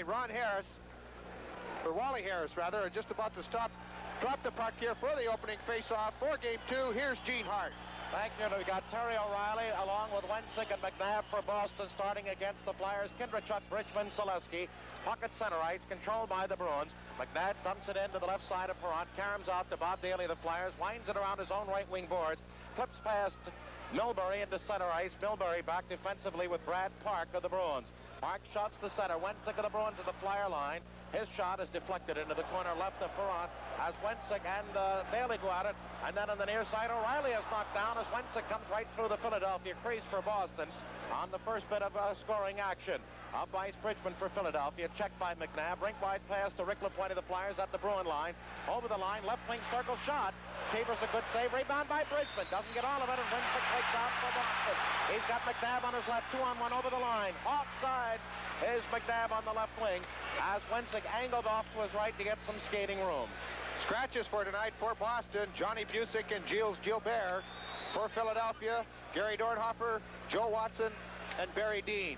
right, Ron Harris, or Wally Harris rather, are just about to drop the puck here for the opening face-off for Game 2. Here's Gene Hart. Thank you. We got Terry O'Reilly along with Wensick and McNabb for Boston, starting against the Flyers. Kindrachuk, Bridgman, Selesky. Puck at center ice, controlled by the Bruins. McNabb dumps it into the left side of Perrant. Caroms out to Bob Daly of the Flyers. Winds it around his own right wing boards. Flips past Milbury into center ice. Milbury back defensively with Brad Park of the Bruins. Park shots to center. Wensick of the Bruins at the Flyer line. His shot is deflected into the corner left of Perrant as Wensick and Daly go at it. And then on the near side, O'Reilly is knocked down as Wensick comes right through the Philadelphia crease for Boston on the first bit of scoring action. Up ice, Bridgman for Philadelphia. Checked by McNabb. Rink-wide pass to Rick LaPointe of the Flyers at the Bruin line. Over the line, left wing circle shot. Chambers a good save. Rebound by Bridgman. Doesn't get all of it, and Wensick takes out for Boston. He's got McNabb on his left. 2-on-1 over the line. Offside is McNabb on the left wing as Wensick angled off to his right to get some skating room. Scratches for tonight for Boston. Johnny Busick and Gilles Gilbert. For Philadelphia, Gary Dornhofer, Joe Watson, and Barry Dean.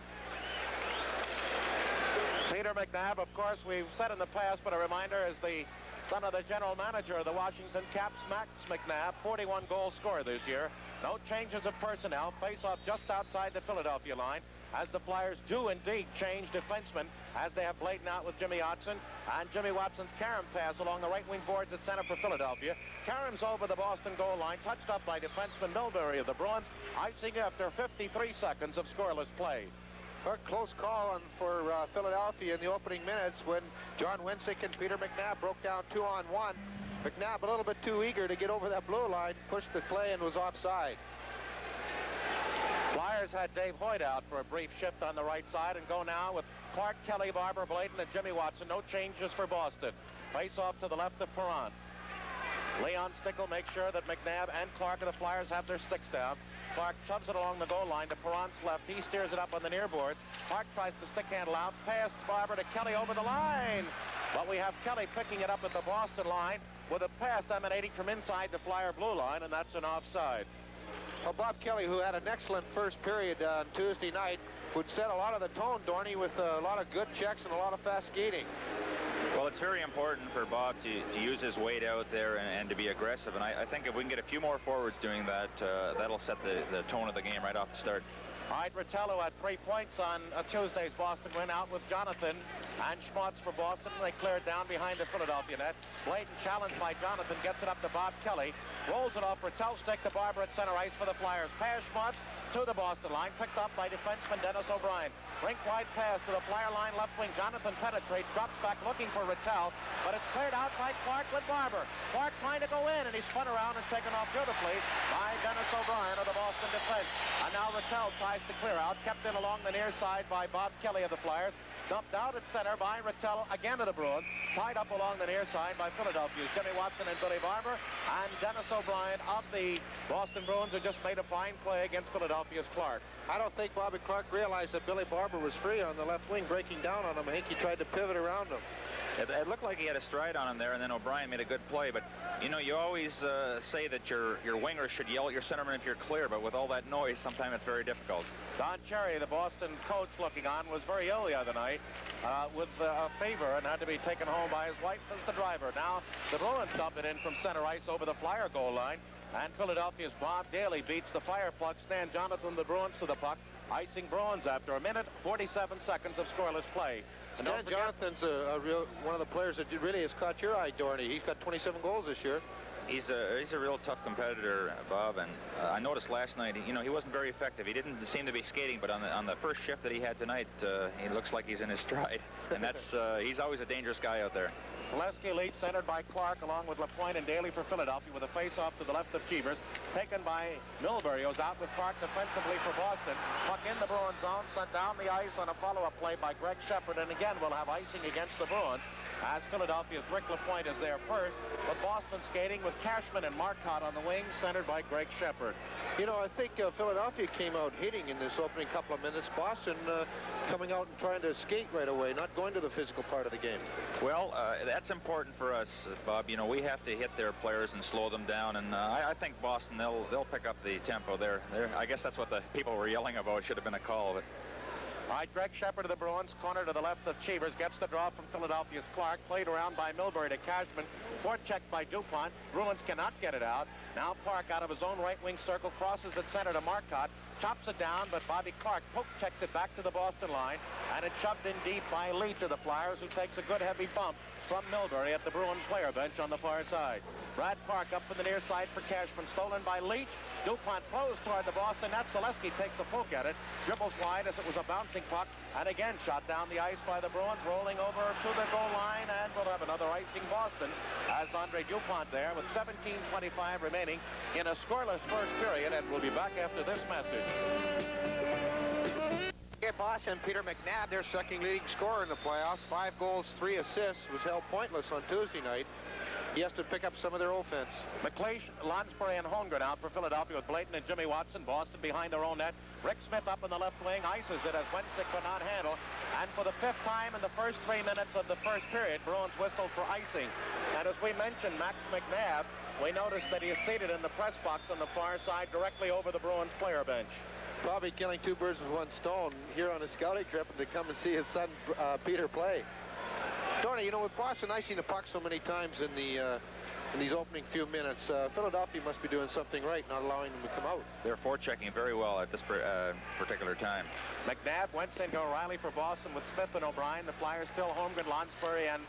Peter McNabb, of course, we've said in the past, but a reminder, is the son of the general manager of the Washington Caps, Max McNabb, 41 goal scorer this year. No changes of personnel. Face-off just outside the Philadelphia line as the Flyers do indeed change defensemen as they have Bladen out with Jimmy Watson, and Jimmy Watson's carom pass along the right wing boards at center for Philadelphia. Carom's over the Boston goal line, touched up by defenseman Milbury of the Bruins, icing after 53 seconds of scoreless play. A close call for Philadelphia in the opening minutes when John Wensick and Peter McNabb broke down 2-on-1. McNabb a little bit too eager to get over that blue line, pushed the play and was offside. Flyers had Dave Hoyt out for a brief shift on the right side and go now with Clark, Kelly, Barber, Bladen, and Jimmy Watson. No changes for Boston. Face off to the left of Perrant. Leon Stickle makes sure that McNabb and Clark of the Flyers have their sticks down. Clark shoves it along the goal line to Perrant's left. He steers it up on the near board. Clark tries to stick handle out. Pass Barber to Kelly over the line. But we have Kelly picking it up at the Boston line with a pass emanating from inside the Flyer blue line, and that's an offside. Well, Bob Kelly, who had an excellent first period on Tuesday night, would set a lot of the tone, Dorney, with a lot of good checks and a lot of fast skating. Well, it's very important for Bob to use his weight out there and to be aggressive. And I think if we can get a few more forwards doing that, that'll set the tone of the game right off the start. All right, Ritello had 3 points on Tuesday's Boston win, out with Jonathan and Schmutz for Boston. They cleared down behind the Philadelphia net. Bladen challenged by Jonathan, gets it up to Bob Kelly, rolls it off Ritello stick to Barber at center ice for the Flyers. Pass Schmutz to the Boston line, picked up by defenseman Dennis O'Brien. Rink-wide pass to the Flyer line left wing. Jonathan penetrates, drops back looking for Ritello, but it's cleared out by Clark with Barber. Clark trying to go in, and he's spun around and taken off beautifully by Dennis O'Brien of the Boston defense. And now Ritello tries to clear out, kept in along the near side by Bob Kelly of the Flyers. Dumped out at center by Ritello, again to the Bruins. Tied up along the near side by Philadelphia's Jimmy Watson and Billy Barber. And Dennis O'Brien of the Boston Bruins, who just made a fine play against Philadelphia's Clark. I don't think Bobby Clark realized that Billy Barber was free on the left wing, breaking down on him. I think he tried to pivot around him. It looked like he had a stride on him there, and then O'Brien made a good play. But, you know, you always say that your wingers should yell at your centerman if you're clear, but with all that noise, sometimes it's very difficult. Don Cherry, the Boston coach looking on, was very ill the other night with a fever and had to be taken home by his wife as the driver. Now the Bruins dump it in from center ice over the Flyer goal line, and Philadelphia's Bob Daly beats the Fireplug. Stan Jonathan, the Bruins to the puck, icing Bruins after a minute, 47 seconds of scoreless play. And Stan Jonathan's one of the players that really has caught your eye, Dorney. He's got 27 goals this year. He's a real tough competitor, Bob, and I noticed last night, you know, he wasn't very effective. He didn't seem to be skating, but on the first shift that he had tonight, he looks like he's in his stride, and that's he's always a dangerous guy out there. Selesky leads, centered by Clark, along with LaPointe and Daly for Philadelphia, with a face-off to the left of Cheevers, taken by Milbury, who's out with Clark defensively for Boston. Puck in the Bruins zone, sent down the ice on a follow-up play by Greg Shepard, and again we'll have icing against the Bruins, as Philadelphia's Rick LaPointe is there first, but Boston skating with Cashman and Marcotte on the wing, centered by Greg Shepard. You know, I think Philadelphia came out hitting in this opening couple of minutes. Boston coming out and trying to skate right away, not going to the physical part of the game. Well, that's important for us, Bob. You know, we have to hit their players and slow them down, and I think Boston, they'll pick up the tempo there. I guess that's what the people were yelling about. Should have been a call. But All right, Greg Shepard of the Bruins, corner to the left of Cheevers, gets the draw from Philadelphia's Clark, played around by Milbury to Cashman, forechecked by DuPont. Bruins cannot get it out. Now Park out of his own right wing circle, crosses at center to Marcotte, chops it down, but Bobby Clark poke checks it back to the Boston line, and it's shoved in deep by Lee to the Flyers, who takes a good heavy bump from Milbury at the Bruins player bench on the far side. Brad Park up from the near side for Cashman, stolen by Leach. DuPont throws toward the Boston net. Zaleski takes a poke at it, dribbles wide as it was a bouncing puck, and again shot down the ice by the Bruins, rolling over to the goal line, and we'll have another icing Boston as Andre DuPont there with 17:25 remaining in a scoreless first period, and we'll be back after this message. Boston, Peter McNabb, their second leading scorer in the playoffs. 5 goals, 3 assists, was held pointless on Tuesday night. He has to pick up some of their offense. McLeish, Lonsbury, and Holmgren out for Philadelphia with Blayton and Jimmy Watson. Boston behind their own net. Rick Smith up in the left wing, ices it as Wensick could not handle. And for the 5th time in the first 3 minutes of the first period, Bruins whistled for icing. And as we mentioned, Max McNabb, we noticed that he is seated in the press box on the far side directly over the Bruins player bench. Probably killing 2 birds with 1 stone here on a scouting trip and to come and see his son Peter play. Tony, you know, with Boston icing the puck so many times in these opening few minutes, Philadelphia must be doing something right, not allowing them to come out. They're forechecking very well at this particular time. McNabb, Wensick, O'Reilly for Boston with Smith and O'Brien. The Flyers still Holmgren, Lonsbury, and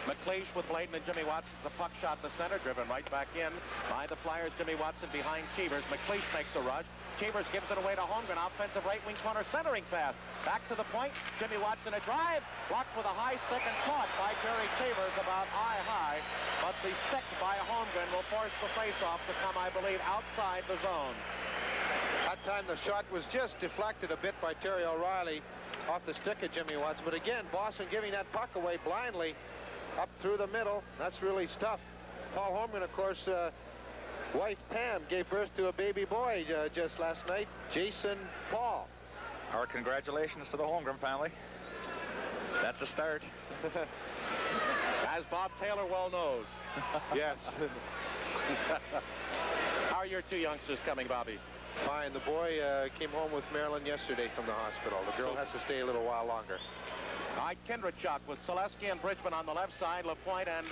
McLeish with Blayton and Jimmy Watson. The puck shot the center, driven right back in by the Flyers. Jimmy Watson behind Cheevers. McLeish makes a rush. Cheevers gives it away to Holmgren. Offensive right wing corner centering pass. Back to the point. Jimmy Watson a drive. Blocked with a high stick and caught by Jerry Cheevers about eye high. But the stick by Holmgren will force the faceoff to come, I believe, outside the zone. That time the shot was just deflected a bit by Terry O'Reilly off the stick of Jimmy Watson. But again, Boston giving that puck away blindly up through the middle. That's really tough. Paul Holmgren, of course, wife Pam gave birth to a baby boy just last night, Jason Paul. Our congratulations to the Holmgren family. That's a start. As Bob Taylor well knows. Yes. How are your 2 youngsters coming, Bobby? Fine. The boy came home with Marilyn yesterday from the hospital. The girl has to stay a little while longer. All right, Kindrachuk with Zaleski and Bridgman on the left side. Lapointe and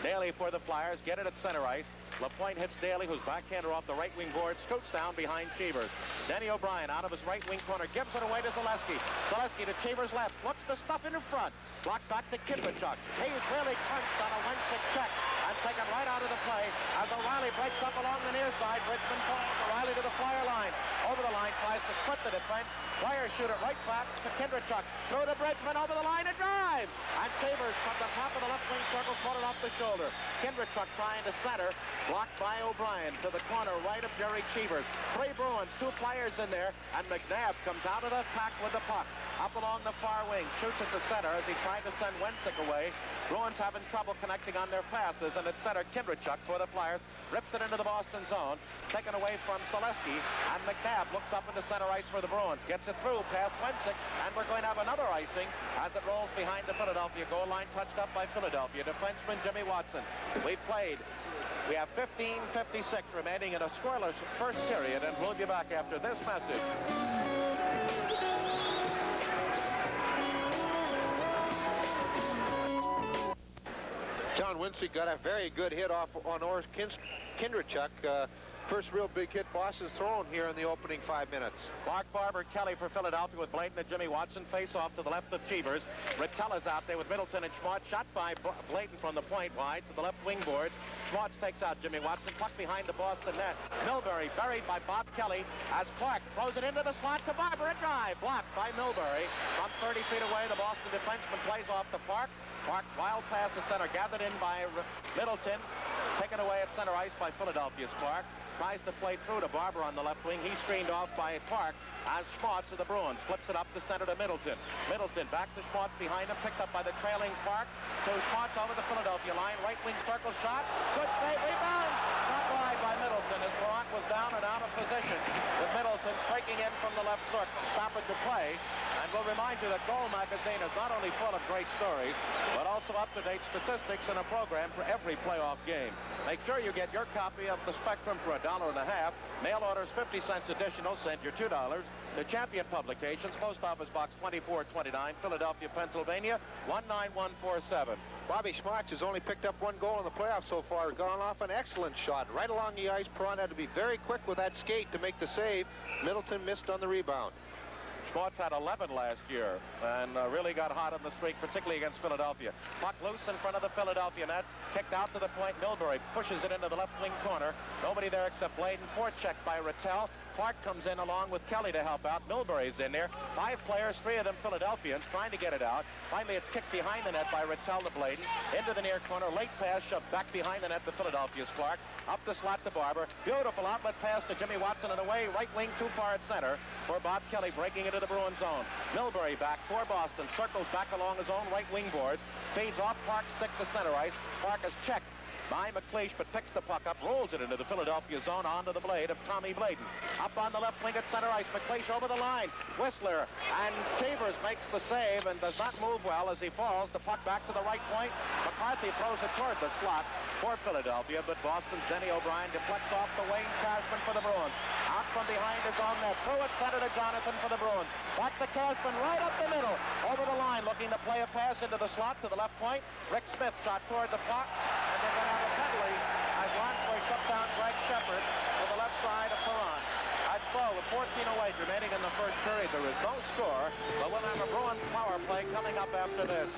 Daly for the Flyers. Get it at center ice. Lapointe hits Daly, whose backhander off the right wing board, scoots down behind Cheevers. Denny O'Brien out of his right wing corner, gives it away to Zaleski. Zaleski to Cheevers left, looks to stuff in front. Blocked back to Kindrachuk. He's really crunched on a Wensick check and taken right out of the play as O'Reilly breaks up along the near side. Bridgman falls O'Reilly to the Flyer line. Over the line, tries to split the defense. Flyers shoot it right back to Kindrachuk. Through to Bridgman, over the line, a drive! And Cheevers from the top of the left wing circle, caught it off the shoulder. Kindrachuk trying to center. Blocked by O'Brien to the corner right of Jerry Cheevers. 3 Bruins, 2 Flyers in there, and McNabb comes out of the pack with the puck. Up along the far wing, shoots at the center as he tried to send Wensick away. Bruins having trouble connecting on their passes, and at center, Kindrachuk for the Flyers rips it into the Boston zone, taken away from Zaleski, and McNabb looks up into center ice for the Bruins, gets it through past Wensick, and we're going to have another icing as it rolls behind the Philadelphia goal line, touched up by Philadelphia defenseman Jimmy Watson. We have 15:56 remaining in a scoreless first period, and we'll be back after this message. John Wincy got a very good hit off on Orr Kindrachuk. First real big hit Boston's thrown here in the opening 5 minutes. Mark Barber, Kelly for Philadelphia with Blayton and Jimmy Watson. Face off to the left of Cheevers. Rattella's out there with Middleton and Schmott. Shot by Blayton from the point wide to the left wing board. Schmott takes out Jimmy Watson. Puck behind the Boston net. Milbury buried by Bob Kelly as Clark throws it into the slot to Barber. A drive blocked by Milbury. From 30 feet away, the Boston defenseman plays off the Park. Park wild pass to center, gathered in by Middleton. Taken away at center ice by Philadelphia's Clark. Tries to play through to Barber on the left wing. He's screened off by Park as Schmotz of the Bruins. Flips it up the center to Middleton. Middleton back to Schmotz behind him. Picked up by the trailing Park. To Schmotz over the Philadelphia line. Right wing circle shot. Good save. Rebound. Not wide by Middleton as Barant was down and out of position. With Middleton striking in from the left circle. Stoppage of play. And we'll remind you that Goal Magazine is not only full of great stories, but also up-to-date statistics and a program for every playoff game. Make sure you get your copy of the Spectrum for $1.50. Mail orders 50 cents additional. Send your $2. The Champion Publications, Post Office Box 2429, Philadelphia, Pennsylvania, 19147. Bobby Schmotz has only picked up one goal in the playoffs so far. Gone off an excellent shot right along the ice. Perron had to be very quick with that skate to make the save. Middleton missed on the rebound. Schmotz had 11 last year and really got hot on the streak, particularly against Philadelphia. Puck loose in front of the Philadelphia net. Kicked out to the point. Milbury pushes it into the left wing corner. Nobody there except Bladen. Forecheck by Rattel. Clark comes in along with Kelly to help out. Milbury's in there. 5 players, 3 of them Philadelphians, trying to get it out. Finally, it's kicked behind the net by Rattel to Bladen. Into the near corner. Late pass shoved back behind the net to Philadelphia's Clark. Up the slot to Barber. Beautiful outlet pass to Jimmy Watson and away. Right wing too far at center for Bob Kelly, breaking into the Bruins zone. Milbury back for Boston. Circles back along his own right wing board. Fades off Clark's stick to center ice. Clark is checked by McLeish, but picks the puck up, rolls it into the Philadelphia zone onto the blade of Tommy Bladen. Up on the left wing at center ice, McLeish over the line. Whistler, and Chambers makes the save and does not move well as he falls. The puck back to the right point. McCarthy throws it toward the slot for Philadelphia, but Boston's Denny O'Brien deflects off to Wayne Cashman for the Bruins. Out from behind his own net. Through it center to Jonathan for the Bruins. Back to Cashman, right up the middle. Over the line, looking to play a pass into the slot to the left point. Rick Smith shot toward the puck, and they're going to have a penalty as Lansbury took down Greg Shepard to the left side of Perron. And so, with 14:08 remaining in the first period, there is no score, but we'll have a Bruins power play coming up after this.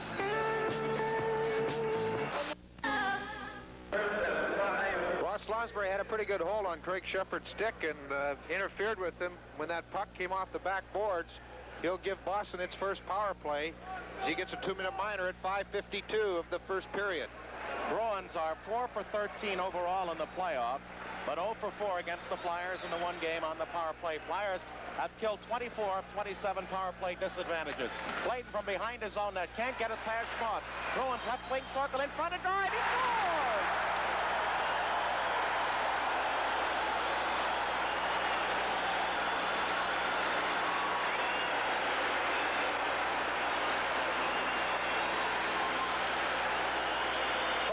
Ross Lansbury had a pretty good hold on Craig Shepard's stick and interfered with him when that puck came off the backboards. He'll give Boston its first power play as he gets a 2-minute minor at 5:52 of the first period. Bruins are 4 for 13 overall in the playoffs, but 0 for 4 against the Flyers in the one game on the power play. Flyers have killed 24 of 27 power play disadvantages. Bladen from behind his own net. Can't get it past Schmotz. Bruins left wing circle in front of drive. He scores!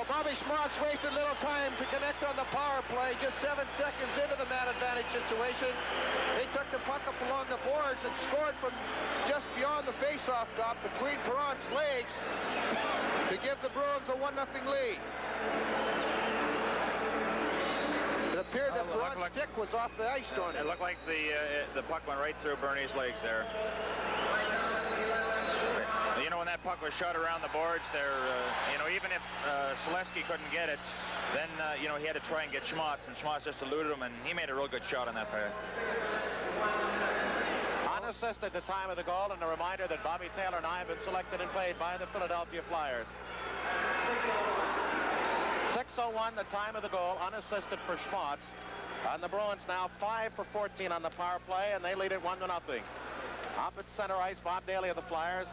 Bobby Schmotz wasted little time to connect on the power play. Just 7 seconds into the man advantage situation, they took the puck up along the boards and scored from just beyond the face-off dot between Perron's legs to give the Bruins a 1-0 lead. It appeared that Perron's stick was off the ice, don't it? It looked like the puck went right through Bernie's legs there. You know, when that puck was shot around the boards there, you know, even if Selesky couldn't get it, then, you know, he had to try and get Schmotz, and Schmotz just eluded him, and he made a real good shot on that play. Unassisted at the time of the goal, and a reminder that Bobby Taylor and I have been selected and paid by the Philadelphia Flyers. 6:01 the time of the goal, unassisted for Schmotz. And the Bruins now 5 for 14 on the power play, and they lead it 1-0. Up at center ice, Bob Daly of the Flyers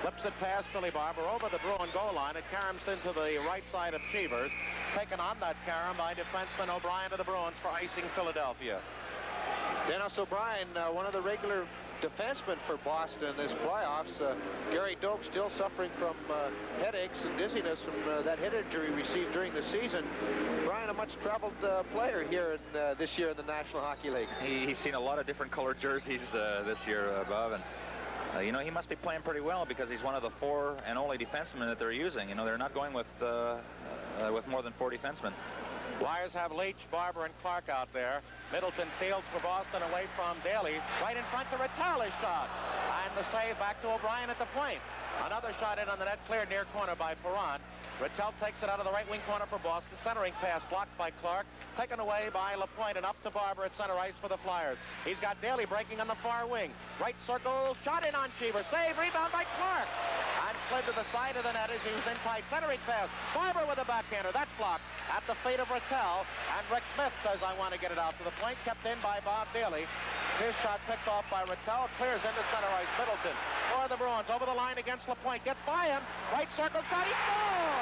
flips it past Billy Barber over the Bruin goal line. It caroms into the right side of Cheevers. Taken on that carom by defenseman O'Brien of the Bruins for icing Philadelphia. Dennis O'Brien, one of the regular defensemen for Boston this playoffs. Gary Doak still suffering from headaches and dizziness from that head injury received during the season. Brian, a much-traveled player here this year in the National Hockey League. He's seen a lot of different colored jerseys this year, Bob, and you know, he must be playing pretty well because he's one of the 4 and only defensemen that they're using. You know, they're not going with more than 4 defensemen. Flyers have Leach, Barber, and Clark out there. Middleton steals for Boston away from Daly. Right in front to Rattel, his shot. And the save back to O'Brien at the point. Another shot in on the net, cleared near corner by Perron. Rattel takes it out of the right wing corner for Boston. Centering pass blocked by Clark. Taken away by LaPointe and up to Barber at center ice for the Flyers. He's got Daly breaking on the far wing. Right circle, shot in on Cheever. Save, rebound by Clark. And slid to the side of the net as he was in tight. Centering pass. Barber with a backhander. That's blocked at the feet of Rattel. And Rick Smith says, I want to get it out to the point. Kept in by Bob Daly. His shot picked off by Rattel. Clears into center ice. Middleton for the Bruins. Over the line against LaPointe. Gets by him. Right circle shot. He scores!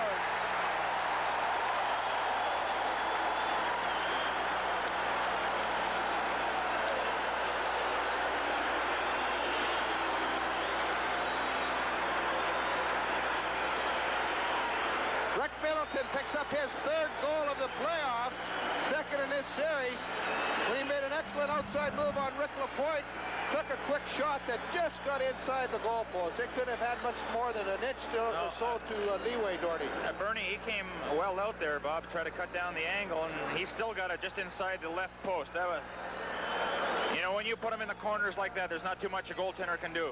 Rick Middleton picks up his 3rd goal of the playoffs, 2nd in this series, when he made an excellent outside move on Rick LaPointe took a quick shot that just got inside the goalpost. It couldn't have had much more than an inch or so to leeway, Doherty. Bernie, he came well out there, Bob, to try to cut down the angle, and he still got it just inside the left post. That was, you know, when you put him in the corners like that, there's not too much a goaltender can do.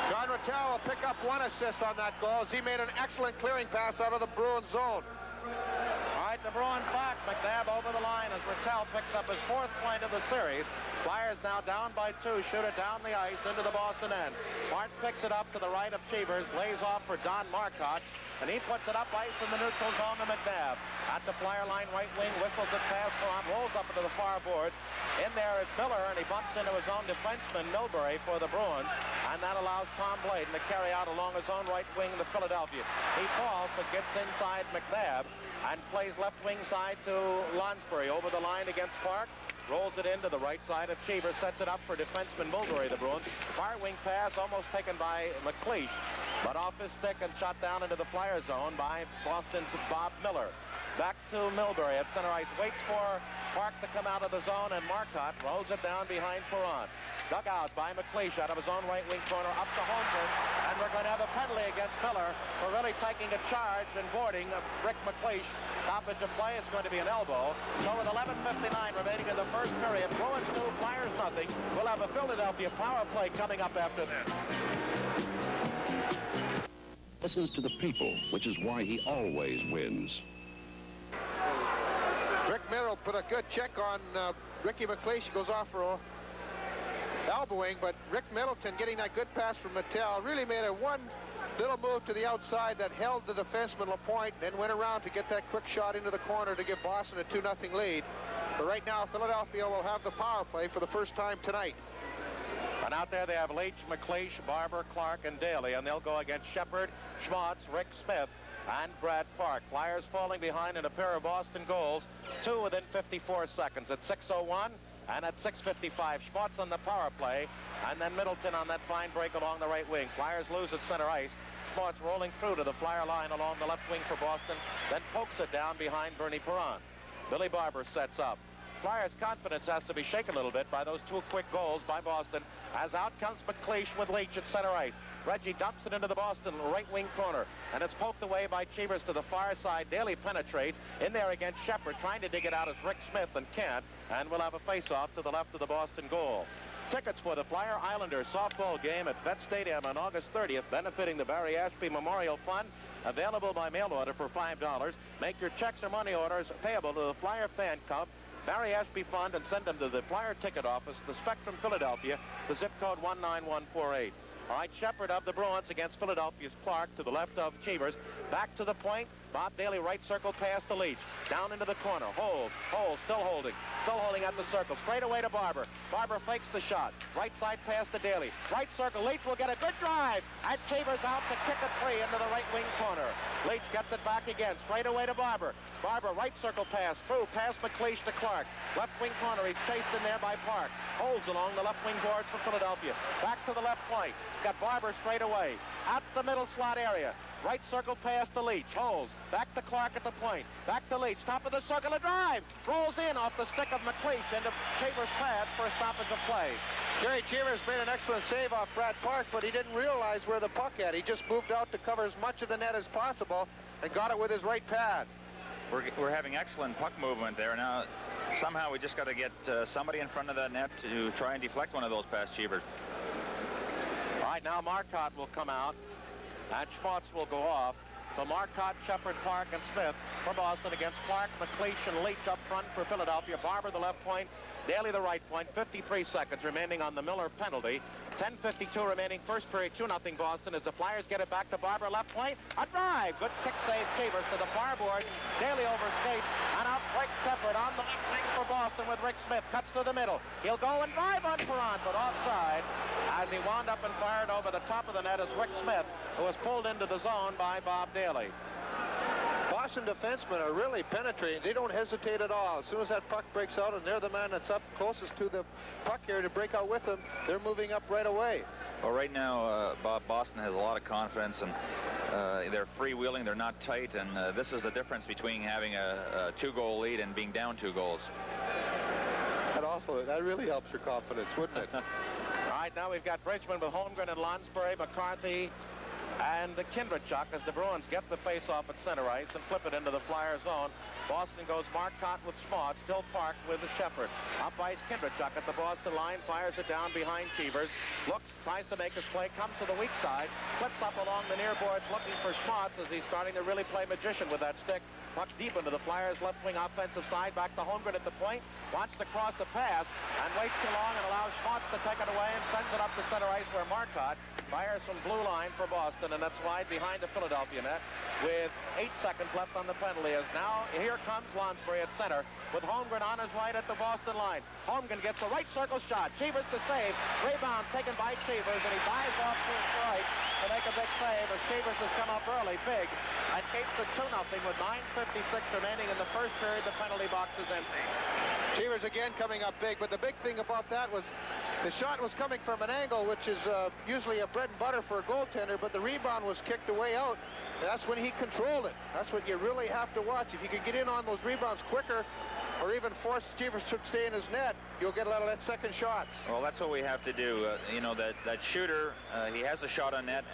John Rattel will pick up one assist on that goal as he made an excellent clearing pass out of the Bruins zone. All right, the Bruins back. McNabb over the line as Rattel picks up his 4th point of the series. Flyers now down by 2, shoot it down the ice into the Boston end. Martin picks it up to the right of Cheevers, lays off for Don Marcotte, and he puts it up ice in the neutral zone to McNabb. At the Flyer line, right wing, whistles it past Perron, rolls up into the far boards. In there is Miller, and he bumps into his own defenseman, Milbury, for the Bruins, and that allows Tom Bladen to carry out along his own right wing to Philadelphia. He falls, but gets inside McNabb and plays left wing side to Lonsbury over the line against Park. Rolls it into the right side of Cheever, sets it up for defenseman Mulberry, the Bruins. Far wing pass almost taken by McLeish, but off his stick and shot down into the Flyer zone by Boston's Bob Miller. Back to Milbury at center ice, waits for Park to come out of the zone, and Marcotte rolls it down behind Perron. Dug out by McLeish out of his own right wing corner up to Holmgren, and we're going to have a penalty against Miller for really taking a charge and boarding of Rick McLeish. Stoppage of play is going to be an elbow. So with 11:59 remaining in the first period, Bruins 2, Flyers nothing. We'll have a Philadelphia power play coming up after this. Listens to the people, which is why he always wins. Rick Miller put a good check on Ricky McLeish. He goes off for elbowing, but Rick Middleton getting that good pass from Mattel really made a one little move to the outside that held the defenseman Lapointe, and then went around to get that quick shot into the corner to give Boston a 2-0 lead. But right now, Philadelphia will have the power play for the first time tonight. And out there they have Leach, McLeish, Barber, Clark, and Daly, and they'll go against Shepard, Schmaltz, Rick Smith, and Brad Park. Flyers falling behind in a pair of Boston goals, 2 within 54 seconds. At 6:01 and at 6:55, Schmaltz on the power play, and then Middleton on that fine break along the right wing. Flyers lose at center ice. Schmaltz rolling through to the Flyer line along the left wing for Boston, then pokes it down behind Bernie Perron. Billy Barber sets up. Flyers' confidence has to be shaken a little bit by those 2 quick goals by Boston, as out comes McLeish with Leach at center ice. Reggie dumps it into the Boston right wing corner, and it's poked away by Cheevers to the far side. Daly penetrates in there against Shepard, trying to dig it out as Rick Smith, and can't, and we'll have a face-off to the left of the Boston goal. Tickets for the Flyer Islanders softball game at Vet Stadium on August 30th, benefiting the Barry Ashby Memorial Fund, available by mail order for $5. Make your checks or money orders payable to the Flyer Fan Club, Barry Ashby Fund, and send them to the Flyer ticket office, the Spectrum, Philadelphia, the zip code 19148. All right, Shepard of the Bruins against Philadelphia's Clark to the left of Cheevers. Back to the point. Bob Daly right circle past the Leach. Down into the corner. Holds, still holding at the circle. Straight away to Barber. Barber fakes the shot. Right side pass to Daly. Right circle. Leach will get a good drive. And Cheevers out to kick it free into the right wing corner. Leach gets it back again. Straight away to Barber. Barber right circle pass. Through past McLeish to Clark. Left wing corner. He's chased in there by Park. Holds along the left wing boards for Philadelphia. Back to the left point. Got Barber straight away. At the middle slot area. Right circle pass to Leach. Holds. Back to Clark at the point. Back to Leach. Top of the circle. A drive. Rolls in off the stick of McLeish into Cheevers' pads for a stoppage of play. Jerry Cheevers made an excellent save off Brad Park, but he didn't realize where the puck had. He just moved out to cover as much of the net as possible and got it with his right pad. We're having excellent puck movement there. Now, somehow we just got to get somebody in front of the net to try and deflect one of those past Cheevers. All right, now Marcotte will come out, and Schmaltz will go off. So Marcotte, Shepard, Park, and Smith for Boston against Clark, McLeish, and Leach up front for Philadelphia. Barber the left point, Daly the right point. 53 seconds remaining on the Miller penalty. 10:52 remaining first period. 2-0 Boston as the Flyers get it back to Barber left point. A drive. Good kick save. Cheevers to the far board. Daly overskates and out breaks Shepard on the left wing for Boston with Rick Smith. Cuts to the middle. He'll go and drive on Perron, but offside as he wound up and fired over the top of the net as Rick Smith, who was pulled into the zone by Bob Daly. Boston defensemen are really penetrating. They don't hesitate at all. As soon as that puck breaks out and they're the man that's up closest to the puck here to break out with them, they're moving up right away. Well, right now, Boston has a lot of confidence, and they're freewheeling. They're not tight, and this is the difference between having a 2-goal lead and being down 2 goals. That also excellent. That really helps your confidence, wouldn't it? All right, now we've got Bridgman with Holmgren and Lonsbury, McCarthy, and the Kindrechuk as the Bruins get the face-off at center ice and flip it into the Flyer zone. Boston goes Marcotte with Schmaltz, still Park with the Shepherd. Up ice, Kindrechuk at the Boston line, fires it down behind Cheevers. Looks, tries to make his play, comes to the weak side, flips up along the near boards looking for Schmaltz as he's starting to really play magician with that stick. Puck deep into the Flyers' left wing offensive side, back to Holmgren at the point, wants to cross a pass, and waits too long and allows Schmaltz to take it away and sends it up the center ice where Marcotte fires from blue line for Boston, and that's wide behind the Philadelphia net with 8 seconds left on the penalty. As now here comes Lonsbury at center with Holmgren on his right at the Boston line. Holmgren gets a right circle shot. Cheevers to save. Rebound taken by Cheevers, and he dives off to his right to make a big save as Cheevers has come up early, big, and keeps it 2-0 with 9:56 remaining in the first period. The penalty box is empty. Cheevers again coming up big, but the big thing about that was the shot was coming from an angle which is usually a bread and butter for a goaltender, but the rebound was kicked away out. That's when he controlled it. That's what you really have to watch. If you can get in on those rebounds quicker or even force Cheevers to stay in his net, you'll get a lot of that second shots. Well, that's what we have to do. You know, that shooter, he has a shot on net,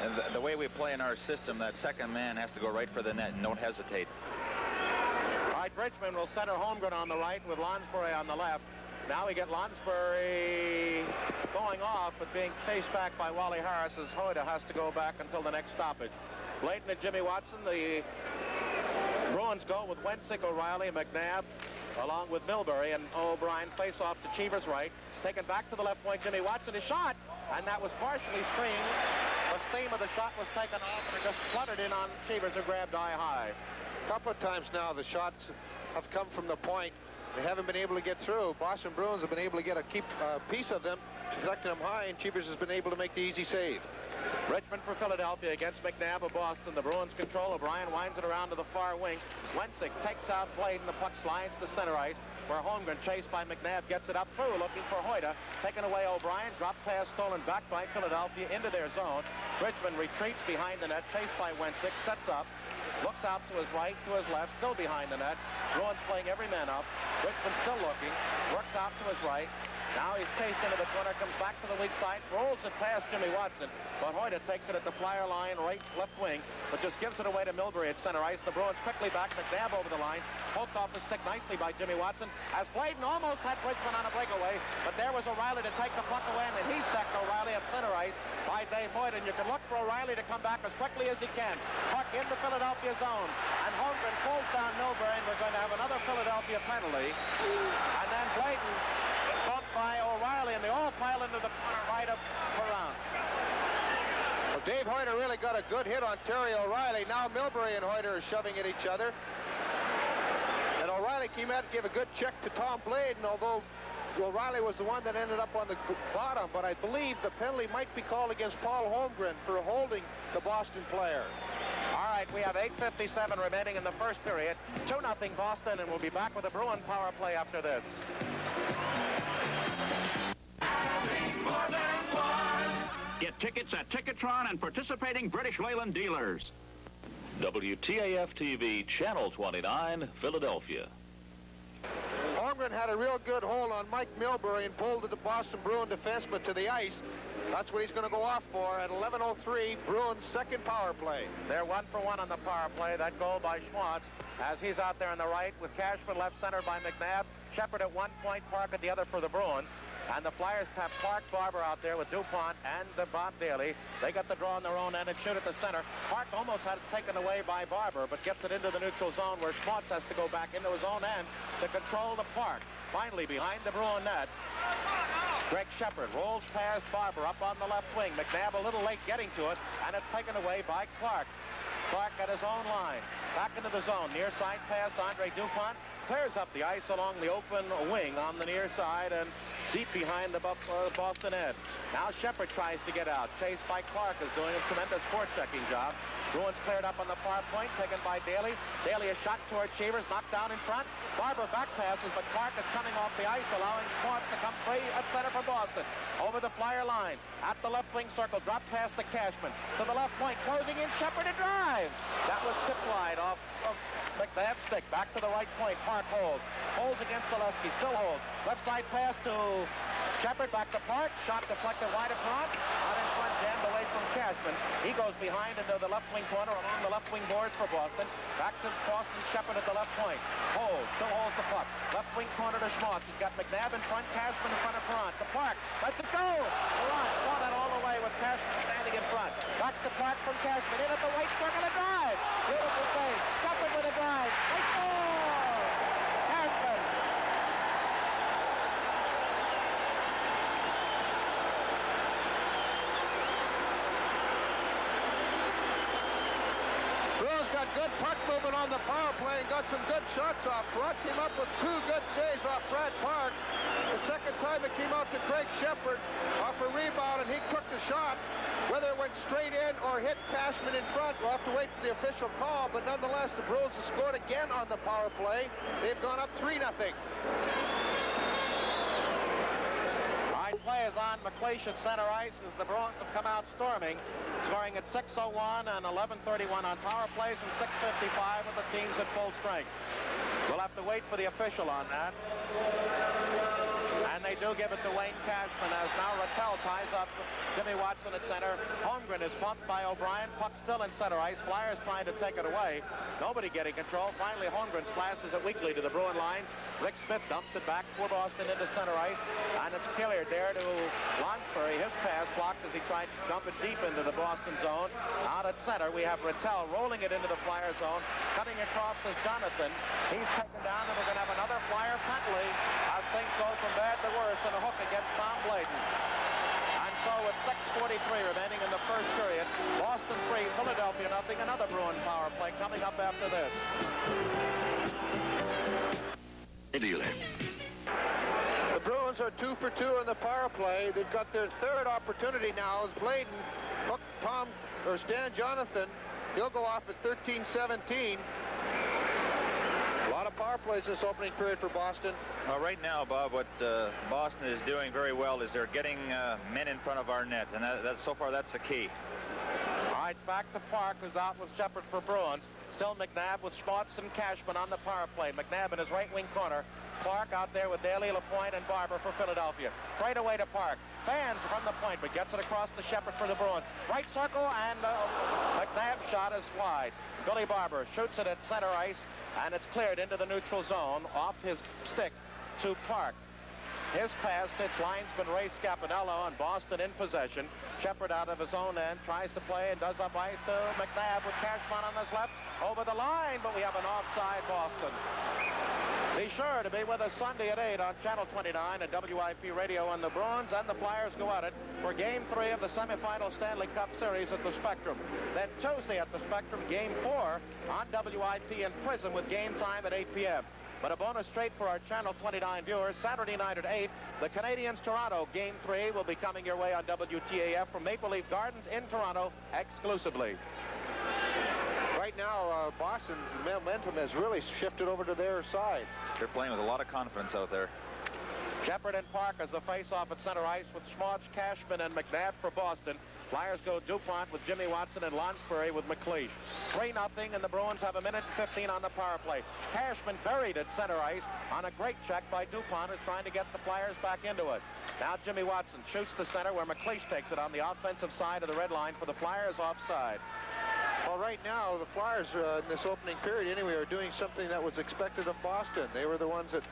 and the way we play in our system, that second man has to go right for the net and don't hesitate. All right, Bridgman will center Holmgren on the right with Lonsbury on the left. Now we get Lonsbury going off, but being chased back by Wally Harris as Hoyda has to go back until the next stoppage. Blayton and Jimmy Watson. The Bruins go with Wensick, O'Reilly, McNabb, along with Milbury, and O'Brien face off to Cheevers' right. It's taken back to the left point. Jimmy Watson is shot, and that was partially screened. The steam of the shot was taken off, and it just fluttered in on Cheevers, who grabbed eye high. A couple of times now the shots have come from the point. They haven't been able to get through. Boston Bruins have been able to get a piece of them, deflecting them high, and Cheevers has been able to make the easy save. Richmond for Philadelphia against McNabb of Boston. The Bruins control. O'Brien winds it around to the far wing. Wensick takes out Blayden. The puck slides to center ice, where Holmgren, chased by McNabb, gets it up through, looking for Hoyda. Taken away O'Brien. Drop pass stolen back by Philadelphia into their zone. Richmond retreats behind the net, chased by Wensick. Sets up. Looks out to his right, to his left, still behind the net. Bruins playing every man up. Richmond still looking. Works out to his right. Now he's chased into the corner, comes back to the weak side, rolls it past Jimmy Watson, but Hoyda takes it at the Flyer line, right, left wing, but just gives it away to Milbury at center ice. The Bruins quickly back, McNabb over the line, poked off the stick nicely by Jimmy Watson, as Blayden almost had Bridgman on a breakaway, but there was O'Reilly to take the puck away, and then he stacked O'Reilly at center ice by Dave Hoyda, and you can look for O'Reilly to come back as quickly as he can. Puck in the Philadelphia zone, and Holmgren pulls down Milbury, and we're going to have another Philadelphia penalty, and then Blayden bumped by O'Reilly, and they all pile into the corner right up around. Well, Dave Hoyda really got a good hit on Terry O'Reilly. Now Milbury and Hoyda are shoving at each other. And O'Reilly came out and gave a good check to Tom Blayden, although O'Reilly was the one that ended up on the bottom. But I believe the penalty might be called against Paul Holmgren for holding the Boston player. All right, we have 8:57 remaining in the first period. 2-0 Boston, and we'll be back with a Bruin power play after this. Get tickets at Ticketron and participating British Leyland dealers. WTAF-TV, Channel 29, Philadelphia. Holmgren had a real good hold on Mike Milbury and pulled the Boston Bruin defenseman to the ice. That's what he's going to go off for at 11:03, Bruins' second power play. They're 1-for-1 on the power play. That goal by Schmaltz, as he's out there on the right with Cashman left center by McNabb. Shepherd at one point, Park at the other for the Bruins. And the Flyers have Park, Barber out there with DuPont and Bob Daly. They got the draw on their own end and shoot at the center. Park almost had it taken away by Barber, but gets it into the neutral zone where Schmaltz has to go back into his own end to control the Park. Finally, behind the Bruin net, Greg Shepherd rolls past Barber up on the left wing. McNabb a little late getting to it, and it's taken away by Clark. Clark at his own line. Back into the zone. Near side pass to Andre DuPont. Clears up the ice along the open wing on the near side and deep behind the Boston end. Now Shepherd tries to get out. Chased by Clark, is doing a tremendous forechecking job. Bruins cleared up on the far point, taken by Daly. Daly is shot toward Cheevers, knocked down in front. Barber back passes, but Clark is coming off the ice, allowing Schwartz to come free at center for Boston. Over the Flyer line, at the left wing circle, drop past the Cashman. To the left point, closing in, Shepard to drive. That was tip wide off of McNabb's stick. Back to the right point, Park holds. Holds against Zaleski, still holds. Left side pass to Shepard, back to Park. Shot deflected wide in front. Out in front, jammed away from Cashman. He goes behind into the left wing corner along the left wing boards for Boston. Back to Boston, Shepard at the left point. Holds, still holds the puck. Left wing corner to Schmaltz. He's got McNabb in front, Cashman in front of Perrant. To Park, lets it go. Perrant fought it all the way with Cashman standing in front. Back to Park from Cashman. In at the right circle, a drive. Beautiful save. Shepard with a drive. They score! Cashman. Got good puck movement on the power play and got some good shots off. Perrant came up with 2 good saves off Brad Park. The second time it came out to Craig Shepard off a rebound, and he took the shot. Whether it went straight in or hit Cashman in front, we'll have to wait for the official call, but nonetheless, the Bruins have scored again on the power play. They've gone up 3-0. Play is on McLeish at center ice as the Bruins have come out storming, scoring at 6:01 and 11:31 on power plays and 6:55 with the teams at full strength. We'll have to wait for the official on that. And they do give it to Wayne Cashman as now Rattel ties up Jimmy Watson at center. Holmgren is bumped by O'Brien. Puck still in center ice. Flyers trying to take it away. Nobody getting control. Finally, Holmgren slashes it weakly to the Bruin line. Rick Smith dumps it back for Boston into center ice. And it's cleared there to Lonsbury. His pass blocked as he tried to dump it deep into the Boston zone. Out at center, we have Rattel rolling it into the Flyer zone. Cutting across is Jonathan. He's taken down, and we're going to have another Flyer penalty as things go from bad to worse in a hook against Tom Bladen. And so with 6:43 remaining in the first period, Boston 3, Philadelphia nothing. Another Bruin power play coming up after this. The Bruins are 2 for 2 in the power play. They've got their third opportunity now as Bladen hooked Stan Jonathan. He'll go off at 13-17. A lot of power plays this opening period for Boston. Right now, Bob, what Boston is doing very well is they're getting men in front of our net, and so far that's the key. All right, back to Park, who's out with Shepard for Bruins. Still McNabb with Schwartz and Cashman on the power play. McNabb in his right wing corner. Clark out there with Daly, LaPointe, and Barber for Philadelphia. Right away to Park. Fans from the point, but gets it across to Shepard for the Bruins. Right circle, and McNabb's shot is wide. Billy Barber shoots it at center ice, and it's cleared into the neutral zone off his stick to Park. His pass hits linesman Ray Scapanello, and Boston in possession. Shepard out of his own end tries to play and does up ice to McNabb with Cashman on his left. Over the line, but we have an offside Boston. Be sure to be with us Sunday at 8 on Channel 29 and WIP Radio on the Bruins and the Flyers go at it for Game 3 of the semifinal Stanley Cup Series at the Spectrum. Then Tuesday at the Spectrum, Game 4 on WIP in Prison with game time at 8 p.m. But a bonus straight for our Channel 29 viewers, Saturday night at 8, the Canadiens-Toronto Game 3 will be coming your way on WTAF from Maple Leaf Gardens in Toronto exclusively. Right now, Boston's momentum has really shifted over to their side. They're playing with a lot of confidence out there. Shepard and Park as the face-off at center ice with Schmaltz, Cashman, and McNabb for Boston. Flyers go DuPont with Jimmy Watson and Lonsbury with McLeish. 3-0, and the Bruins have 1:15 on the power play. Cashman buried at center ice on a great check by DuPont, who's trying to get the Flyers back into it. Now Jimmy Watson shoots to center where McLeish takes it on the offensive side of the red line for the Flyers offside. Well, right now, the Flyers in this opening period, anyway, are doing something that was expected of Boston. They were the ones that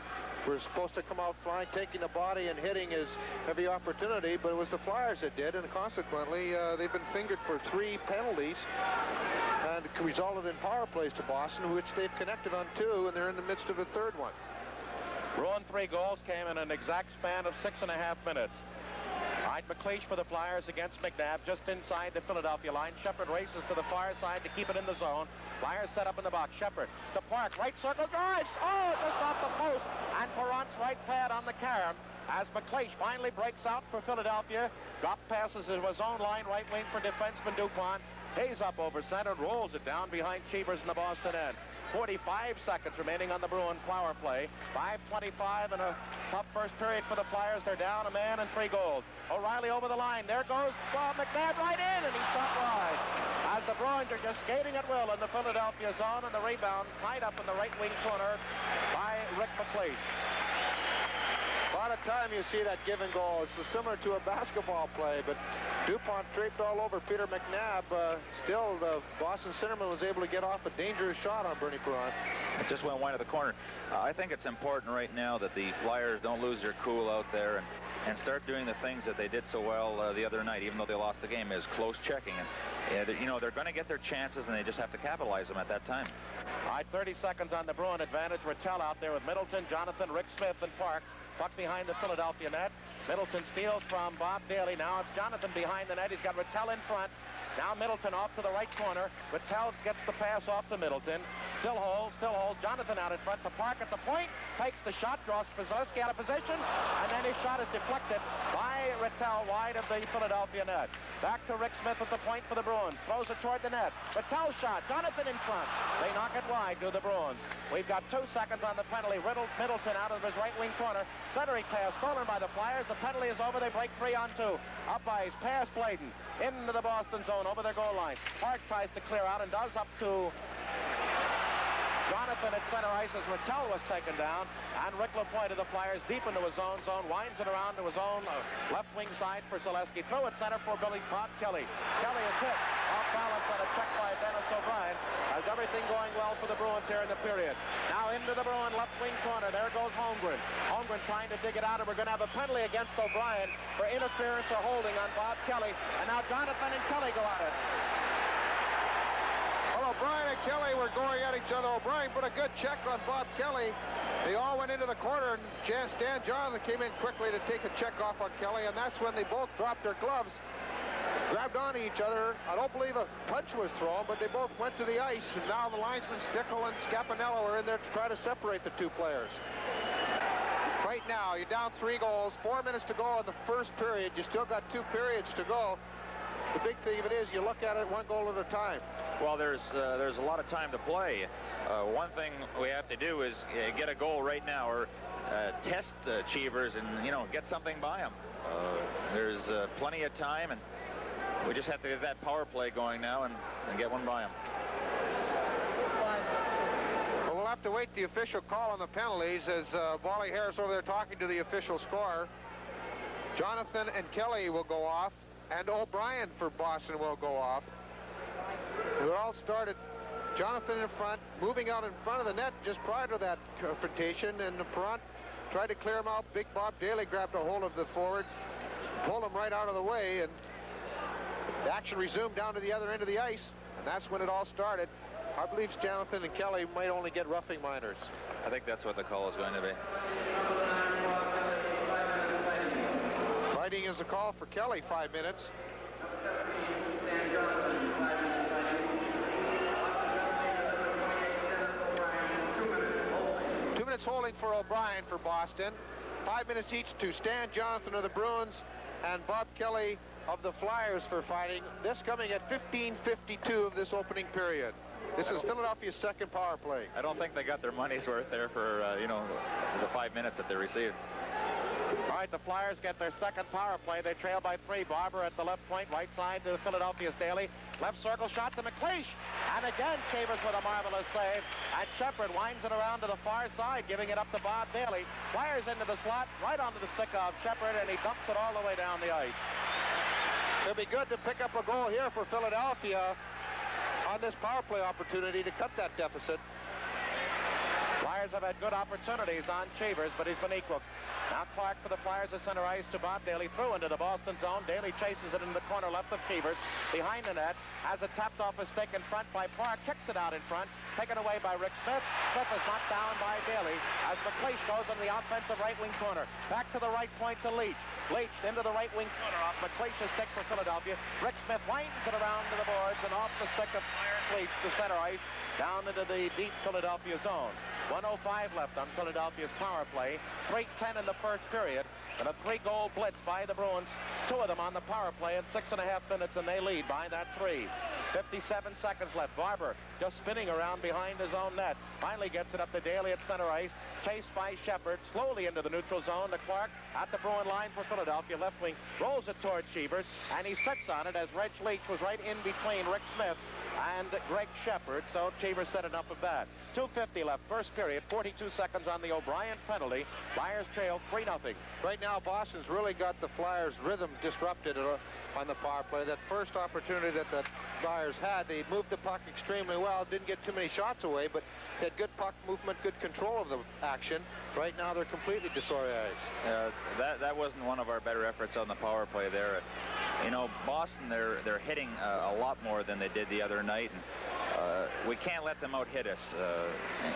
were supposed to come out flying, taking the body and hitting his every opportunity, but it was the Flyers that did, and consequently, they've been fingered for 3 penalties, and it resulted in power plays to Boston, which they've connected on 2, and they're in the midst of a third one. Bruin 3 goals came in an exact span of 6.5 minutes. All right, McLeish for the Flyers against McNabb just inside the Philadelphia line. Shepard races to the far side to keep it in the zone. Flyers set up in the box. Shepard to Park. Right circle drives. Oh, just off the post. And Perrant's right pad on the carom as McLeish finally breaks out for Philadelphia. Drop passes to his own line right wing for defenseman DuPont. Hayes up over center, rolls it down behind Cheevers in the Boston end. 45 seconds remaining on the Bruin power play. 5:25 in a tough first period for the Flyers. They're down a man and 3 goals. O'Reilly over the line. There goes Bob McNabb right in, and he's shot wide. As the Bruins are just skating at will in the Philadelphia zone, and the rebound tied up in the right wing corner by Rick McLeish. A lot of time you see that give and go. It's similar to a basketball play, but DuPont draped all over Peter McNabb. Still, the Boston centerman was able to get off a dangerous shot on Bernie Perron. It just went wide of the corner. I think it's important right now that the Flyers don't lose their cool out there and start doing the things that they did so well the other night, even though they lost the game, is close checking. And you know, they're going to get their chances, and they just have to capitalize them at that time. All right, 30 seconds on the Bruin advantage. Rattel out there with Middleton, Jonathan, Rick Smith, and Park. Puck behind the Philadelphia net. Middleton steals from Bob Daly. Now it's Jonathan behind the net. He's got Rattel in front. Now Middleton off to the right corner. Rattel gets the pass off to Middleton. Still holds. Jonathan out in front. To Park at the point. Takes the shot. Draws Spazowski out of position. And then his shot is deflected by Rattel wide of the Philadelphia net. Back to Rick Smith at the point for the Bruins. Throws it toward the net. Rattel shot. Jonathan in front. They knock it wide to the Bruins. We've got 2 seconds on the penalty. Middleton out of his right wing corner. Centering pass stolen by the Flyers. The penalty is over. They break 3-on-2. Up ice. Pass Bladen. Into the Boston zone. Over their goal line. Park tries to clear out and does up to Jonathan at center ice as Rattel was taken down. And Rick Lapointe of the Flyers deep into his own zone. Winds it around to his own left wing side for Selesky. Through at center for Bob Kelly. Kelly is hit off balance on a check by Dennis O'Brien. Has everything going well for the Bruins here in the period. Now into the Bruin left wing corner. There goes Holmgren. Holmgren trying to dig it out, and we're going to have a penalty against O'Brien for interference or holding on Bob Kelly. And now Jonathan and Kelly go at it. Well, O'Brien and Kelly were going at each other. O'Brien put a good check on Bob Kelly. They all went into the corner, and Stan Jonathan came in quickly to take a check off on Kelly, and that's when they both dropped their gloves, grabbed onto each other. I don't believe a punch was thrown, but they both went to the ice, and now the linesmen Stickle and Scapinello are in there to try to separate the 2 players. Right now, you're down 3 goals, 4 minutes to go in the first period. You still got 2 periods to go. The big thing of it is you look at it 1 goal at a time. Well, there's a lot of time to play. One thing we have to do is get a goal right now, or test Cheevers and, you know, get something by them. There's plenty of time, and we just have to get that power play going now and get one by them. Well, we'll have to wait the official call on the penalties as Wally Harris over there talking to the official scorer. Jonathan and Kelly will go off, and O'Brien for Boston will go off. It all started, Jonathan in front, moving out in front of the net just prior to that confrontation, and Perron tried to clear him out. Big Bob Daly grabbed a hold of the forward, pulled him right out of the way, and the action resumed down to the other end of the ice, and that's when it all started. I believe Jonathan and Kelly might only get roughing minors. I think that's what the call is going to be. Fighting is the call for Kelly, 5 minutes. Holding for O'Brien for Boston. 5 minutes each to Stan Jonathan of the Bruins and Bob Kelly of the Flyers for fighting. This coming at 15:52 of this opening period. This is Philadelphia's second power play. I don't think they got their money's worth there for, you know, the 5 minutes that they received. All right, the Flyers get their second power play. They trail by 3. Barber at the left point, right side to Philadelphia's Daly. Left circle shot to McLeish. And again, Chambers with a marvelous save. And Shepard winds it around to the far side, giving it up to Bob Daly. Fires into the slot, right onto the stick of Shepard, and he dumps it all the way down the ice. It'll be good to pick up a goal here for Philadelphia on this power play opportunity to cut that deficit. Flyers have had good opportunities on Chambers, but he's been equal. Now Clark for the Flyers at center ice to Bob Daly, through into the Boston zone. Daly chases it into the corner left of Cheevers. Behind the net, has it tapped off a stick in front by Park, kicks it out in front, taken away by Rick Smith. Smith is knocked down by Daly as McLeish goes into the offensive right wing corner. Back to the right point to Leach. Leach into the right wing corner off McLeish's stick for Philadelphia. Rick Smith winds it around to the boards and off the stick of Clarence Leach to center ice, down into the deep Philadelphia zone. 1:05 left on Philadelphia's power play. 3:10 in the first period. and a 3-goal blitz by the Bruins. 2 of them on the power play in 6.5 minutes, and they lead by that 3. 57 seconds left. Barber just spinning around behind his own net. Finally gets it up to Daly at center ice. Chased by Shepard. Slowly into the neutral zone to Clark at the Bruin line for Philadelphia. Left wing rolls it toward Cheevers, and he sits on it as Reg Leach was right in between Rick Smith and Greg Shepard. So Cheevers said enough of that. 2:50 left. First period. 42 seconds on the O'Brien penalty. Flyers trail 3-0. Right now, Boston's really got the Flyers' rhythm disrupted on the power play. That first opportunity that the Flyers had, they moved the puck extremely well. Didn't get too many shots away, but they had good puck movement, good control of the action. Right now, they're completely disorganized. That wasn't one of our better efforts on the power play there. You know, Boston, they're hitting a lot more than they did the other night, and we can't let them out hit us,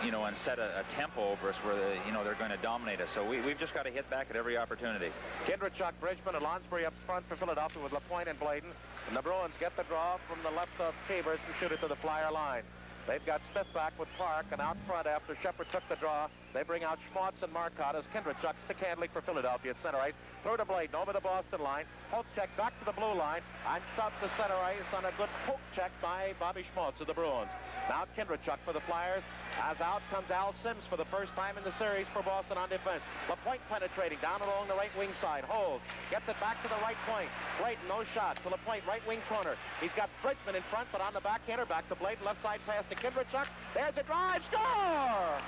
you know, and set a tempo over us where they're going to dominate us. So we've just got to hit back at every opportunity. Kindrechuk, Bridgman, and Lonsbury up front for Philadelphia with LaPointe and Bladen. And the Bruins get the draw from the left of Cheevers and shoot it to the Flyer line. They've got Smith back with Park, and out front after Shepard took the draw, they bring out Schmaltz and Marcotte as Kindrechuk stick handling for Philadelphia at center ice. Throw to Bladen over the Boston line. Poke check back to the blue line and shot to center ice on a good poke check by Bobby Schmaltz of the Bruins. Now Kindrechuk for the Flyers. As out comes Al Sims for the first time in the series for Boston on defense. LaPointe penetrating down along the right wing side. Holds. Gets it back to the right point. Bladen, no shot to LaPointe, right wing corner. He's got Bridgman in front, but on the backhander, back to Bladen, left side pass to Kindrechuk. There's a drive. Score!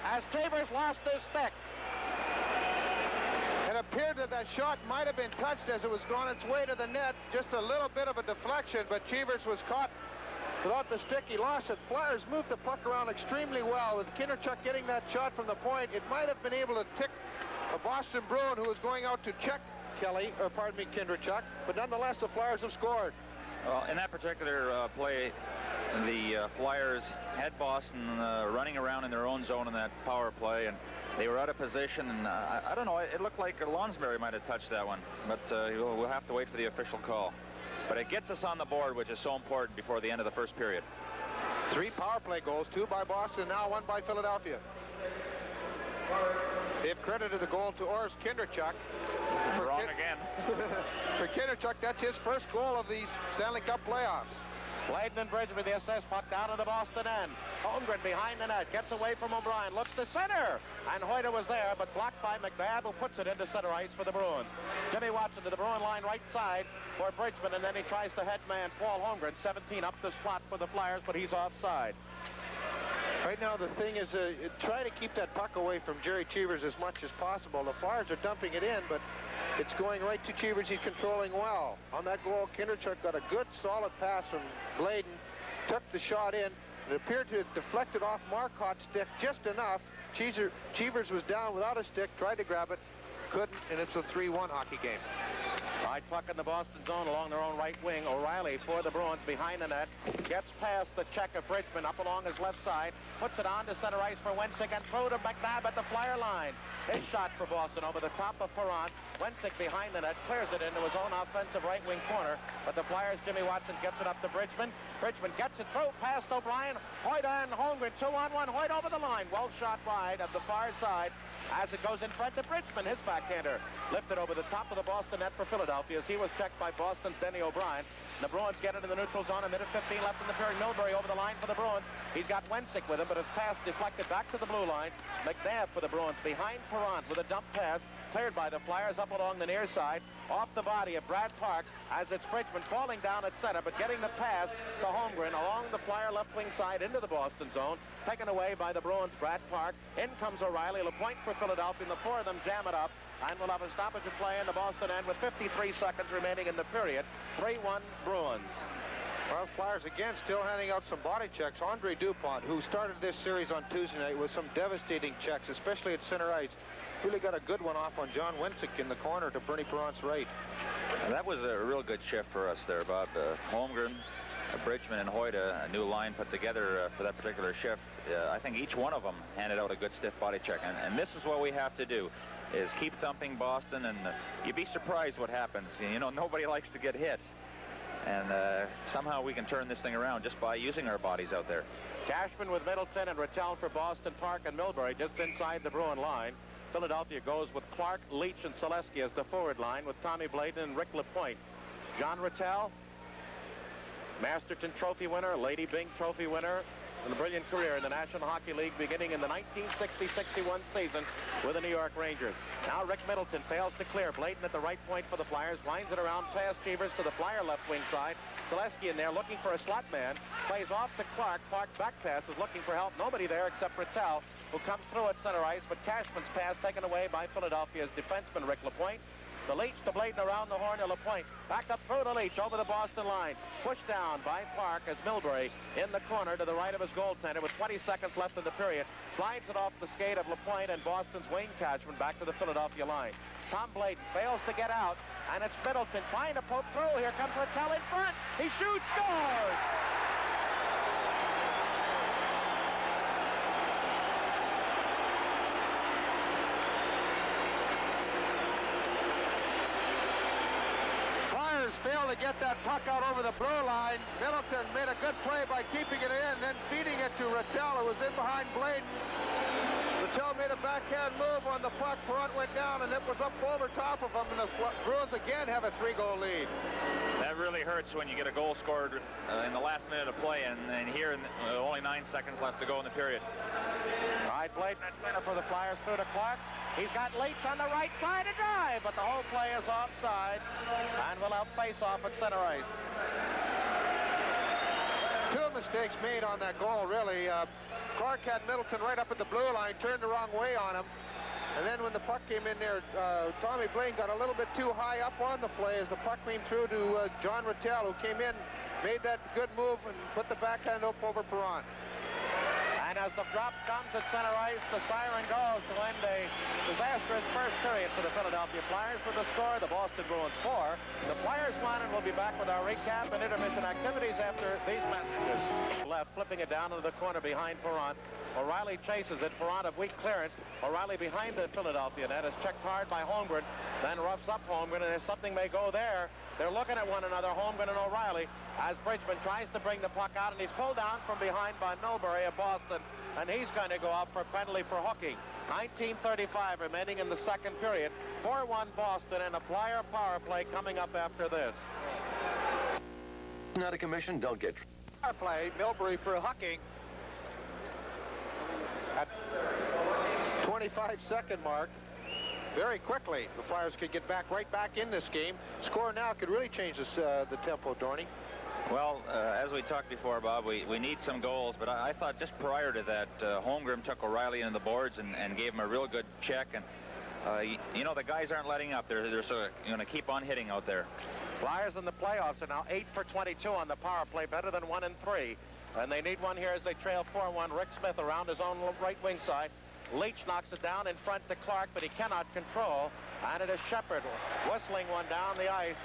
As Cheevers lost his stick. It appeared that shot might have been touched as it was going its way to the net. Just a little bit of a deflection, but Cheevers was caught without the stick. He lost it. Flyers moved the puck around extremely well. With Kindrechuk getting that shot from the point, it might have been able to tick a Boston Bruin who was going out to check Kindrechuk, but nonetheless the Flyers have scored. Well, in that particular play, the Flyers had Boston running around in their own zone in that power play, and they were out of position, and I don't know, it looked like Lonsbury might have touched that one, but we'll have to wait for the official call. But it gets us on the board, which is so important before the end of the first period. 3 power play goals, 2 by Boston, now 1 by Philadelphia. They've credited the goal to Urs Kindrechuk. Wrong again. For Kindrechuk, that's his first goal of these Stanley Cup playoffs. Bladen and Bridgman, the assist puck down to the Boston end. Holmgren behind the net, gets away from O'Brien, looks to center. And Hoyter was there, but blocked by McNabb, who puts it into center ice for the Bruins. Jimmy Watson to the Bruin line right side for Bridgman, and then he tries to head man Paul Holmgren, 17 up the slot for the Flyers, but he's offside. Right now, the thing is try to keep that puck away from Jerry Cheevers as much as possible. The Flyers are dumping it in, but it's going right to Cheevers. He's controlling well. On that goal, Kindrechuk got a good, solid pass from Bladen, took the shot in. It appeared to have deflected off Marcotte's stick just enough. Cheevers was down without a stick, tried to grab it, couldn't, and it's a 3-1 hockey game. Right puck in the Boston zone along their own right wing. O'Reilly for the Bruins behind the net. Gets past the check of Bridgman up along his left side. Puts it on to center ice for Wensick and throw to McNabb at the Flyer line. His shot for Boston over the top of Perron. Wensick behind the net clears it into his own offensive right wing corner. But the Flyers, Jimmy Watson gets it up to Bridgman. Bridgman gets it through past O'Brien. Hoyt and Holmgren 2-on-1. Hoyt over the line. Well shot wide of the far side as it goes in front to Bridgman, his backhander. Lifted over the top of the Boston net for Philadelphia as he was checked by Boston's Denny O'Brien. The Bruins get into the neutral zone. A minute 15 left in the period. Milbury over the line for the Bruins. He's got Wensick with him, but his pass deflected back to the blue line. McNabb for the Bruins behind Perron with a dump pass. Cleared by the Flyers up along the near side. Off the body of Brad Park as it's Bridgman falling down at center, but getting the pass to Holmgren along the Flyer left wing side into the Boston zone. Taken away by the Bruins, Brad Park. In comes O'Reilly. LaPointe for Philadelphia, and the 4 of them jam it up. And we'll have a stoppage of play in the Boston end with 53 seconds remaining in the period. 3-1 Bruins. Well, Flyers again still handing out some body checks. Andre Dupont, who started this series on Tuesday night with some devastating checks, especially at center ice, really got a good one off on John Wensick in the corner to Bernie Perron's right. And that was a real good shift for us there, Bob. Holmgren, Bridgman, and Hoyt, a new line put together for that particular shift. I think each one of them handed out a good stiff body check. And this is what we have to do, is keep thumping Boston, and you'd be surprised what happens. You know, nobody likes to get hit. And somehow we can turn this thing around just by using our bodies out there. Cashman with Middleton and Rattel for Boston, Park and Milbury just inside the Bruin line. Philadelphia goes with Clark, Leach, and Selesky as the forward line, with Tommy Bladen and Rick LaPointe. John Rattel, Masterton Trophy winner, Lady Byng Trophy winner, and a brilliant career in the National Hockey League beginning in the 1960-61 season with the New York Rangers. Now Rick Middleton fails to clear. Bladen at the right point for the Flyers, winds it around past Cheevers to the Flyer left wing side. Selesky in there looking for a slot man, plays off to Clark. Clark back passes, looking for help. Nobody there except Rattel, who comes through at center ice, but Cashman's pass taken away by Philadelphia's defenseman Rick LaPointe. The Leach to Bladen around the horn to LaPointe. Back up through the Leach over the Boston line. Pushed down by Park as Milbury in the corner to the right of his goaltender with 20 seconds left in the period. Slides it off the skate of LaPointe and Boston's Wayne Cashman back to the Philadelphia line. Tom Bladen fails to get out, and it's Middleton trying to poke through. Here comes Rattel in front. He shoots, scores! Failed to get that puck out over the blue line. Middleton made a good play by keeping it in, then feeding it to Rattel, who was in behind Bladen. Rattel made a backhand move on the puck. Perrant went down, and it was up over top of him, and the Bruins again have a 3-goal lead. That really hurts when you get a goal scored in the last minute of play, and here only 9 seconds left to go in the period. All right, Bladen at center for the Flyers through to Clark. He's got Leach on the right side to drive, but the whole play is offside, and will have face-off at center ice. Two mistakes made on that goal, really. Clark had Middleton right up at the blue line, turned the wrong way on him. And then when the puck came in there, Tommy Bladen got a little bit too high up on the play as the puck came through to John Rattel, who came in, made that good move, and put the backhand up over Perrant. And as the drop comes at center ice, the siren goes to end a disastrous first period for the Philadelphia Flyers with the score, the Boston Bruins 4. The Flyers 1, and we'll be back with our recap and intermission activities after these messages. Left, flipping it down into the corner behind Perrant. O'Reilly chases it. Perrant of weak clearance. O'Reilly behind the Philadelphia net is checked hard by Holmgren, then roughs up Holmgren, and if something may go there, they're looking at one another, Holmgren and O'Reilly, as Bridgman tries to bring the puck out, and he's pulled down from behind by Milbury of Boston, and he's going to go out for a penalty for hooking. 19:35 remaining in the second period. 4-1 Boston, and a Flyer power play coming up after this. Not a commission, don't get... Power play, Milbury for hooking. At 25-second mark. Very quickly, the Flyers could get right back in this game. Score now could really change this, the tempo, Dorney. Well, as we talked before, Bob, we need some goals, but I thought just prior to that, Holmgren took O'Reilly into the boards and gave him a real good check, and you know, the guys aren't letting up. They're going to keep on hitting out there. Flyers in the playoffs are now 8 for 22 on the power play, better than 1 and 3, and they need one here as they trail 4-1. Rick Smith around his own right wing side. Leach knocks it down in front to Clark, but he cannot control. And it is Shepard whistling one down the ice,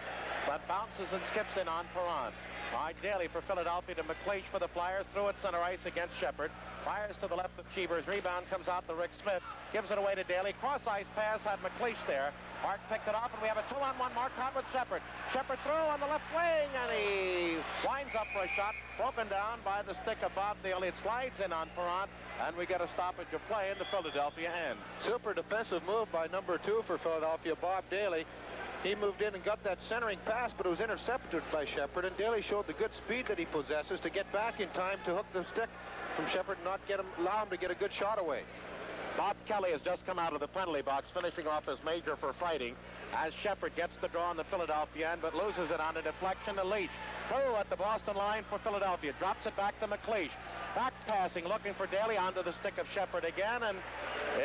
but bounces and skips in on Perrant. All right, Daly for Philadelphia to McLeish for the Flyers, through at center ice against Shepard. Fires to the left of Cheevers. Rebound comes out to Rick Smith. Gives it away to Daly. Cross-ice pass had McLeish there. Mark picked it off, and we have a 2-on-1 Marcotte with Shepard. Shepard through on the left wing, and he winds up for a shot. Broken down by the stick of Bob Daly. It slides in on Perrant, and we get a stoppage of play in the Philadelphia end. Super defensive move by number 2 for Philadelphia, Bob Daly. He moved in and got that centering pass, but it was intercepted by Shepard, and Daly showed the good speed that he possesses to get back in time to hook the stick from Shepard and not allow him to get a good shot away. Bob Kelly has just come out of the penalty box, finishing off his major for fighting, as Shepard gets the draw on the Philadelphia end, but loses it on a deflection to Leach. Through at the Boston line for Philadelphia. Drops it back to McLeish. Back passing, looking for Daly onto the stick of Shepard again, and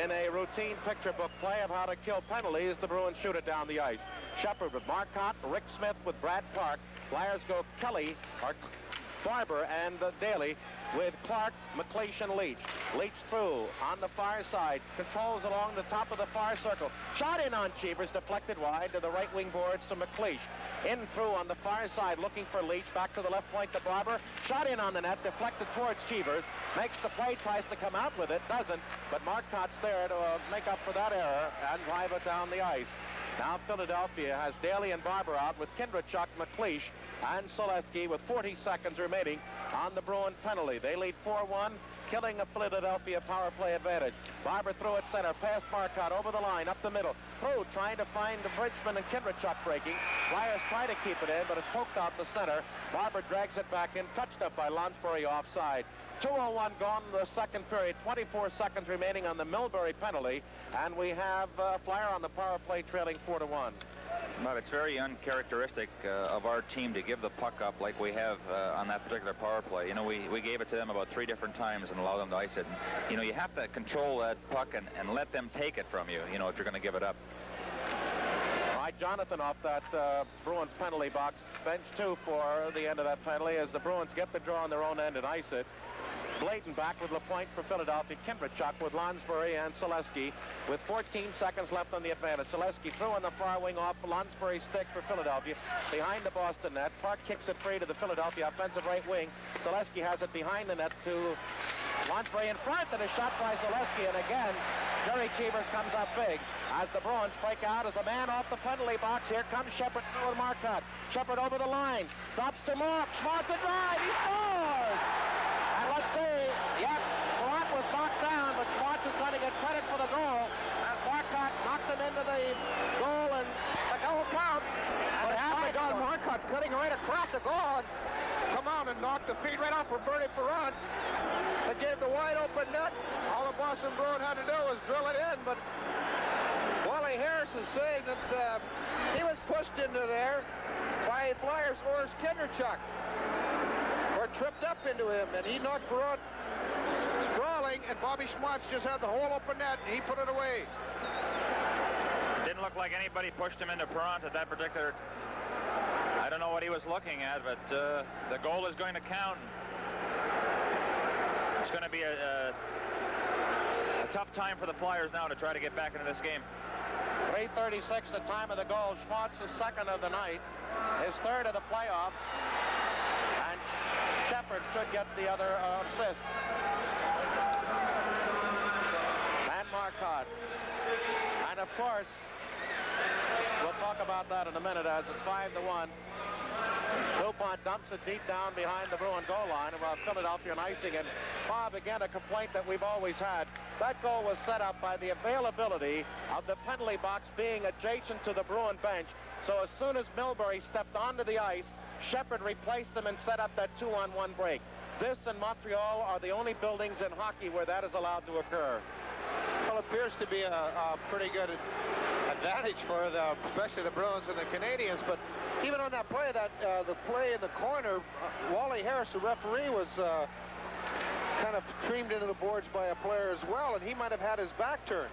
in a routine picture book play of how to kill penalties, the Bruins shoot it down the ice. Shepard with Marcotte, Rick Smith with Brad Clark. Flyers go Kelly, or Barber, and Daly with Clark, McLeish, and Leach. Leach through on the far side, controls along the top of the far circle. Shot in on Cheevers, deflected wide to the right wing boards to McLeish. In through on the far side, looking for Leach, back to the left point to Barber. Shot in on the net, deflected towards Cheevers. Makes the play, tries to come out with it, doesn't, but Marcotte's there to make up for that error and drive it down the ice. Now Philadelphia has Daly and Barber out with Kindrachuk, McLeish, and Selesky with 40 seconds remaining on the Bruin penalty. They lead 4-1. killing a Philadelphia power play advantage. Barber threw at center, past Marcotte, over the line, up the middle, through, trying to find Bridgman and Kindrachuk breaking. Flyers try to keep it in, but it's poked out the center. Barber drags it back in, touched up by Lonsbury offside. 2:01 gone in the second period, 24 seconds remaining on the Milbury penalty, and we have Flyer on the power play trailing 4-1. But it's very uncharacteristic of our team to give the puck up like we have on that particular power play. You know, we gave it to them about 3 different times and allowed them to ice it. And, you know, you have to control that puck and let them take it from you, you know, if you're going to give it up. All right, Jonathan off that Bruins penalty box. Bench 2 for the end of that penalty as the Bruins get the draw on their own end and ice it. Blayton back with LaPointe for Philadelphia. Kindrachuk with Lonsbury and Selesky with 14 seconds left on the advantage. Selesky threw on the far wing off Lonsbury's stick for Philadelphia. Behind the Boston net. Park kicks it free to the Philadelphia offensive right wing. Selesky has it behind the net to Lonsbury in front, and a shot by Selesky. And again, Jerry Cheevers comes up big as the Bruins break out as a man off the penalty box. Here comes Shepard through with Marcotte. Shepard over the line. Drops to Mark. Schwartz a drive. He scores! And let's see, yep, Perrott was knocked down, but Schwartz is going to get credit for the goal as Marcotte knocked him into the goal, and the goal counts. And they have the goal. Marcotte cutting right across the goal and come out and knocked the feed right off for Bernie Perrott. They gave the wide open net. All the Boston Bruins had to do was drill it in, but Wally Harris is saying that he was pushed into there by Flyers Oris Kindrachuk. Or tripped up into him, and he knocked Perrott sprawling, and Bobby Schmutz just had the whole open net, and he put it away. Didn't look like anybody pushed him into Perrott at that particular... I don't know what he was looking at, but the goal is going to count. It's going to be a tough time for the Flyers now to try to get back into this game. 3:36 the time of the goal. Schmutz is second of the night, his third of the playoffs. Shepard should get the other assist. And Marcotte. And of course, we'll talk about that in a minute as it's 5-1. DuPont dumps it deep down behind the Bruin goal line about Philadelphia and icing. And Bob, again, a complaint that we've always had. That goal was set up by the availability of the penalty box being adjacent to the Bruin bench. So as soon as Milbury stepped onto the ice, Shepard replaced them and set up that 2-on-1 break. This and Montreal are the only buildings in hockey where that is allowed to occur. Well, it appears to be a pretty good advantage for especially the Bruins and the Canadians. But even on that play, the play in the corner, Wally Harris, the referee, was kind of creamed into the boards by a player as well, and he might have had his back turned.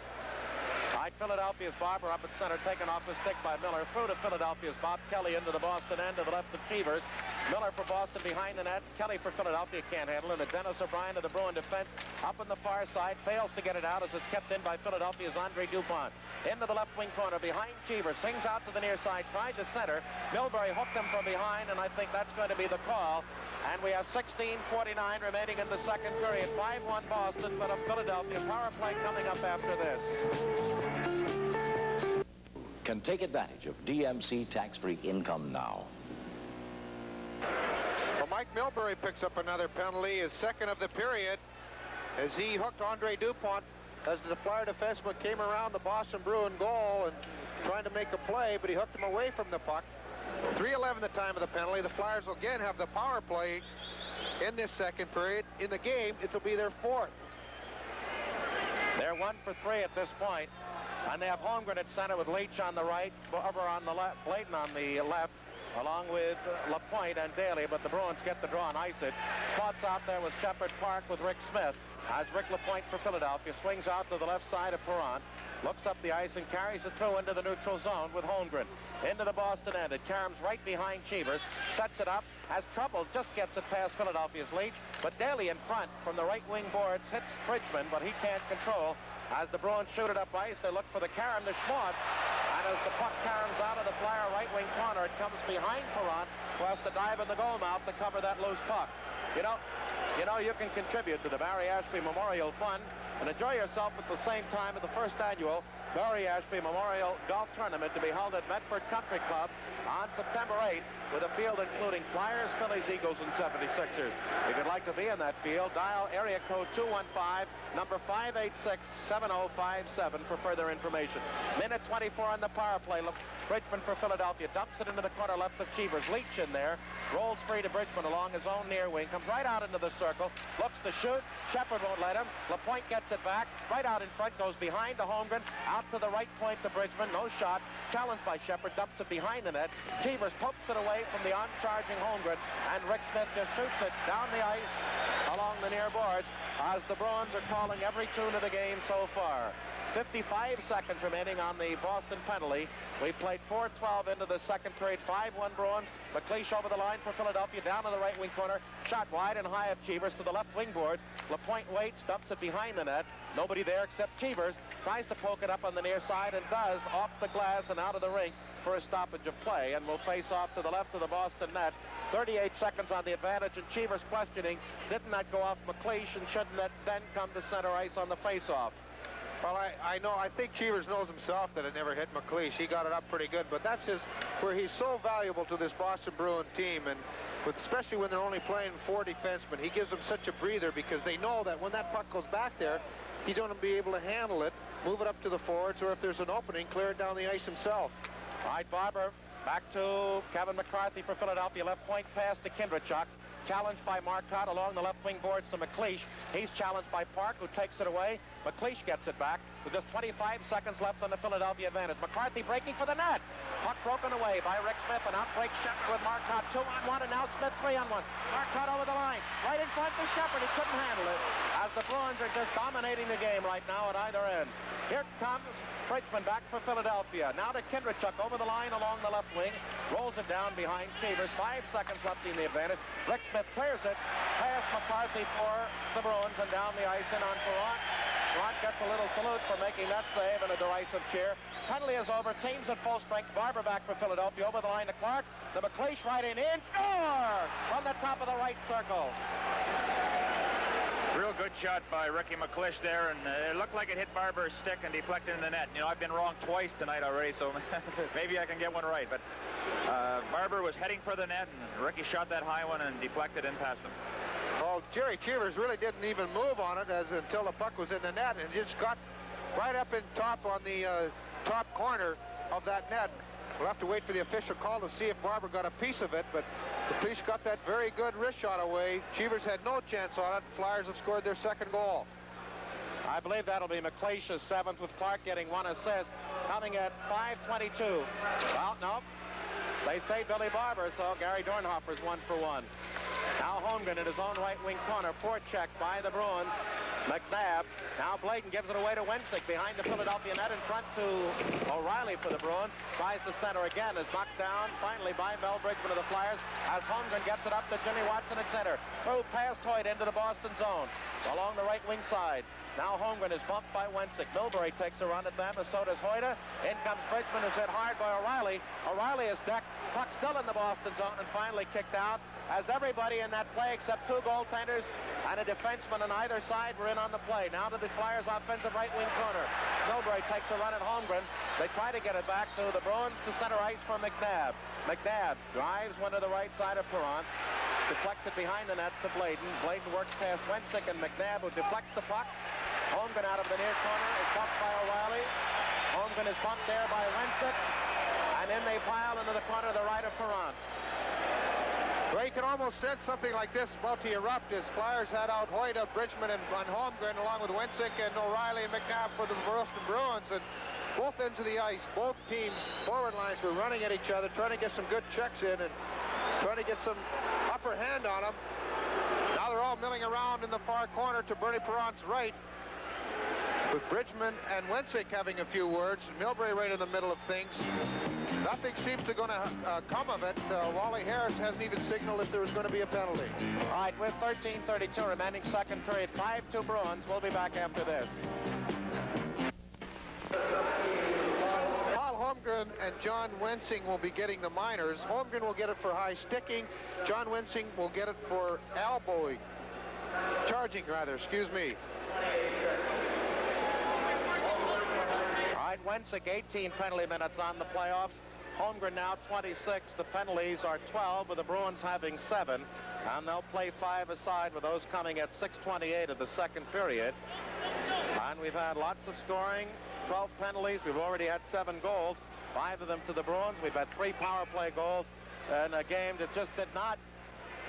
All right, Philadelphia's Barber up at center, taken off his stick by Miller. Through to Philadelphia's Bob Kelly into the Boston end, to the left of Cheevers. Miller for Boston behind the net. Kelly for Philadelphia can't handle it. And Dennis O'Brien to the Bruin defense up on the far side. Fails to get it out as it's kept in by Philadelphia's Andre DuPont. Into the left wing corner behind Cheevers. Swings out to the near side, tried to center. Milbury hooked him from behind, and I think that's going to be the call. And we have 16:49 remaining in the second period. 5-1 Boston, but a Philadelphia power play coming up after this. Can take advantage of DMC tax-free income now. Well, Mike Milbury picks up another penalty, his second of the period, as he hooked Andre DuPont as the Flyer defenseman came around the Boston Bruin goal and trying to make a play, but he hooked him away from the puck. 3:11 the time of the penalty. The Flyers will again have the power play in this second period. In the game, it will be their fourth. They're 1 for 3 at this point. And they have Holmgren at center with Leach on the right, over on the left, Blayton on the left, along with LaPointe and Daly, but the Bruins get the draw and ice it. Spots out there with Shepard, Park with Rick Smith, as Rick LaPointe for Philadelphia swings out to the left side of Perrott, looks up the ice and carries it through into the neutral zone with Holmgren. Into the Boston end. It caroms right behind Cheevers, sets it up, has trouble, just gets it past Philadelphia's Leach, but Daly in front from the right wing boards hits Bridgman, but he can't control. As the Bruins shoot it up ice, they look for the carom to Schmutz, and as the puck caroms out of the Flyer right wing corner, it comes behind Perrott, who has to dive in the goal mouth to cover that loose puck. You know, you can contribute to the Barry Ashby Memorial Fund and enjoy yourself at the same time at the first annual Barry Ashby Memorial Golf Tournament to be held at Medford Country Club on September 8th with a field including Flyers, Phillies, Eagles, and 76ers. If you'd like to be in that field, dial area code 215, number 586-7057 for further information. Minute 24 on the power play. Look, Bridgman for Philadelphia dumps it into the corner left of Cheevers. Leach in there, rolls free to Bridgman along his own near wing, comes right out into the circle, looks to shoot. Shepard won't let him. LaPointe gets it back, right out in front, goes behind to Holmgren, out to the right point to Bridgman, no shot. Challenged by Shepard, dumps it behind the net. Cheevers pokes it away from the on-charging Holmgren, and Rick Smith just shoots it down the ice along the near boards as the Bruins are calling every tune of the game so far. 55 seconds remaining on the Boston penalty. We played 4:12 into the second period. 5-1 Bruins. McLeish over the line for Philadelphia, down to the right wing corner. Shot wide and high of Cheevers to the left wing board. LaPointe waits, dumps it behind the net. Nobody there except Cheevers. Tries to poke it up on the near side and does, off the glass and out of the rink for a stoppage of play, and will face off to the left of the Boston net. 38 seconds on the advantage, and Cheevers questioning, didn't that go off McLeish, and shouldn't that then come to center ice on the face-off? Well, I think Cheevers knows himself that it never hit McLeish. He got it up pretty good, but that's where he's so valuable to this Boston Bruin team, and especially when they're only playing 4 defensemen. He gives them such a breather because they know that when that puck goes back there, he's going to be able to handle it, move it up to the forwards, or if there's an opening, clear it down the ice himself. All right, Barber, back to Kevin McCarthy for Philadelphia. Left point pass to Kindrachuk. Challenged by Marcotte along the left wing boards to McLeish. He's challenged by Park, who takes it away. McLeish gets it back with just 25 seconds left on the Philadelphia advantage. McCarthy breaking for the net. Puck broken away by Rick Smith, and out breaks Shepard with Marcotte. 2-on-1, and now Smith 3-on-1. Marcotte over the line. Right in front to Shepard. He couldn't handle it as the Bruins are just dominating the game right now at either end. Here comes Bridgman back for Philadelphia. Now to Kindrachuk over the line along the left wing. Rolls it down behind Cheevers. 5 seconds left in the advantage. Rick Smith clears it. Past McCarthy for the Bruins and down the ice in on Perron. Perron gets a little salute for making that save and a derisive cheer. Penalty is over. Teams at full strength. Barber back for Philadelphia. Over the line to Clark. The McLeish right in. Score! From the top of the right circle. Real good shot by Ricky McLeish there, and it looked like it hit Barber's stick and deflected in the net. You know, I've been wrong twice tonight already, so maybe I can get one right. But Barber was heading for the net, and Ricky shot that high one and deflected in past him. Well, Jerry Cheevers really didn't even move on it until the puck was in the net, and just got right up in top on the top corner of that net. We'll have to wait for the official call to see if Barber got a piece of it, but the police got that very good wrist shot away. Cheevers had no chance on it. Flyers have scored their second goal. I believe that'll be McLeish's 7th, with Clark getting 1 assist, coming at 5:22. Well, no. They say Billy Barber, so Gary Dornhofer's 1 for 1. Now Holmgren in his own right wing corner. Poor check by the Bruins. McNabb. Now Bladen gives it away to Wensick behind the Philadelphia net, in front to O'Reilly for the Bruins. Tries to center again, is knocked down finally by Mel Bridgman of the Flyers as Holmgren gets it up to Jimmy Watson at center. Through past Hoyt into the Boston zone along the right wing side. Now Holmgren is bumped by Wensick. Milbury takes a run at them, and so does Hoyt. In comes Bridgman, who's hit hard by O'Reilly. O'Reilly is decked. Puck still in the Boston zone and finally kicked out, as everybody in that play except 2 goaltenders and a defenseman on either side were in on the play. Now to the Flyers' offensive right wing corner. Milbury takes a run at Holmgren. They try to get it back to the Bruins to center ice from McNabb. McNabb drives one to the right side of Perron. Deflects it behind the net to Bladen. Bladen works past Wensick, and McNabb, who deflects the puck. Holmgren out of the near corner is bumped by O'Reilly. Holmgren is bumped there by Wensick. And then they pile into the corner to the right of Perron. Well, you can almost sense something like this about to erupt as Flyers had out Hoyt, Bridgman, and Holmgren, along with Wensick and O'Reilly and McNabb for the Boston Bruins. And both ends of the ice, both teams' forward lines were running at each other, trying to get some good checks in and trying to get some upper hand on them. Now they're all milling around in the far corner to Bernie Perron's right, with Bridgman and Wensick having a few words. Milbury right in the middle of things. Nothing seems to going to come of it. Wally Harris hasn't even signaled if there was going to be a penalty. All right, with 13:32 remaining second period, 5-2 Bruins. We'll be back after this. Paul Holmgren and John Wensing will be getting the minors. Holmgren will get it for high sticking. John Wensing will get it for elbowing. Charging, rather, excuse me. right, Wensick, 18 penalty minutes on the playoffs. Holmgren now 26. The penalties are 12, with the Bruins having 7. And they'll play 5 aside, with those coming at 6:28 of the second period. And we've had lots of scoring, 12 penalties. We've already had 7 goals, 5 of them to the Bruins. We've had 3 power play goals in a game that just did not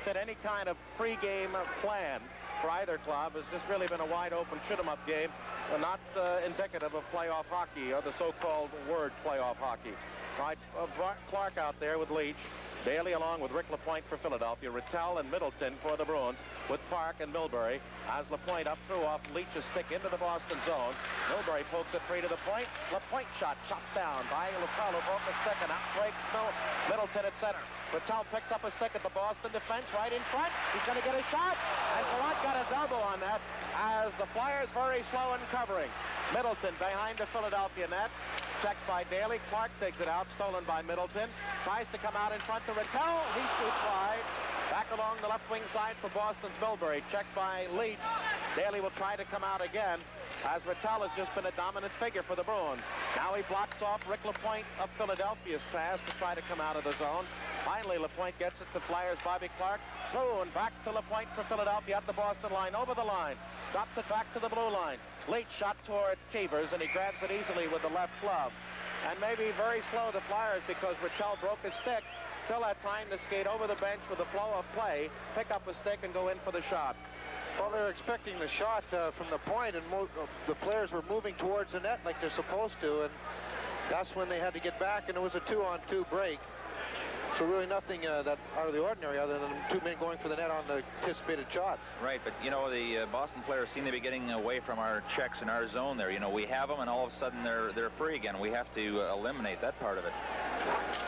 fit any kind of pregame plan for either club. It's just really been a wide-open shoot-'em-up game, not indicative of playoff hockey, or the so-called word playoff hockey. Right, Clark out there with Leach. Daly along with Rick LaPointe for Philadelphia. Rattel and Middleton for the Bruins, with Park and Milbury. As LaPointe up through off Leach's stick into the Boston zone. Milbury pokes it free to the point. LaPointe shot chopped down by Rattel, who broke the stick, and out breaks Middleton at center. Rattel picks up a stick at the Boston defense right in front. He's going to get a shot, and Clark got his elbow on that as the Flyers very slow in covering. Middleton behind the Philadelphia net. Checked by Daly. Clark takes it out, stolen by Middleton. Tries to come out in front to Rattel. He shoots wide. Back along the left wing side for Boston's Milbury. Checked by Leach. Daly will try to come out again, as Rattel has just been a dominant figure for the Bruins. Now he blocks off Rick LaPointe of Philadelphia's pass to try to come out of the zone. Finally, LaPointe gets it to Flyers' Bobby Clark. Through and back to LaPointe for Philadelphia at the Boston line. Over the line. Drops it back to the blue line. Leach shot toward Chevers, and he grabs it easily with the left glove. And maybe very slow, the Flyers, because Rattel broke his stick. Still had time to skate over the bench with the flow of play, pick up a stick, and go in for the shot. Well, they're expecting the shot from the point, and the players were moving towards the net like they're supposed to, and that's when they had to get back, and it was a 2-on-2 break. So really nothing that out of the ordinary, other than 2 men going for the net on the anticipated shot. Right, but you know, the Boston players seem to be getting away from our checks in our zone there. You know, we have them, and all of a sudden they're free again. We have to eliminate that part of it.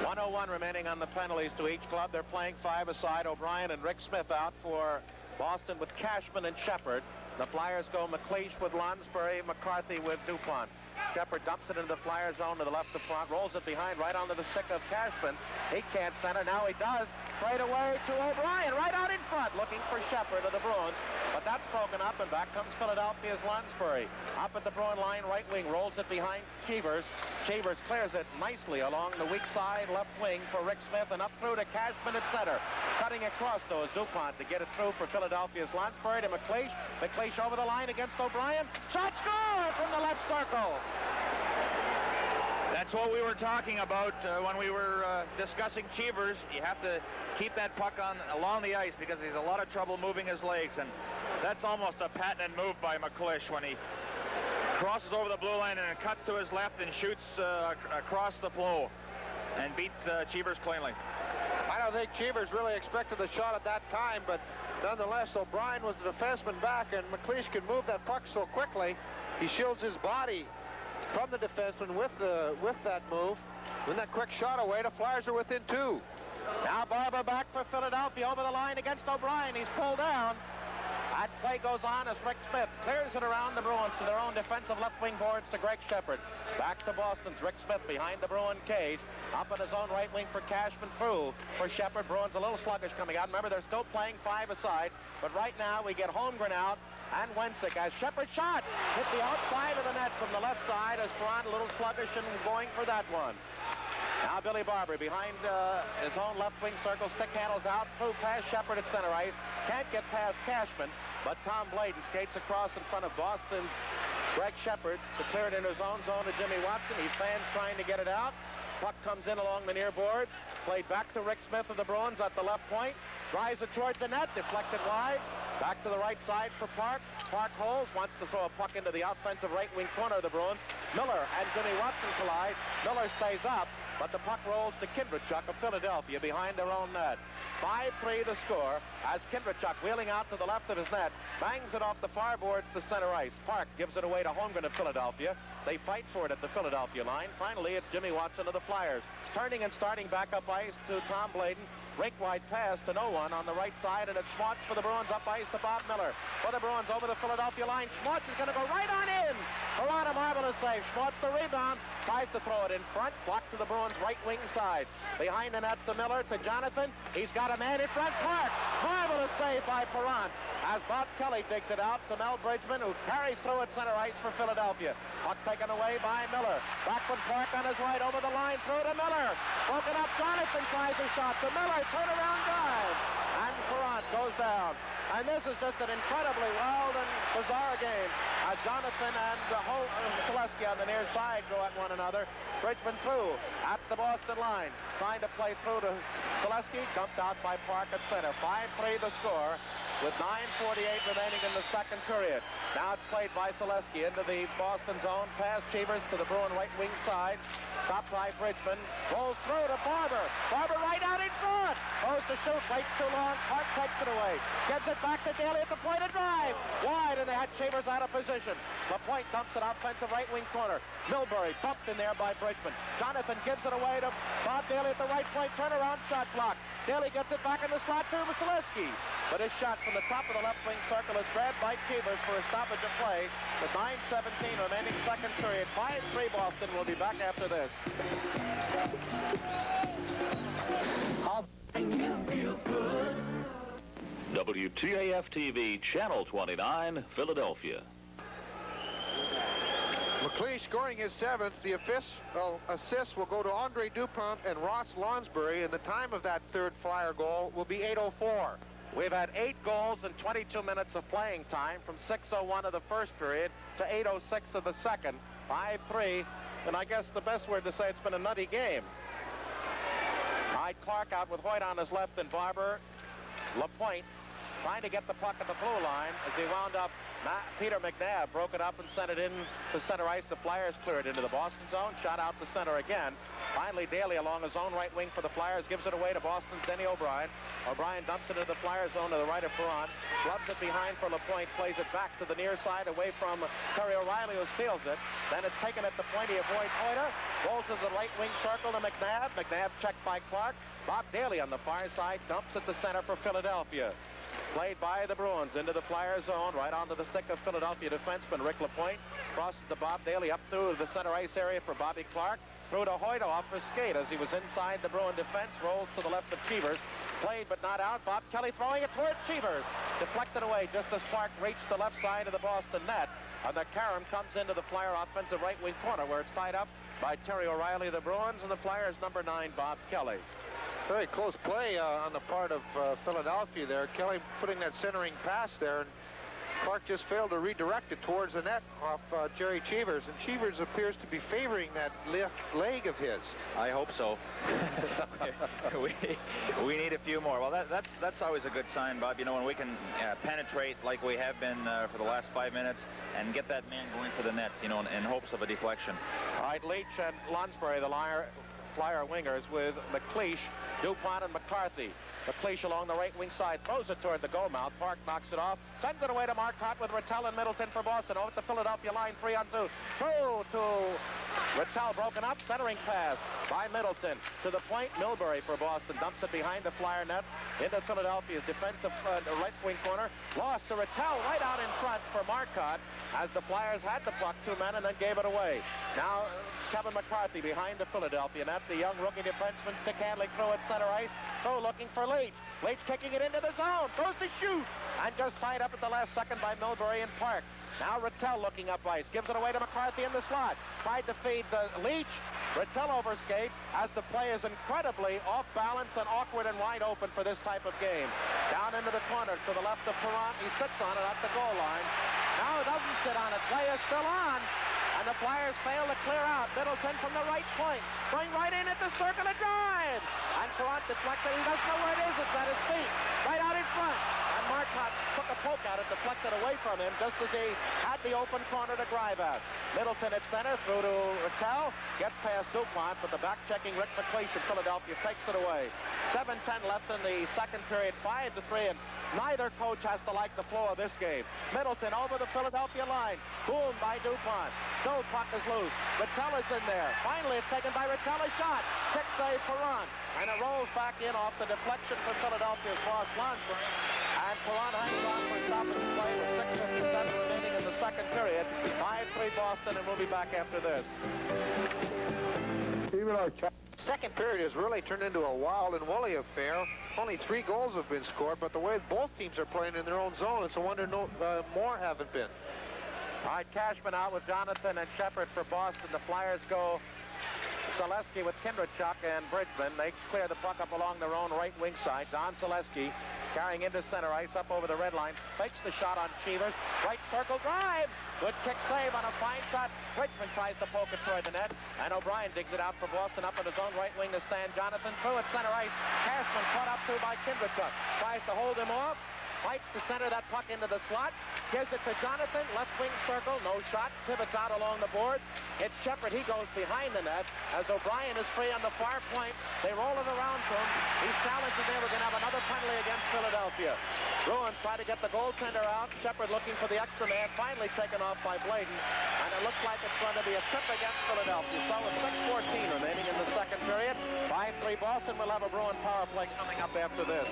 1:01 remaining on the penalties to each club. They're playing 5 aside. O'Brien and Rick Smith out for Boston with Cashman and Shepard. The Flyers go McLeish with Lonsbury, McCarthy with DuPont. Shepard dumps it into the Flyer zone to the left of front, rolls it behind right onto the stick of Cashman. He can't center. Now he does. Straight away to O'Brien, right out in front, looking for Shepard of the Bruins. But that's broken up, and back comes Philadelphia's Lonsbury. Up at the Bruin line, right wing, rolls it behind Chevers. Chevers clears it nicely along the weak side, left wing for Rick Smith, and up through to Cashman at center. Cutting across, though, is DuPont to get it through for Philadelphia's Lonsbury to McLeish. McLeish over the line against O'Brien. Shot score from the left circle. That's what we were talking about when we were discussing Chevers. You have to keep that puck along the ice, because he's a lot of trouble moving his legs, and that's almost a patented move by McLeish when he crosses over the blue line and cuts to his left and shoots across the flow and beat Chevers cleanly. I don't think Chevers really expected the shot at that time, but nonetheless, O'Brien was the defenseman back, and McLeish can move that puck so quickly. He shields his body from the defenseman with that move. When that quick shot away, the Flyers are within 2. Now Barber back for Philadelphia over the line against O'Brien. He's pulled down. That play goes on as Rick Smith clears it around the Bruins to their own defensive left wing boards to Greg Shepard. Back to Boston's Rick Smith behind the Bruin cage. Up in his own right wing for Cashman, through for Shepard. Bruins a little sluggish coming out. Remember, they're still playing 5 aside. But right now we get Holmgren out and Wensick as Shepard shot hit the outside of the net from the left side as Perron a little sluggish and going for that one. Now Billy Barber behind his own left wing circle. Stick handles out through past Shepard at center ice. Can't get past Cashman, but Tom Bladen skates across in front of Boston's Greg Shepard to clear it in his own zone to Jimmy Watson. He fans trying to get it out. Puck comes in along the near boards. Played back to Rick Smith of the Bruins at the left point. Drives it towards the net. Deflected wide. Back to the right side for Park. Park holds. Wants to throw a puck into the offensive right wing corner of the Bruins. Miller and Jimmy Watson collide. Miller stays up, but the puck rolls to Kindrachuk of Philadelphia behind their own net. 5-3 the score as Kindrachuk, wheeling out to the left of his net, bangs it off the far boards to center ice. Park gives it away to Holmgren of Philadelphia. They fight for it at the Philadelphia line. Finally, it's Jimmy Watson of the Flyers. Turning and starting back up ice to Tom Bladen. Rink-wide pass to no one on the right side, and it's Schwartz for the Bruins up ice to Bob Miller. For the Bruins over the Philadelphia line. Schwartz is going to go right on in. Perron, a marvelous save. Schwartz the rebound. Tries to throw it in front. Blocked to the Bruins right wing side. Behind the net to Miller, to Jonathan. He's got a man in front. Clark. Marvelous save by Perron. As Bob Kelly digs it out to Mel Bridgman, who carries through at center ice for Philadelphia. Puck taken away by Miller. Back from Clark on his right, over the line, through to Miller. Broken up, Jonathan tries a shot to Miller. Turnaround drive. And Perron goes down. And this is just an incredibly wild and bizarre game. Jonathan and Selesky on the near side go at one another. Bridgman through at the Boston line. Trying to play through to Selesky. Dumped out by Park at center. 5-3 the score with 9:48 remaining in the second period. Now it's played by Selesky into the Boston zone. Pass Cheevers to the Bruin right wing side. Stopped by Bridgman. Rolls through to Barber. Barber right out in front. Goes to shoot. Waits too long. Park takes it away. Gives it back to Daly at the point of drive. Wide, and they had Cheevers out of position. LaPointe dumps it offensive right wing corner. Milbury bumped in there by Bridgman. Jonathan gives it away to Bob Daly at the right point. Turnaround shot block. Daly gets it back in the slot to Selesky. But his shot from the top of the left wing circle is grabbed by Cheevers for a stoppage of play. With 9:17 remaining second period. 5-3 Boston. Will be back after this. WTAF-TV, Channel 29, Philadelphia. McLeish scoring his 7th. The assist will go to Andre Dupont and Ross Lonsbury, and the time of that third Flyer goal will be 8:04. We've had 8 goals in 22 minutes of playing time from 6:01 of the first period to 8:06 of the second. 5-3, and I guess the best word to say it's been a nutty game. Clark out with Hoyt on his left and Barber. LaPointe trying to get the puck at the blue line as he wound up. Peter McNabb broke it up and sent it in to center ice. The Flyers cleared into the Boston zone. Shot out to center again. Finally, Daly along his own right wing for the Flyers gives it away to Boston's Denny O'Brien. O'Brien dumps it into the Flyers zone to the right of Perron. Rubs it behind for LaPointe. Plays it back to the near side away from Terry O'Reilly, who steals it. Then it's taken at the point. He avoids Hoyter. Rolls to the right wing circle to McNabb. McNabb checked by Clark. Bob Daly on the far side dumps at the center for Philadelphia. Played by the Bruins into the Flyers zone, right onto the stick of Philadelphia defenseman Rick LaPointe. Crosses to Bob Daly up through the center ice area for Bobby Clark. Through to Hoyt off his skate as he was inside the Bruin defense. Rolls to the left of Cheevers. Played but not out. Bob Kelly throwing it towards Cheevers. Deflected away just as Clark reached the left side of the Boston net. And the carom comes into the Flyer offensive right wing corner where it's tied up by Terry O'Reilly of the Bruins and the Flyers number 9, Bob Kelly. Very close play on the part of Philadelphia there. Kelly putting that centering pass there, and Clark just failed to redirect it towards the net off Jerry Cheevers. And Cheevers appears to be favoring that left leg of his. I hope so. we need a few more. Well, that's always a good sign, Bob. You know, when we can penetrate like we have been for the last 5 minutes and get that man going for the net, you know, in hopes of a deflection. All right, Leach and Lonsbury, the Flyer wingers, with McLeish, Dupont, and McCarthy. McLeish along the right wing side throws it toward the goal mouth. Park knocks it off, sends it away to Marcotte with Rattel and Middleton for Boston. Over at the Philadelphia line, 3-on-2. Through to Rattel, broken up, centering pass by Middleton. To the point, Milbury for Boston. Dumps it behind the Flyer net into Philadelphia's defensive right wing corner. Lost to Rattel right out in front for Marcotte as the Flyers had the puck, 2 men, and then gave it away. Now Kevin McCarthy behind the Philadelphia net. The young rookie defenseman stick handling through at center ice. Throw looking for Leach. Leach kicking it into the zone. Goes to shoot. And just tied up at the last second by Milbury and Park. Now Rattel looking up ice. Gives it away to McCarthy in the slot. Tried to feed Leach. Rattel overskates as the play is incredibly off balance and awkward and wide open for this type of game. Down into the corner to the left of Perron. He sits on it at the goal line. Now doesn't sit on it. Play is still on. And the Flyers fail to clear out. Middleton from the right point. Going right in at the circle and drive. And Perron deflected. He doesn't know where it is. It's at his feet. Right out in front. And Marcotte took a poke at it, deflected away from him just as he had the open corner to drive at. Middleton at center, through to Rattel, gets past DuPont, but the back-checking Rick McLeish of Philadelphia takes it away. 7:10 left in the second period, 5-3, and neither coach has to like the flow of this game. Middleton over the Philadelphia line, boomed by DuPont. Still puck is loose. Rattel is in there. Finally, it's taken by Rattel. A shot. Kick save Perron. And it rolls back in off the deflection for Philadelphia's boss, Lansbury. And Perron hangs on for stoppage play with 6:57 remaining in the second period. 5-3 Boston, and we'll be back after this. Second period has really turned into a wild and woolly affair. Only 3 goals have been scored, but the way both teams are playing in their own zone, it's a wonder more haven't been. All right, Cashman out with Jonathan and Shepard for Boston. The Flyers go Selesky with Kindrachuk and Bridgman. They clear the puck up along their own right wing side. Don Selesky carrying into center ice up over the red line. Fakes the shot on Cheevers. Right circle drive. Good kick save on a fine shot. Bridgman tries to poke it toward the net. And O'Brien digs it out for Boston up on his own right wing to Stan Jonathan. Through at center ice. Cashman caught up to by Kindrachuk. Tries to hold him off. Fights to center that puck into the slot. Gives it to Jonathan. Left wing circle. No shot. Pivots out along the boards. It's Shepard. He goes behind the net as O'Brien is free on the far point. They roll it around to him. He's challenging there. We're going to have another penalty against Philadelphia. Bruins try to get the goaltender out. Shepard looking for the extra man. Finally taken off by Bladen. And it looks like it's going to be a trip against Philadelphia. So with 6:14 remaining in the second period. 5-3 Boston. Will have a Bruin power play coming up after this.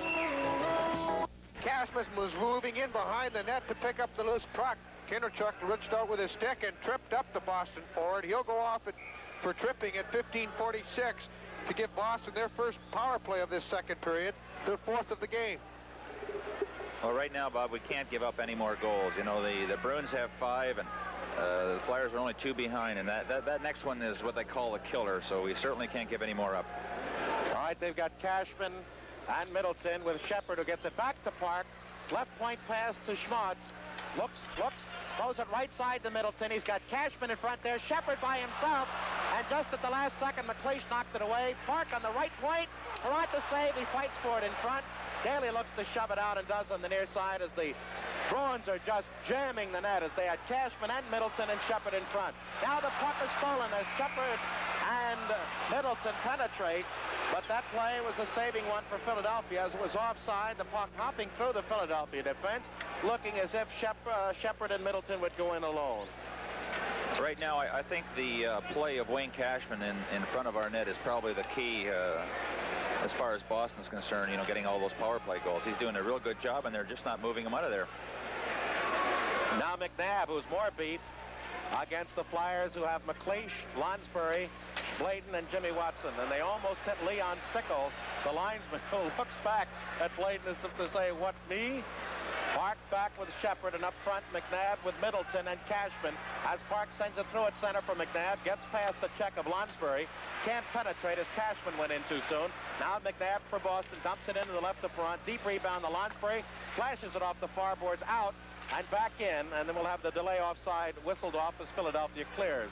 Cashman was moving in behind the net to pick up the loose puck. Kindrachuk reached out with his stick and tripped up the Boston forward. He'll go off for tripping at 15:46 to give Boston their first power play of this second period, their 4th of the game. Well, right now, Bob, we can't give up any more goals. You know, the Bruins have 5, and the Flyers are only 2 behind, and that next one is what they call a killer, so we certainly can't give any more up. All right, they've got Cashman and Middleton with Shepard, who gets it back to Park. Left point pass to Schmaltz. Looks, throws it right side to Middleton. He's got Cashman in front there. Shepard by himself. And just at the last second, McLeish knocked it away. Park on the right point. Perron to save. He fights for it in front. Daly looks to shove it out and does on the near side as the Bruins are just jamming the net as they had Cashman and Middleton and Shepard in front. Now the puck is stolen as Shepard and Middleton penetrate. But that play was a saving one for Philadelphia as it was offside. The puck hopping through the Philadelphia defense, looking as if Shepard and Middleton would go in alone. Right now, I think the play of Wayne Cashman in front of our net is probably the key as far as Boston's concerned, you know, getting all those power play goals. He's doing a real good job, and they're just not moving him out of there. Now McNabb, who's more beat, against the Flyers, who have McLeish, Lansbury, Bladen, and Jimmy Watson. And they almost hit Leon Stickle, the linesman, who looks back at Bladen as if to say, what, me? Park back with Shepard, and up front McNabb with Middleton and Cashman as Park sends it through at center for McNabb. Gets past the check of Lansbury. Can't penetrate as Cashman went in too soon. Now McNabb for Boston dumps it into the left of front. Deep rebound to Lansbury. Slashes it off the far boards out and back in. And then we'll have the delay offside whistled off as Philadelphia clears.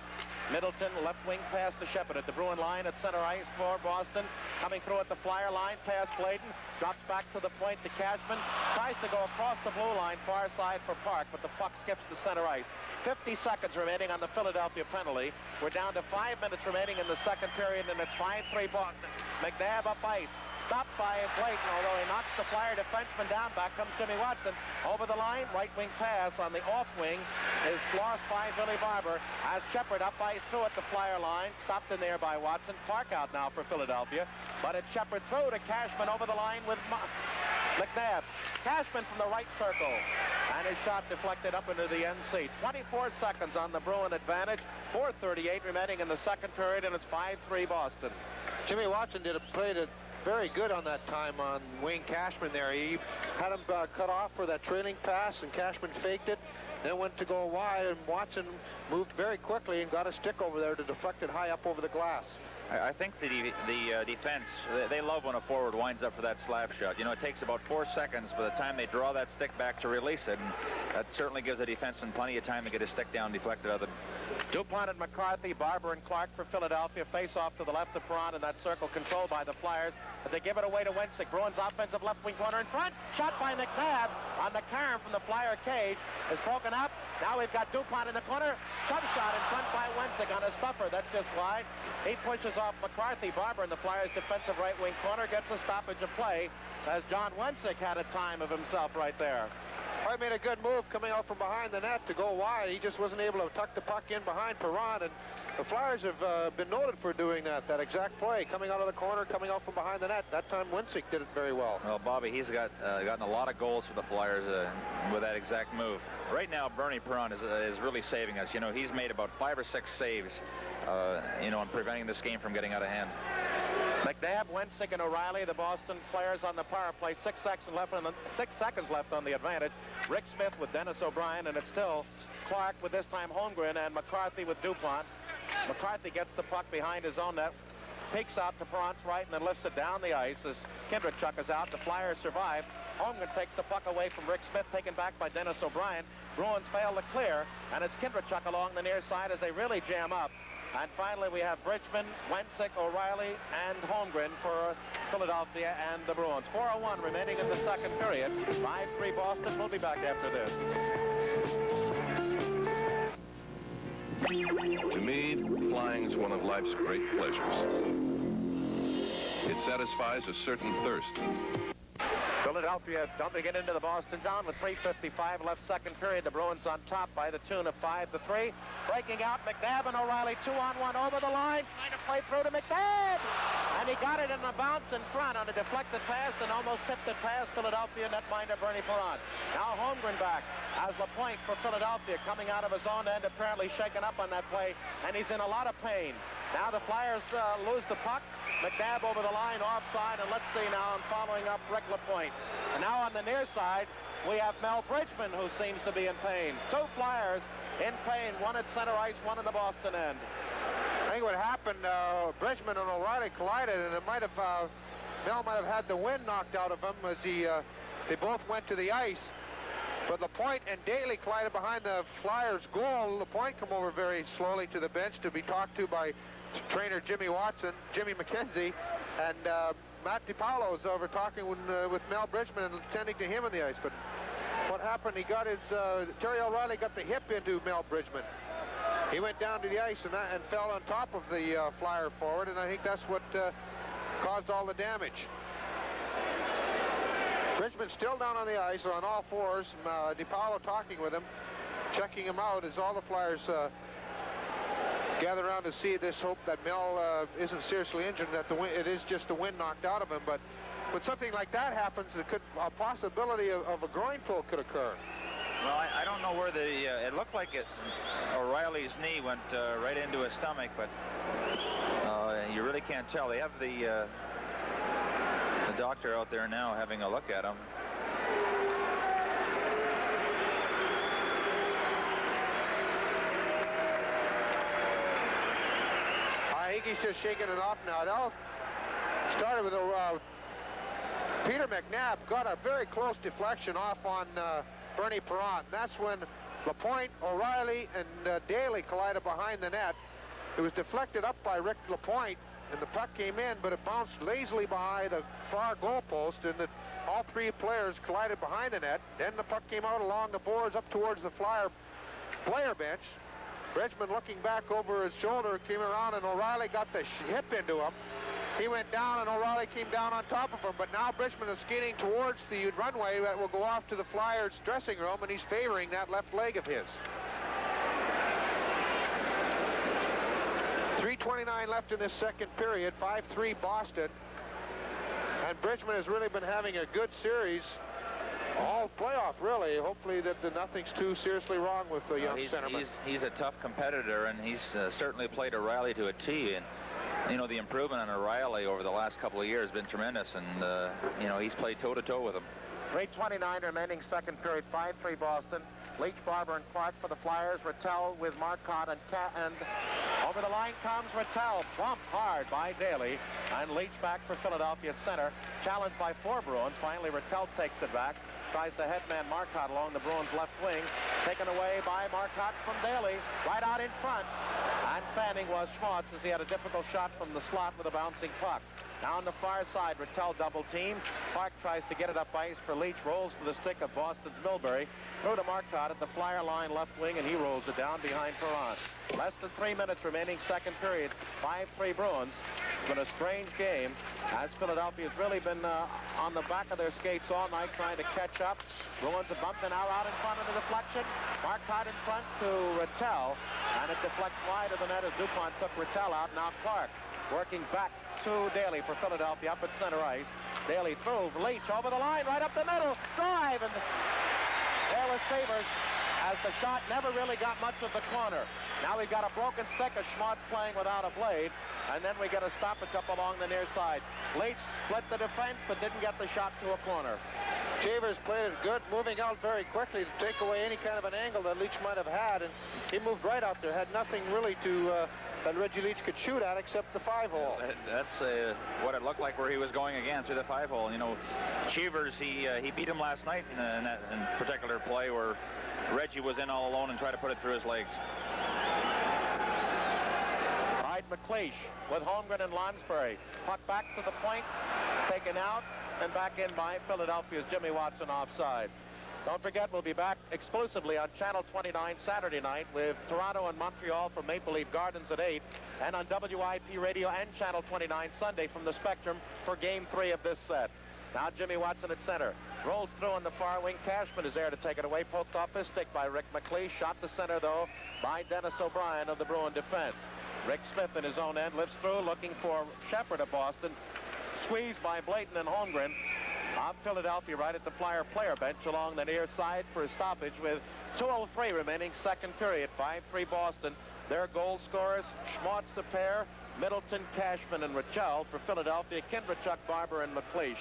Middleton, left wing pass to Shepard at the Bruin line at center ice for Boston. Coming through at the Flyer line, past Bladen. Drops back to the point to Cashman. Tries to go across the blue line, far side for Park, but the puck skips to center ice. 50 seconds remaining on the Philadelphia penalty. We're down to 5 minutes remaining in the second period, and it's 5-3 Boston. McNabb up ice. Stopped by Bladen, although he knocks the Flyer defenseman down. Back comes Jimmy Watson. Over the line, right wing pass on the off wing is lost by Billy Barber. As Shepard up ice through at the Flyer line. Stopped in there by Watson. Park out now for Philadelphia. But it's Shepard through to Cashman over the line with McNabb. Cashman from the right circle. And his shot deflected up into the end seat. 24 seconds on the Bruin advantage. 4:38 remaining in the second period, and it's 5-3 Boston. Jimmy Watson played it very good on that time on Wayne Cashman there. He had him cut off for that trailing pass, and Cashman faked it, then went to go wide, and Watson moved very quickly and got a stick over there to deflect it high up over the glass. I think the defense, they love when a forward winds up for that slap shot. You know, it takes about 4 seconds by the time they draw that stick back to release it, and that certainly gives a defenseman plenty of time to get his stick down deflected out of the... DuPont and McCarthy, Barber and Clark for Philadelphia. Face off to the left of Perron in that circle controlled by the Flyers. But they give it away to Wensick. Bruins offensive left wing corner in front. Shot by McNabb on the carom from the Flyer cage. Is broken up. Now we've got DuPont in the corner. Shove shot in front by Wensick on a stuffer. That's just wide. He pushes off McCarthy. Barber in the Flyers defensive right wing corner gets a stoppage of play as John Wensick had a time of himself right there. I made a good move coming out from behind the net to go wide. He just wasn't able to tuck the puck in behind Perron, and the Flyers have been noted for doing that exact play, coming out of the corner, coming out from behind the net. That time Wensick did it very well. Well, Bobby, he's gotten a lot of goals for the Flyers with that exact move. Right now, Bernie Perron is really saving us. You know, he's made about 5 or 6 saves, you know, in preventing this game from getting out of hand. McNabb, Wensick, and O'Reilly, the Boston players on the power play. 6 seconds left on the advantage. Rick Smith with Dennis O'Brien, and it's still Clark with this time Holmgren and McCarthy with DuPont. McCarthy gets the puck behind his own net, peeks out to Perron's right, and then lifts it down the ice as Kindrechuk is out. The Flyers survive. Holmgren takes the puck away from Rick Smith, taken back by Dennis O'Brien. Bruins fail to clear, and it's Kindrechuk along the near side as they really jam up. And finally, we have Bridgman, Wensick, O'Reilly, and Holmgren for Philadelphia and the Bruins. 4:01 remaining in the second period. 5-3 Boston. We'll be back after this. To me, flying's one of life's great pleasures. It satisfies a certain thirst. Philadelphia dumping it into the Boston zone with 3:55 left second period. The Bruins on top by the tune of 5-3. Breaking out, McNabb and O'Reilly 2-on-1 over the line, trying to play through to McNabb. And he got it in a bounce in front on a deflected pass and almost tipped it past Philadelphia netminder Bernie Perron. Now Holmgren back as LaPointe for Philadelphia coming out of his own end, apparently shaken up on that play, and he's in a lot of pain. Now the Flyers lose the puck. McNabb over the line, offside, and let's see now, and following up Rick LaPointe. And now on the near side, we have Mel Bridgman, who seems to be in pain. 2 Flyers in pain, one at center ice, one in the Boston end. I think what happened, Bridgman and O'Reilly collided, and it might have, Mel might have had the wind knocked out of him as they both went to the ice. But LaPointe and Daly collided behind the Flyers' goal. LaPointe come over very slowly to the bench to be talked to by trainer Jimmy McKenzie, and Matt DiPaolo's over talking with Mel Bridgman and tending to him on the ice. But what happened, he got his, Terry O'Reilly got the hip into Mel Bridgman. He went down to the ice and fell on top of the Flyer forward, and I think that's what caused all the damage. Bridgman still down on the ice on all fours. DiPaolo talking with him, checking him out as all the Flyers gather around to see this, hope that Mel isn't seriously injured, that it is just the wind knocked out of him. But when something like that happens, a possibility of a groin pull could occur. Well, I don't know where it looked like O'Reilly's knee went right into his stomach, but you really can't tell. They have the doctor out there now having a look at him. I think he's just shaking it off now. It all started with Peter McNabb got a very close deflection off on Bernie Perron. That's when LaPointe, O'Reilly, and Daly collided behind the net. It was deflected up by Rick LaPointe, and the puck came in, but it bounced lazily by the far goalpost, and all 3 players collided behind the net. Then the puck came out along the boards up towards the Flyer player bench. Bridgman, looking back over his shoulder, came around, and O'Reilly got the hip into him. He went down, and O'Reilly came down on top of him. But now Bridgman is skating towards the runway that will go off to the Flyers' dressing room, and he's favoring that left leg of his. 3:29 left in this second period, 5-3 Boston. And Bridgman has really been having a good series all playoff, really. Hopefully that nothing's too seriously wrong with the young centerman. He's a tough competitor, and he's certainly played O'Reilly to a T. And you know, the improvement on O'Reilly over the last couple of years has been tremendous, and you know, he's played toe-to-toe with him. 3:29 remaining second period, 5-3 Boston. Leach, Barber, and Clark for the Flyers. Rattel with Marcotte and over the line comes Rattel. Bumped hard by Daly. And Leach back for Philadelphia at center. Challenged by 4 Bruins. Finally, Rattel takes it back. Tries to headman Marcotte along the Bruins' left wing. Taken away by Marcotte from Daly. Right out in front. And fanning was Schmaltz as he had a difficult shot from the slot with a bouncing puck. Now on the far side, Rattel double team. Clark tries to get it up ice for Leach. Rolls for the stick of Boston's Milbury. Through to Marcotte at the Flyer line left wing, and he rolls it down behind Perron. Less than 3 minutes remaining second period. 5-3 Bruins. It's been a strange game as Philadelphia's really been on the back of their skates all night trying to catch up. Bruins have bumped, and now out in front of the deflection. Marcotte in front to Rattel, and it deflects wide of the net as DuPont took Rattel out. Now Clark working back to Daly for Philadelphia up at center ice. Daly through Leach over the line, right up the middle. Drive, and there was Favors as the shot never really got much of the corner. Now we've got a broken stick of Schmaltz playing without a blade, and then we get a stoppage up along the near side. Leach split the defense but didn't get the shot to a corner. Chavers played it good, moving out very quickly to take away any kind of an angle that Leach might have had, and he moved right out there. Had nothing really to that Reggie Leach could shoot at except the 5-hole. That's what it looked like where he was going again through the 5-hole. You know, Cheevers, he beat him last night in that particular play where Reggie was in all alone and tried to put it through his legs. Right, McLeish with Holmgren and Lonsbury. Puck back to the point, taken out, and back in by Philadelphia's Jimmy Watson offside. Don't forget, we'll be back exclusively on Channel 29 Saturday night with Toronto and Montreal from Maple Leaf Gardens at 8, and on WIP Radio and Channel 29 Sunday from the Spectrum for Game 3 of this set. Now Jimmy Watson at center. Rolls through on the far wing. Cashman is there to take it away. Poked off his stick by Rick McLeish. Shot to center, though, by Dennis O'Brien of the Bruin defense. Rick Smith in his own end lifts through, looking for Shepard of Boston. Squeezed by Blayton and Holmgren. Of Philadelphia right at the Flyer player bench along the near side for a stoppage with 2:03 remaining second period. 5-3 Boston. Their goal scorers, Schmaltz the pair, Middleton, Cashman, and Rattel. For Philadelphia, Kindrachuk, Barber, and McLeish.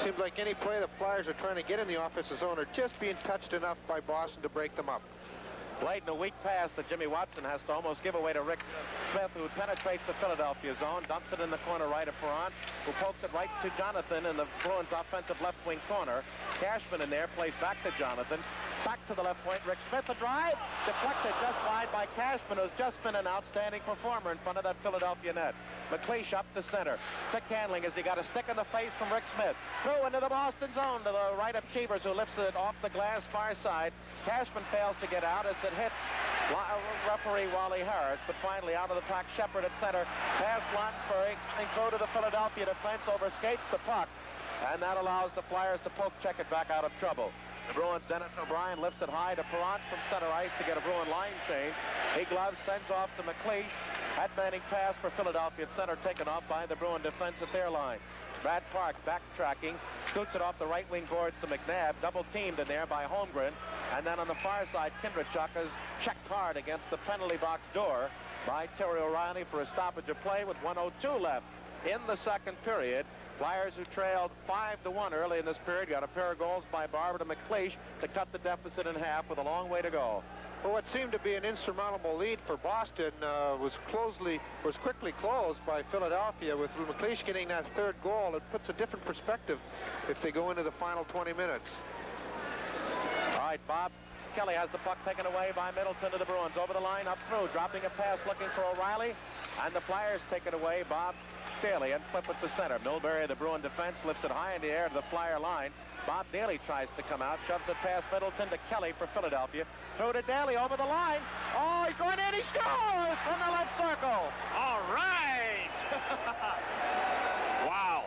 Seems like any play the Flyers are trying to get in the offensive zone are just being touched enough by Boston to break them up. Blayton, a weak pass that Jimmy Watson has to almost give away to Rick Smith, who penetrates the Philadelphia zone, dumps it in the corner right of Perron, who pokes it right to Jonathan in the Bruins' offensive left wing corner. Cashman in there, plays back to Jonathan. Back to the left point, Rick Smith, a drive, deflected just wide by Cashman, who's just been an outstanding performer in front of that Philadelphia net. McLeish up the center. Stick handling as he got a stick in the face from Rick Smith. Through into the Boston zone to the right of Cheevers, who lifts it off the glass far side. Cashman fails to get out as it hits referee Wally Harris, but finally out of the puck, Shepard at center. Past Lonsbury and go to the Philadelphia defense, overskates the puck, and that allows the Flyers to poke check it back out of trouble. The Bruins' Dennis O'Brien lifts it high to Perron from center ice to get a Bruin line change. He gloves, sends off to McLeish. Headmanning pass for Philadelphia at center, taken off by the Bruin defense at their line. Brad Park backtracking, scoots it off the right wing boards to McNabb, double teamed in there by Holmgren. And then on the far side, Kindrachuk is checked hard against the penalty box door by Terry O'Reilly for a stoppage of play with 1:02 left in the second period. Flyers, who trailed 5-1 early in this period, got a pair of goals by Barber to McLeish to cut the deficit in half with a long way to go. Well, what seemed to be an insurmountable lead for Boston was quickly closed by Philadelphia, with McLeish getting that third goal. It puts a different perspective if they go into the final 20 minutes. All right, Bob Kelly has the puck taken away by Middleton to the Bruins. Over the line, up through, dropping a pass, looking for O'Reilly. And the Flyers take it away. Bob Daly and flip it to center. Milbury, the Bruin defense, lifts it high in the air to the Flyer line. Bob Daly tries to come out, shoves it past Middleton to Kelly for Philadelphia. Through to Daly over the line. Oh, he's going in, he scores from the left circle. All right. Wow.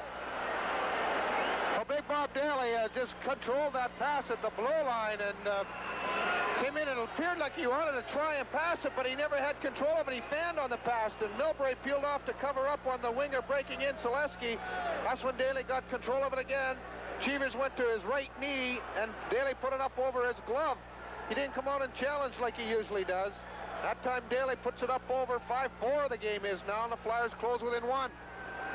Well, Big Bob Daly just controlled that pass at the blue line and came in, and it appeared like he wanted to try and pass it, but he never had control of it. He fanned on the pass, and Milbury peeled off to cover up on the winger breaking in Selesky. That's when Daly got control of it again. Cheevers went to his right knee, and Daly put it up over his glove. He didn't come out and challenge like he usually does. That time Daly puts it up over. 5-4 the game is now, and the Flyers close within 1.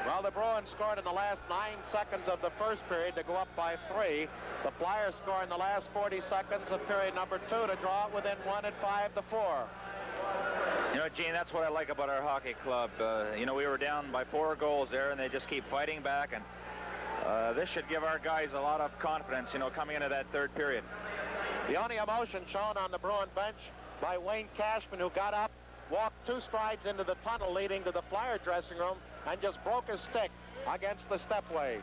Well, the Bruins scored in the last 9 seconds of the first period to go up by 3. The Flyers score in the last 40 seconds of period number 2 to draw it within 1 at 5-4. You know, Gene, that's what I like about our hockey club. You know, we were down by 4 goals there, and they just keep fighting back, and this should give our guys a lot of confidence, you know, coming into that third period. The only emotion shown on the Bruin bench by Wayne Cashman, who got up, walked 2 strides into the tunnel leading to the Flyer dressing room, and just broke his stick against the stepway.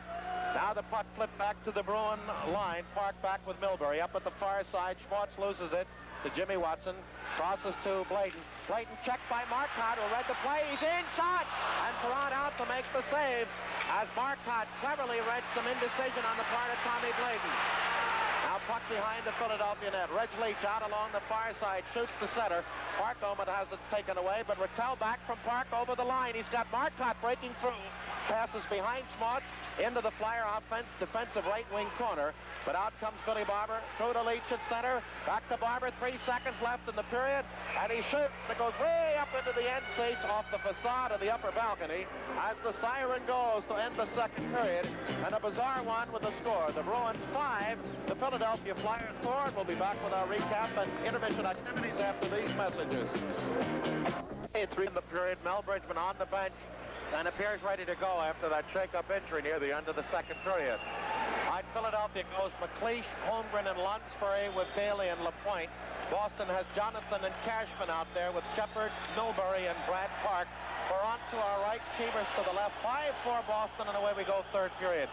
Now the puck flipped back to the Bruin line, parked back with Milbury. Up at the far side, Schwartz loses it to Jimmy Watson, crosses to Blayton. Blayton checked by Marcotte, who read the play. He's in, shot, and Perron out to make the save as Marcotte cleverly read some indecision on the part of Tommy Blayton. Now puck behind the Philadelphia net. Reg Leach out along the far side, shoots to center. Park Oman has it taken away, but Rattel back from Park over the line. He's got Marcotte breaking through. Passes behind Schmaltz into the Flyer offense, defensive right wing corner. But out comes Billy Barber, through to Leach at center. Back to Barber, 3 seconds left in the period. And he shoots. It goes way up into the end seats off the facade of the upper balcony as the siren goes to end the second period. And a bizarre one with the score. The Bruins 5, the Philadelphia Flyers 4. We'll be back with our recap and intermission activities after these messages. 3 in the period. Mel Bridgman on the bench and appears ready to go after that shake-up injury near the end of the second period. All right, Philadelphia goes McLeish, Holmgren, and Lunsbury with Daly and LaPointe. Boston has Jonathan and Cashman out there with Shepard, Milbury, and Brad Park. We're on to our right, Chevers to the left. 5-4 Boston, and away we go third period.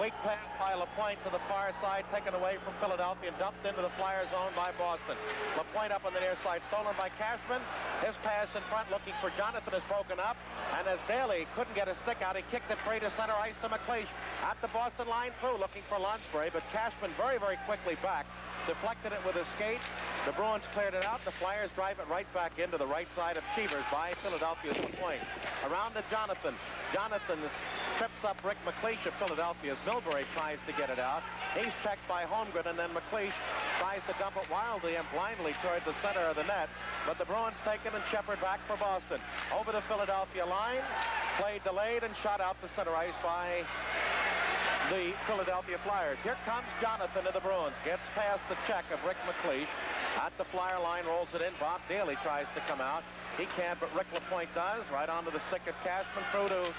Weak pass by LaPointe to the far side, taken away from Philadelphia and dumped into the Flyer zone by Boston. LaPointe up on the near side, stolen by Cashman. His pass in front looking for Jonathan is broken up. And as Daly couldn't get a stick out, he kicked it free to center ice to McLeish. At the Boston line through, looking for Lunsbury, but Cashman very, very quickly back. Deflected it with his skate. The Bruins cleared it out. The Flyers drive it right back into the right side of Chevers by Philadelphia's LaPointe. Around to Jonathan. Jonathan trips up Rick McLeish of Philadelphia as Milbury tries to get it out. He's checked by Holmgren, and then McLeish tries to dump it wildly and blindly toward the center of the net. But the Bruins take it and Shepard back for Boston. Over the Philadelphia line. Play delayed and shot out to center ice by the Philadelphia Flyers. Here comes Jonathan to the Bruins. Gets past the check of Rick McLeish. At the Flyer line, rolls it in. Bob Daly tries to come out. He can't, but Rick LaPointe does. Right onto the stick of Cashman, through to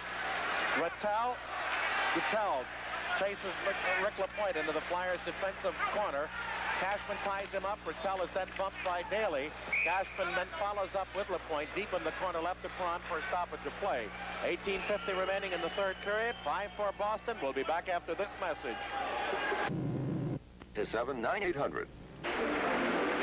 Rattel. Rattel chases Rick LaPointe into the Flyers' defensive corner. Cashman ties him up. Rattel is then bumped by Daly. Cashman then follows up with LaPointe deep in the corner left to Perron for a stoppage of play. 18:50 remaining in the third period. 5-4 Boston. We'll be back after this message. 7-9-800.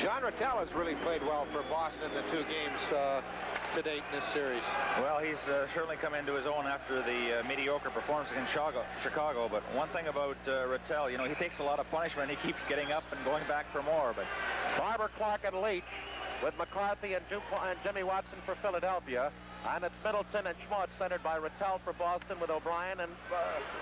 John Rattel has really played well for Boston in the 2 games to date in this series. Well, he's certainly come into his own after the mediocre performance against Chicago. But one thing about Rattel, you know, he takes a lot of punishment. He keeps getting up and going back for more. But Barber, Clark, and Leach with McCarthy and Jimmy Watson for Philadelphia. And it's Middleton and Schmaltz centered by Rattel for Boston with O'Brien and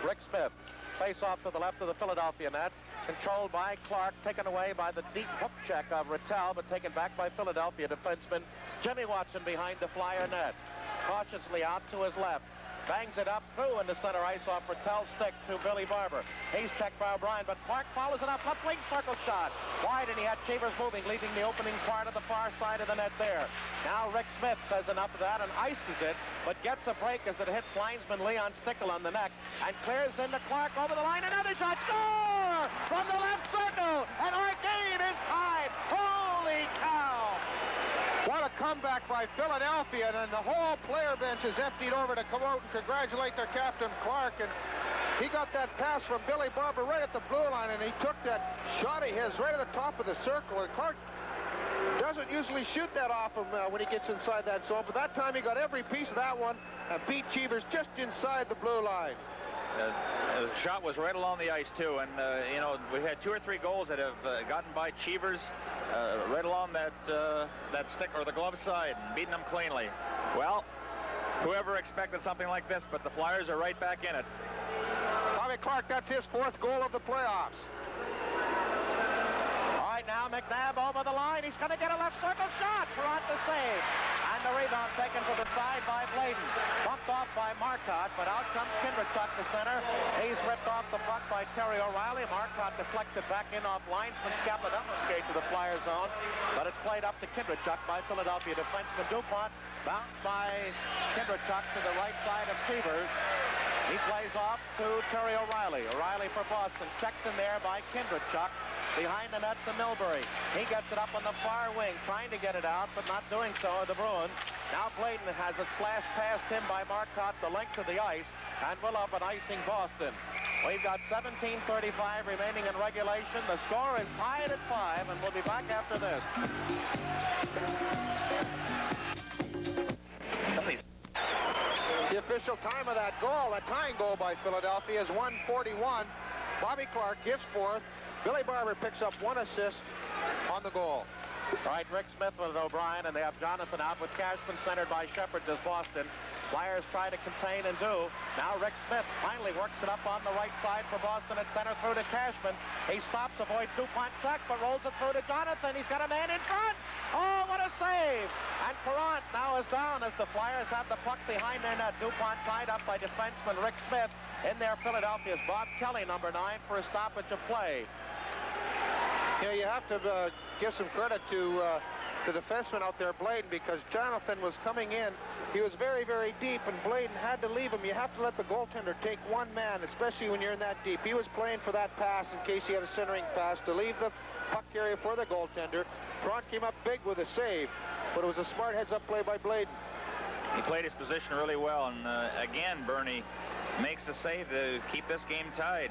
Rick Smith. Face off to the left of the Philadelphia net. Controlled by Clark, taken away by the deep hook check of Rattel, but taken back by Philadelphia defenseman Jimmy Watson behind the Flyer net. Cautiously out to his left. Bangs it up through into center ice off Rattel's stick to Billy Barber. He's checked by O'Brien, but Clark follows it up. Left wing circle shot. Wide, and he had Chevers moving, leaving the opening part of the far side of the net there. Now Rick Smith says enough of that and ices it, but gets a break as it hits linesman Leon Stickle on the neck and clears into Clark over the line. Another shot. Score from the left circle, and our game is tied. Holy cow! What a comeback by Philadelphia, and the whole player bench is emptied over to come out and congratulate their captain, Clark. And he got that pass from Billy Barber right at the blue line, and he took that shot of his right at the top of the circle. And Clark doesn't usually shoot that off him when he gets inside that zone, but that time he got every piece of that one and beat Chevers just inside the blue line. The shot was right along the ice, too. And, you know, we had 2 or 3 goals that have gotten by Chevers right along that stick or the glove side and beating them cleanly. Well, whoever expected something like this, but the Flyers are right back in it. Bobby Clark, that's his 4th goal of the playoffs. All right, right now. McNabb over the line. He's going to get a left circle shot. Perrant to save. And the rebound taken to the side by Bladen. Bumped off by Marcotte, but out comes Kindrechuk to center. He's ripped off the puck by Terry O'Reilly. Marcotte deflects it back in off linesman Scappadella skate to the Flyer zone. But it's played up to Kindrechuk by Philadelphia defenseman DuPont. Bounced by Kindrechuk to the right side of Severs. He plays off to Terry O'Reilly. O'Reilly for Boston. Checked in there by Kindrechuk. Behind the net to Milbury. He gets it up on the far wing, trying to get it out, but not doing so are the Bruins. Now Bladen has it slashed past him by Marcotte the length of the ice, and will up an icing Boston. We've got 17:35 remaining in regulation. The score is tied at 5, and we'll be back after this. The official time of that goal, that tying goal by Philadelphia, is 1:41. Bobby Clark gives forth. Billy Barber picks up 1 assist on the goal. All right, Rick Smith with O'Brien, and they have Jonathan out with Cashman centered by Shepard as Boston. Flyers try to contain and do. Now Rick Smith finally works it up on the right side for Boston at center through to Cashman. He stops, avoids DuPont check, but rolls it through to Jonathan. He's got a man in front. Oh, what a save! And Perrant now is down as the Flyers have the puck behind their net. DuPont tied up by defenseman Rick Smith. In there, Philadelphia's Bob Kelly, number 9, for a stoppage of play. Yeah, you have to give some credit to the defenseman out there, Bladen, because Jonathan was coming in. He was very, very deep, and Bladen had to leave him. You have to let the goaltender take one man, especially when you're in that deep. He was playing for that pass in case he had a centering pass to leave the puck area for the goaltender. Perrant came up big with a save, but it was a smart heads-up play by Bladen. He played his position really well, and again, Bernie makes the save to keep this game tied.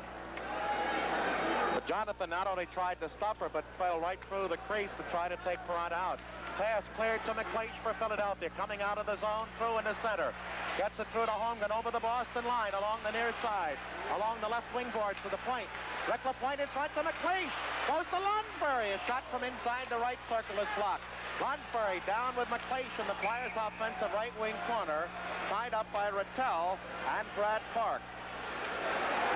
But Jonathan not only tried to stop her, but fell right through the crease to try to take Perrant out. Pass cleared to McLeish for Philadelphia, coming out of the zone, through in the center. Gets it through to Holmgren over the Boston line, along the near side, along the left wing board to the point. Rick LaPointe in front to McLeish. Goes to Lonsbury. A shot from inside the right circle is blocked. Lonsbury down with McLeish in the Flyers' offensive right wing corner, tied up by Rattel and Brad Park.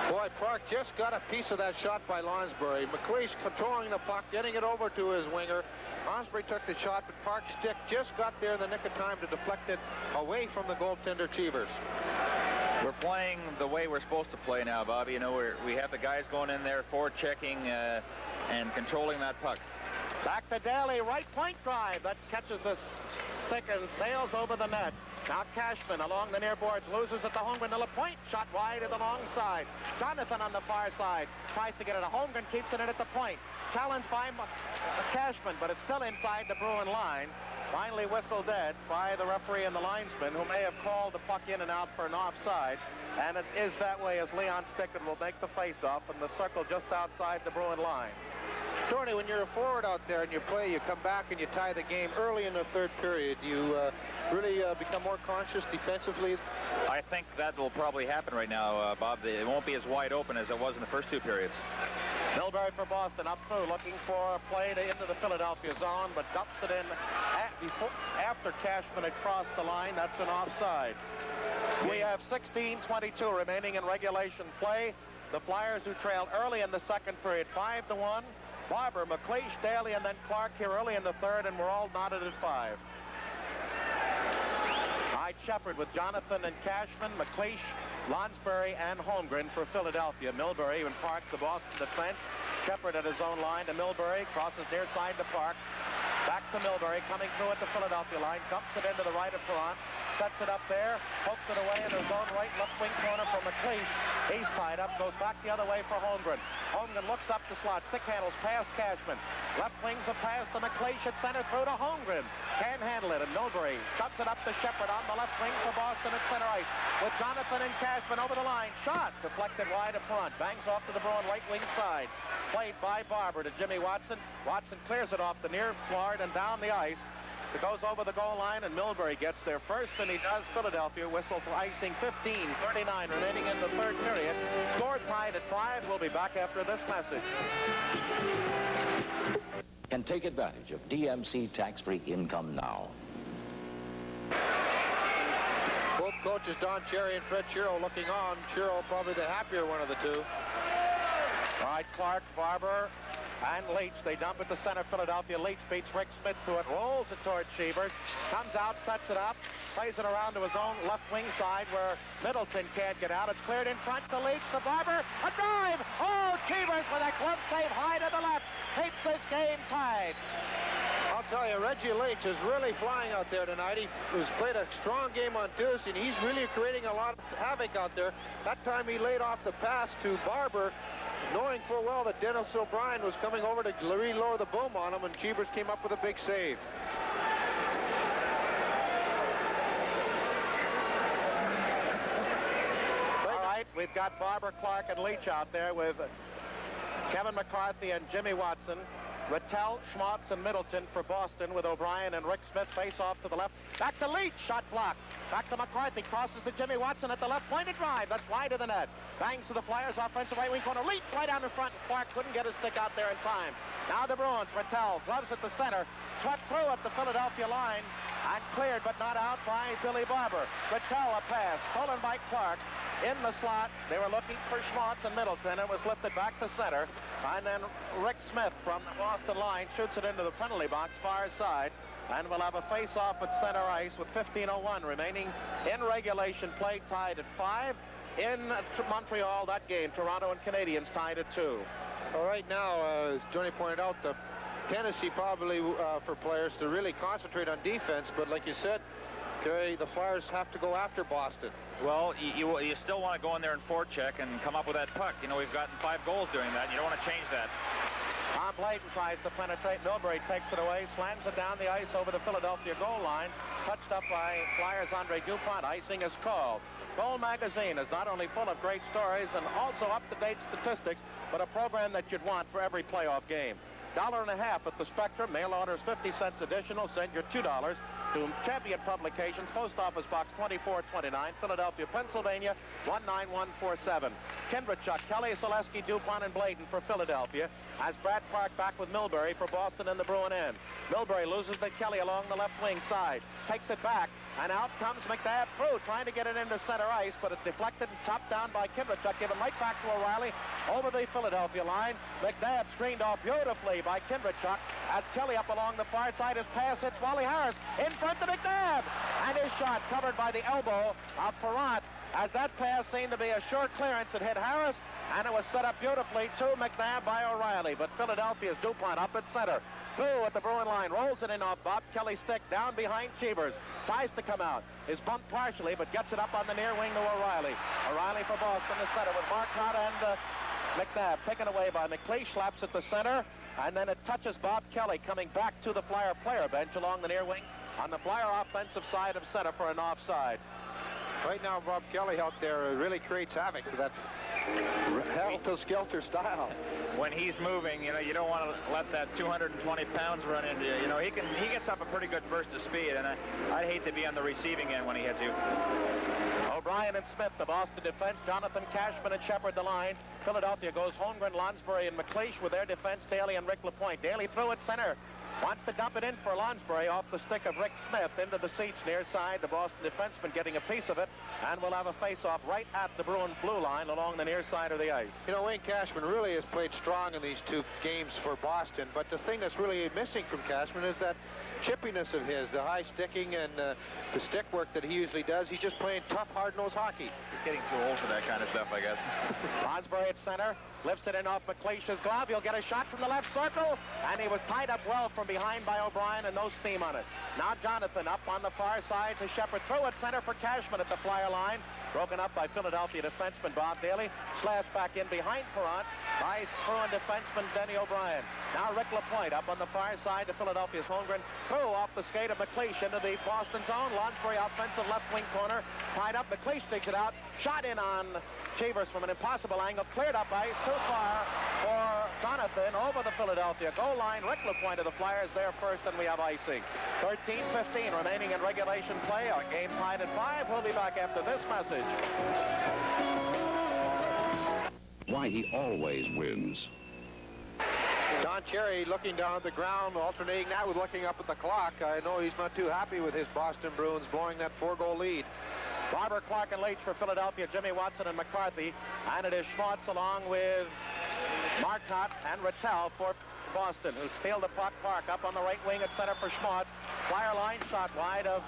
Boy, Park just got a piece of that shot by Lonsbury. McLeish controlling the puck, getting it over to his winger. Lonsbury took the shot, but Park's stick just got there in the nick of time to deflect it away from the goaltender Cheevers. We're playing the way we're supposed to play now, Bobby. You know, we have the guys going in there, forward-checking and controlling that puck. Back to Daly, right point drive. That catches a stick and sails over the net. Now Cashman along the near boards, loses it to Holmgren to LaPointe. Shot wide to the long side. Jonathan on the far side tries to get it to Holmgren, keeps it in at the point. Challenged by Cashman, but it's still inside the Bruin line. Finally whistled dead by the referee and the linesman, who may have called the puck in and out for an offside. And it is that way as Leon Stickett will make the face-off in the circle just outside the Bruin line. Tony, when you're a forward out there and you play, you come back and you tie the game early in the third period. You really become more conscious defensively. I think that will probably happen right now, Bob. It won't be as wide open as it was in the first 2 periods. Milbury for Boston up through, looking for a play into the Philadelphia zone, but dumps it in after Cashman had crossed the line. That's an offside. We have 16:22 remaining in regulation play. The Flyers, who trailed early in the second period, 5-1. Barber, McLeish, Daly, and then Clark here early in the third, and we're all knotted at 5. Hyde Shepard with Jonathan and Cashman, McLeish, Lonsbury, and Holmgren for Philadelphia. Milbury and Park, the Boston defense. Shepard at his own line to Milbury, crosses near side to Park. Back to Milbury, coming through at the Philadelphia line, dumps it into the right of Perrant, sets it up there, pokes it away in his own right left wing corner for McLeish. He's tied up, goes back the other way for Holmgren. Holmgren looks up the slot, stick handles past Cashman. Left wing's a pass to McLeish at center through to Holmgren. Can't handle it, and Milbury dumps it up to Shepard on the left wing for Boston at center ice. With Jonathan and Cashman over the line, shot deflected wide of Perrant, bangs off to the Bruin right wing side. Played by Barber to Jimmy Watson. Watson clears it off the near guard and down the ice. It goes over the goal line, and Milbury gets there first, and he does. Philadelphia whistle for icing. 15:39 remaining in the third period. Score tied at 5. We'll be back after this message. Can take advantage of DMC tax-free income now. Both coaches, Don Cherry and Fred Shiro, looking on. Shiro probably the happier one of the two. All right, Clark, Barber, and Leach. They dump it to center Philadelphia. Leach beats Rick Smith to it, rolls it towards Cheevers, comes out, sets it up, plays it around to his own left wing side where Middleton can't get out. It's cleared in front to Leach, to Barber, a drive! Oh, Cheevers with a glove save high to the left, keeps this game tied. I'll tell you, Reggie Leach is really flying out there tonight. He has played a strong game on Tuesday, and he's really creating a lot of havoc out there. That time he laid off the pass to Barber, knowing full well that Dennis O'Brien was coming over to relower the boom on him, and Cheevers came up with a big save. All right, we've got Barber, Clark, and Leach out there with Kevin McCarthy and Jimmy Watson. Rattel, Schmaltz, and Middleton for Boston with O'Brien and Rick Smith face off to the left. Back to Leach, shot blocked. Back to McCarthy, crosses to Jimmy Watson at the left, pointed drive. That's wide of the net. Bangs to the Flyers, offensive right wing corner. Leach right down in front. Clark couldn't get his stick out there in time. Now the Bruins, Rattel, gloves at the center. Swept through at the Philadelphia line and cleared but not out by Billy Barber. Rattel a pass, stolen by Clark. In the slot, they were looking for Schmaltz and Middleton. It was lifted back to center. And then Rick Smith from the Boston line shoots it into the penalty box, far side. And we'll have a face-off at center ice with 15:01 remaining in regulation play, tied at 5. In Montreal, that game, Toronto and Canadiens tied at 2. Well, right now, as Johnny pointed out, the tendency probably for players to really concentrate on defense. But like you said, Gary, the Flyers have to go after Boston. Well, you still want to go in there and forecheck and come up with that puck. You know, we've gotten 5 goals doing that. And you don't want to change that. Tom Blayton tries to penetrate. Milbury takes it away, slams it down the ice over the Philadelphia goal line. Touched up by Flyers' Andre Dupont. Icing is called. Goal Magazine is not only full of great stories and also up-to-date statistics, but a program that you'd want for every playoff game. $1.50 at the Spectrum. Mail orders 50 cents additional. Send your $2 to Champion Publications, Post Office Box 2429, Philadelphia, Pennsylvania 19147. Kindrechuk, Kelly, Selesky, Dupont, and Blayton for Philadelphia. As Brad Park back with Milbury for Boston in the Bruin end. Milbury loses to Kelly along the left wing side. Takes it back, and out comes McNabb through, trying to get it into center ice, but it's deflected and chopped down by Kindrechuk, given right back to O'Reilly over the Philadelphia line. McNabb screened off beautifully by Kindrechuk as Kelly up along the far side. His pass hits Wally Harris in front of McNabb, and his shot covered by the elbow of Ferrant. As that pass seemed to be a sure clearance, it hit Harris, and it was set up beautifully to McNabb by O'Reilly. But Philadelphia's Dupont up at center. Through at the Bruin line, rolls it in off Bob Kelly's stick, down behind Cheevers. Tries to come out. Is bumped partially, but gets it up on the near wing to O'Reilly. O'Reilly for Boston, the center, with Marcotte and McNabb. Taken away by McLeish, slaps at the center, and then it touches Bob Kelly, coming back to the Flyer player bench along the near wing on the Flyer offensive side of center for an offside. Right now, Bob Kelly out there really creates havoc with that helter-skelter style. When he's moving, you know, you don't want to let that 220 pounds run into you. You know, he gets up a pretty good burst of speed, and I'd hate to be on the receiving end when he hits you. O'Brien and Smith, the Boston defense. Jonathan Cashman and Shepard the line. Philadelphia goes Holmgren, Lonsbury, and McLeish with their defense. Daly and Rick LaPointe. Daly through at center. Wants to dump it in for Lonsbury off the stick of Rick Smith into the seats near side. The Boston defenseman getting a piece of it, and we'll have a face-off right at the Bruin blue line along the near side of the ice. You know, Wayne Cashman really has played strong in these 2 games for Boston, but the thing that's really missing from Cashman is that chippiness of his, the high sticking and the stick work that he usually does. He's just playing tough, hard-nosed hockey. He's getting too old for that kind of stuff, I guess. Lonsbury at center. Lifts it in off McLeish's glove. He'll get a shot from the left circle, and he was tied up well from behind by O'Brien, and no steam on it. Now Jonathan up on the far side to Shepard. Through at center for Cashman at the Flyer line. Broken up by Philadelphia defenseman Bob Daly. Slashed back in behind Ferrant by Bruin defenseman Denny O'Brien. Now Rick LaPointe up on the far side to Philadelphia's Holmgren. Through off the skate of McLeish into the Boston zone. Lonsbury offensive left wing corner. Tied up. McLeish digs it out. Shot in on Cheevers from an impossible angle. Cleared up ice. Too far for Jonathan over the Philadelphia goal line. Rick LaPointe of the Flyers there first, and we have icing. 13:15 remaining in regulation play. Our game tied at 5. We'll be back after this message. Why he always wins. Don Cherry looking down at the ground, alternating that with looking up at the clock. I know he's not too happy with his Boston Bruins blowing that 4-goal lead. Barber, Clark, and Leach for Philadelphia. Jimmy Watson and McCarthy. And it is Schmaltz along with Marcotte and Rattel for Boston, who's fielded puck. Park up on the right wing at center for Schmaltz. Flyer line shot wide of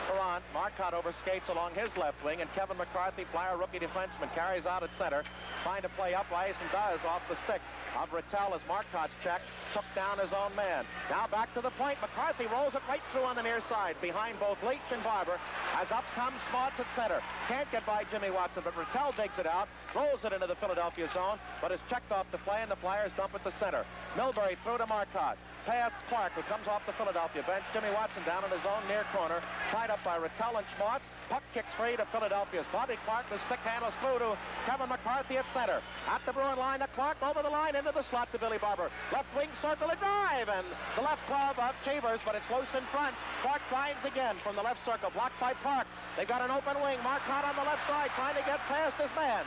Perron. Marcotte overskates along his left wing, and Kevin McCarthy, Flyer rookie defenseman, carries out at center, trying to play up ice, and does off the stick of Rattel as Marcotte's check took down his own man. Now back to the point. McCarthy rolls it right through on the near side behind both Leach and Barber as up comes Schmaltz at center. Can't get by Jimmy Watson, but Rattel digs it out, rolls it into the Philadelphia zone, but is checked off the play, and the Flyers dump it to center. Milbury through to Marcotte. Pass Clark, who comes off the Philadelphia bench. Jimmy Watson down in his own near corner, tied up by Rattel and Schmaltz. Puck kicks free to Philadelphia's Bobby Clark. The stick handles through to Kevin McCarthy at center. At the Bruin line to Clark, over the line, into the slot to Billy Barber. Left wing circle and drive, and the left glove of Chambers, but it's loose in front. Clark drives again from the left circle, blocked by Park. They got an open wing. Marcotte on the left side, trying to get past his man.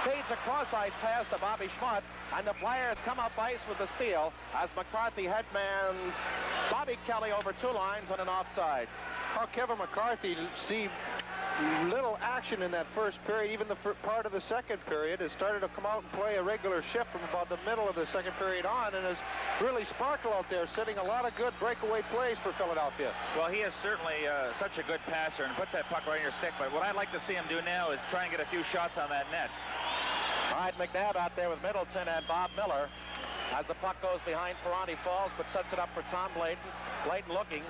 Feeds a cross-ice pass to Bobby Schmaltz, and the Flyers come up ice with the steal as McCarthy headmans Bobby Kelly over two lines on an offside. Kevin McCarthy see little action in that first period. Even the part of the second period has started to come out and play a regular shift from about the middle of the second period on, and has really sparkled out there, setting a lot of good breakaway plays for Philadelphia. Well, he is certainly such a good passer and puts that puck right in your stick, but what I'd like to see him do now is try and get a few shots on that net. All right, McNabb out there with Middleton and Bob Miller. As the puck goes behind Perron, he falls, but sets it up for Tom Blayton. Blayton looking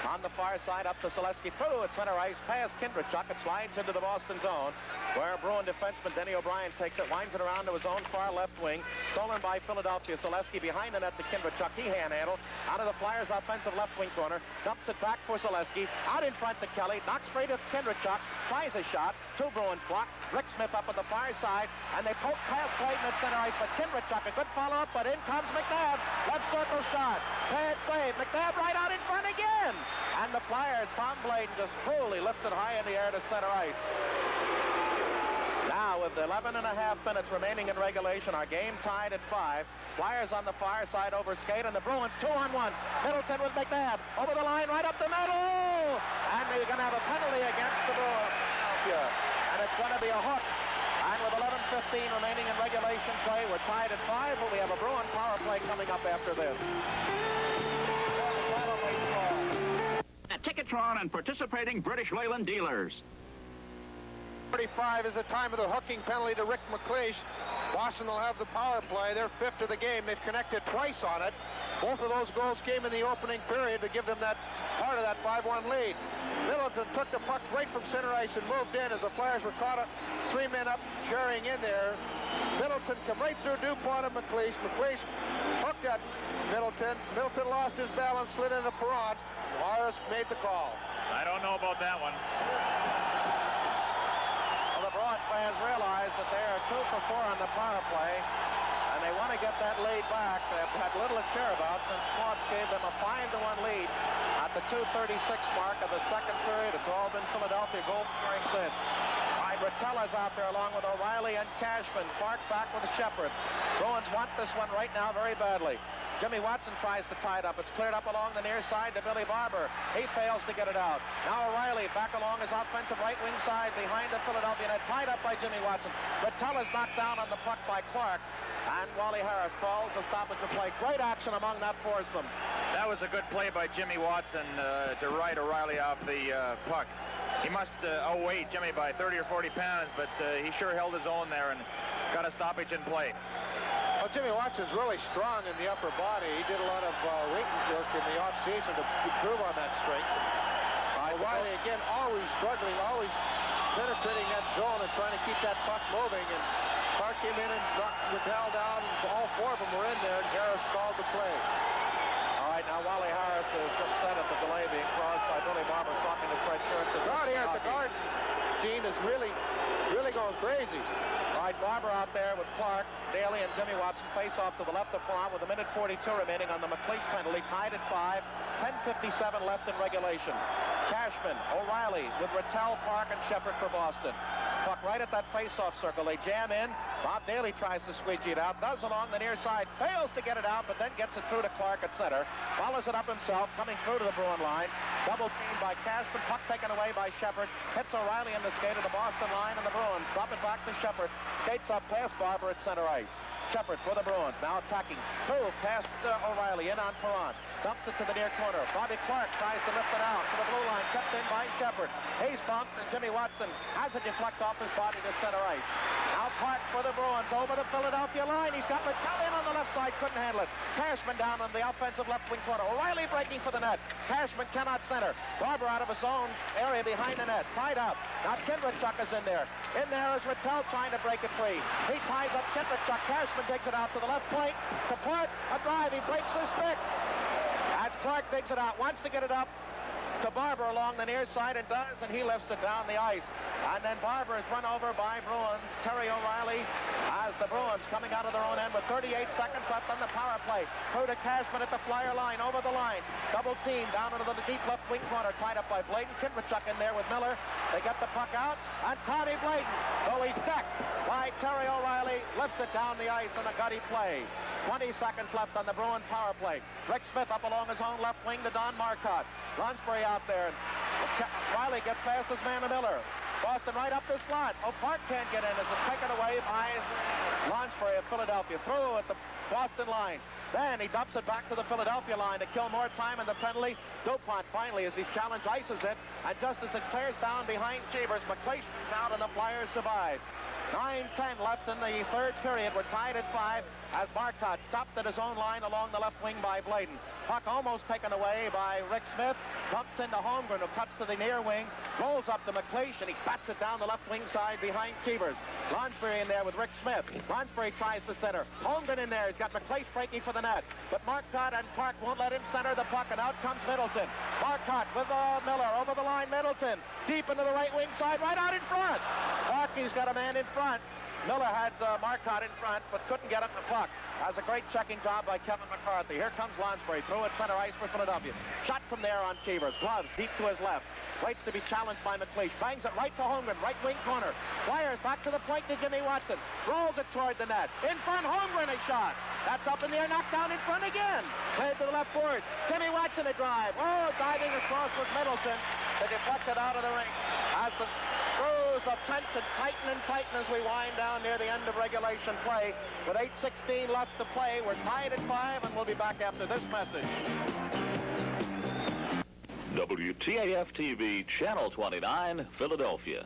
on the far side up to Selesky. Through at center ice, past Kindrachuk. It slides into the Boston zone, where Bruin defenseman Denny O'Brien takes it, winds it around to his own far left wing. Stolen by Philadelphia. Selesky behind the net to Kindrachuk. He handhandled out of the Flyers' offensive left wing corner. Dumps it back for Selesky. Out in front to Kelly. Knocks straight at Kindrachuk. Tries a shot. Two Bruins block. Rick Smith up on the far side, and they poke past Clayton at center ice, but Kindrachuk, a good follow-up, but in comes McNabb. Left circle shot. Pad save. McNabb right out in front again. And the Flyers, Tom Blayton just cruelly lifts it high in the air to center ice. Now, with 11 and a half minutes remaining in regulation, our game tied at 5. Flyers on the far side over skate, and the Bruins 2-on-1. Middleton with McNabb. Over the line, right up the middle. And they're going to have a penalty against the Bruins. And it's going to be a hook. And with 11:15 remaining in regulation play, we're tied at 5, but we have a Bruin power play coming up after this. At Ticketron and participating British Leyland dealers. 35 is the time of the hooking penalty to Rick McLeish. Boston will have the power play. They're 5th of the game. They've connected twice on it. Both of those goals came in the opening period to give them that part of that 5-1 lead. Middleton took the puck right from center ice and moved in as the Flyers were caught up. 3 men up, carrying in there. Middleton come right through DuPont and McLeish. McLeish hooked at Middleton. Middleton lost his balance, slid into Perron. Morris made the call. I don't know about that one. Well, the Bruin fans realize that they are 2 for 4 on the power play, and they want to get that lead back. They've had little to care about since Schmaltz gave them a 5-1 lead at the 2:36 mark of the second period. It's all been Philadelphia goal scoring since. Rattella's out there along with O'Reilly and Cashman. Clark back with Shepard. Bruins want this one right now very badly. Jimmy Watson tries to tie it up. It's cleared up along the near side to Billy Barber. He fails to get it out. Now O'Reilly back along his offensive right wing side behind the Philadelphia net, tied up by Jimmy Watson. Rattella's knocked down on the puck by Clark. And Wally Harris calls a stoppage of play. Great action among that foursome. That was a good play by Jimmy Watson to ride O'Reilly off the puck. He must outweigh Jimmy by 30 or 40 pounds, but he sure held his own there and got a stoppage in play. Well, Jimmy Watson's really strong in the upper body. He did a lot of weighting work in the offseason to improve on that strength. O'Reilly, again, always struggling, always penetrating that zone and trying to keep that puck moving. And Clark came in and knocked Rattel down. All 4 of them were in there, and Harris called the play. All right, now Wally Harris is upset at the delay being caused by Billy Barber talking to Fred Schertz. The crowd here at the Garden, Gene, is really going crazy. All right, Barber out there with Clark, Daly, and Jimmy Watson face off to the left of Perron with 1:42 remaining on the McLeish penalty, tied at 5, 10:57 left in regulation. Cashman, O'Reilly with Rattel, Park, and Shepard for Boston. Puck right at that face-off circle. They jam in. Bob Daly tries to squeegee it out, does along the near side, fails to get it out, but then gets it through to Clark at center. Follows it up himself, coming through to the Bruin line. Double teamed by Cashman, puck taken away by Shepard. Hits O'Reilly in the skate of the Boston line, and the Bruins drop it back to Shepard. Skates up past Barber at center ice. Shepard for the Bruins, now attacking. Two past O'Reilly, in on Perron. Dumps it to the near corner. Bobby Clark tries to lift it out to the blue line, kept in by Shepard. He's bumped, and Jimmy Watson has it deflect off his body to center ice. Now Clark for the Bruins, over the Philadelphia line. He's got Littell in on the left side, couldn't handle it. Cashman down on the offensive left wing corner. O'Reilly breaking for the net. Cashman cannot center. Barber out of his own area behind the net, tied up. Now Kindrachuk is in there. In there is Littell trying to break it free. He ties up Kindrachuk. Cashman digs it out to the left point. To Port, a drive. He breaks his stick. As Clark digs it out, wants to get it up to Barber along the near side, and does, and he lifts it down the ice. And then Barber is run over by Bruins. Terry O'Reilly as the Bruins coming out of their own end with 38 seconds left on the power play. Through to Cashman at the flyer line, over the line. Double team down into the deep left wing corner, tied up by Bladen. Kindrachuk in there with Miller. They get the puck out, and Tommy Bladen, though he's decked by Terry O'Reilly, lifts it down the ice in a gutty play. 20 seconds left on the Bruin power play. Rick Smith up along his own left wing to Don Marcotte. Lonsbury out there. Riley gets past his man to Miller. Boston right up the slot. Oh, Park can't get in. It's taken away by Lonsbury of Philadelphia. Through at the Boston line. Then he dumps it back to the Philadelphia line to kill more time in the penalty. DuPont finally, as he's challenged, ices it. And just as it clears down behind Chevers, McClaiston's out and the Flyers survive. 9:10 left in the third period. We're tied at 5 as Marcotte stopped at his own line along the left wing by Bladen. Puck almost taken away by Rick Smith. Bumps into Holmgren, who cuts to the near wing. Rolls up to McLeish, and he bats it down the left wing side behind Chevers. Lonsbury in there with Rick Smith. Lonsbury tries to center. Holmgren in there. He's got McLeish breaking for the net. But Marcotte and Park won't let him center the puck, and out comes Middleton. Marcotte with Miller over the line. Middleton deep into the right wing side, right out in front. Hockey's got a man in front. Miller had Marcotte in front, but couldn't get him the puck. Has a great checking job by Kevin McCarthy. Here comes Lonsbury through at center ice for Philadelphia. Shot from there on Chevers. Gloves deep to his left. Waits to be challenged by McLeish. Bangs it right to Holmgren, right wing corner. Fires back to the point to Jimmy Watson. Rolls it toward the net. In front, Holmgren a shot. That's up in the air, knocked down in front again. Played to the left board. Jimmy Watson a drive. Oh, diving across with Middleton. They deflected out of the ring. As the screws of tension tighten as we wind down near the end of regulation play. With 8:16 left to play, we're tied at 5, and we'll be back after this message. WTAF-TV, Channel 29, Philadelphia.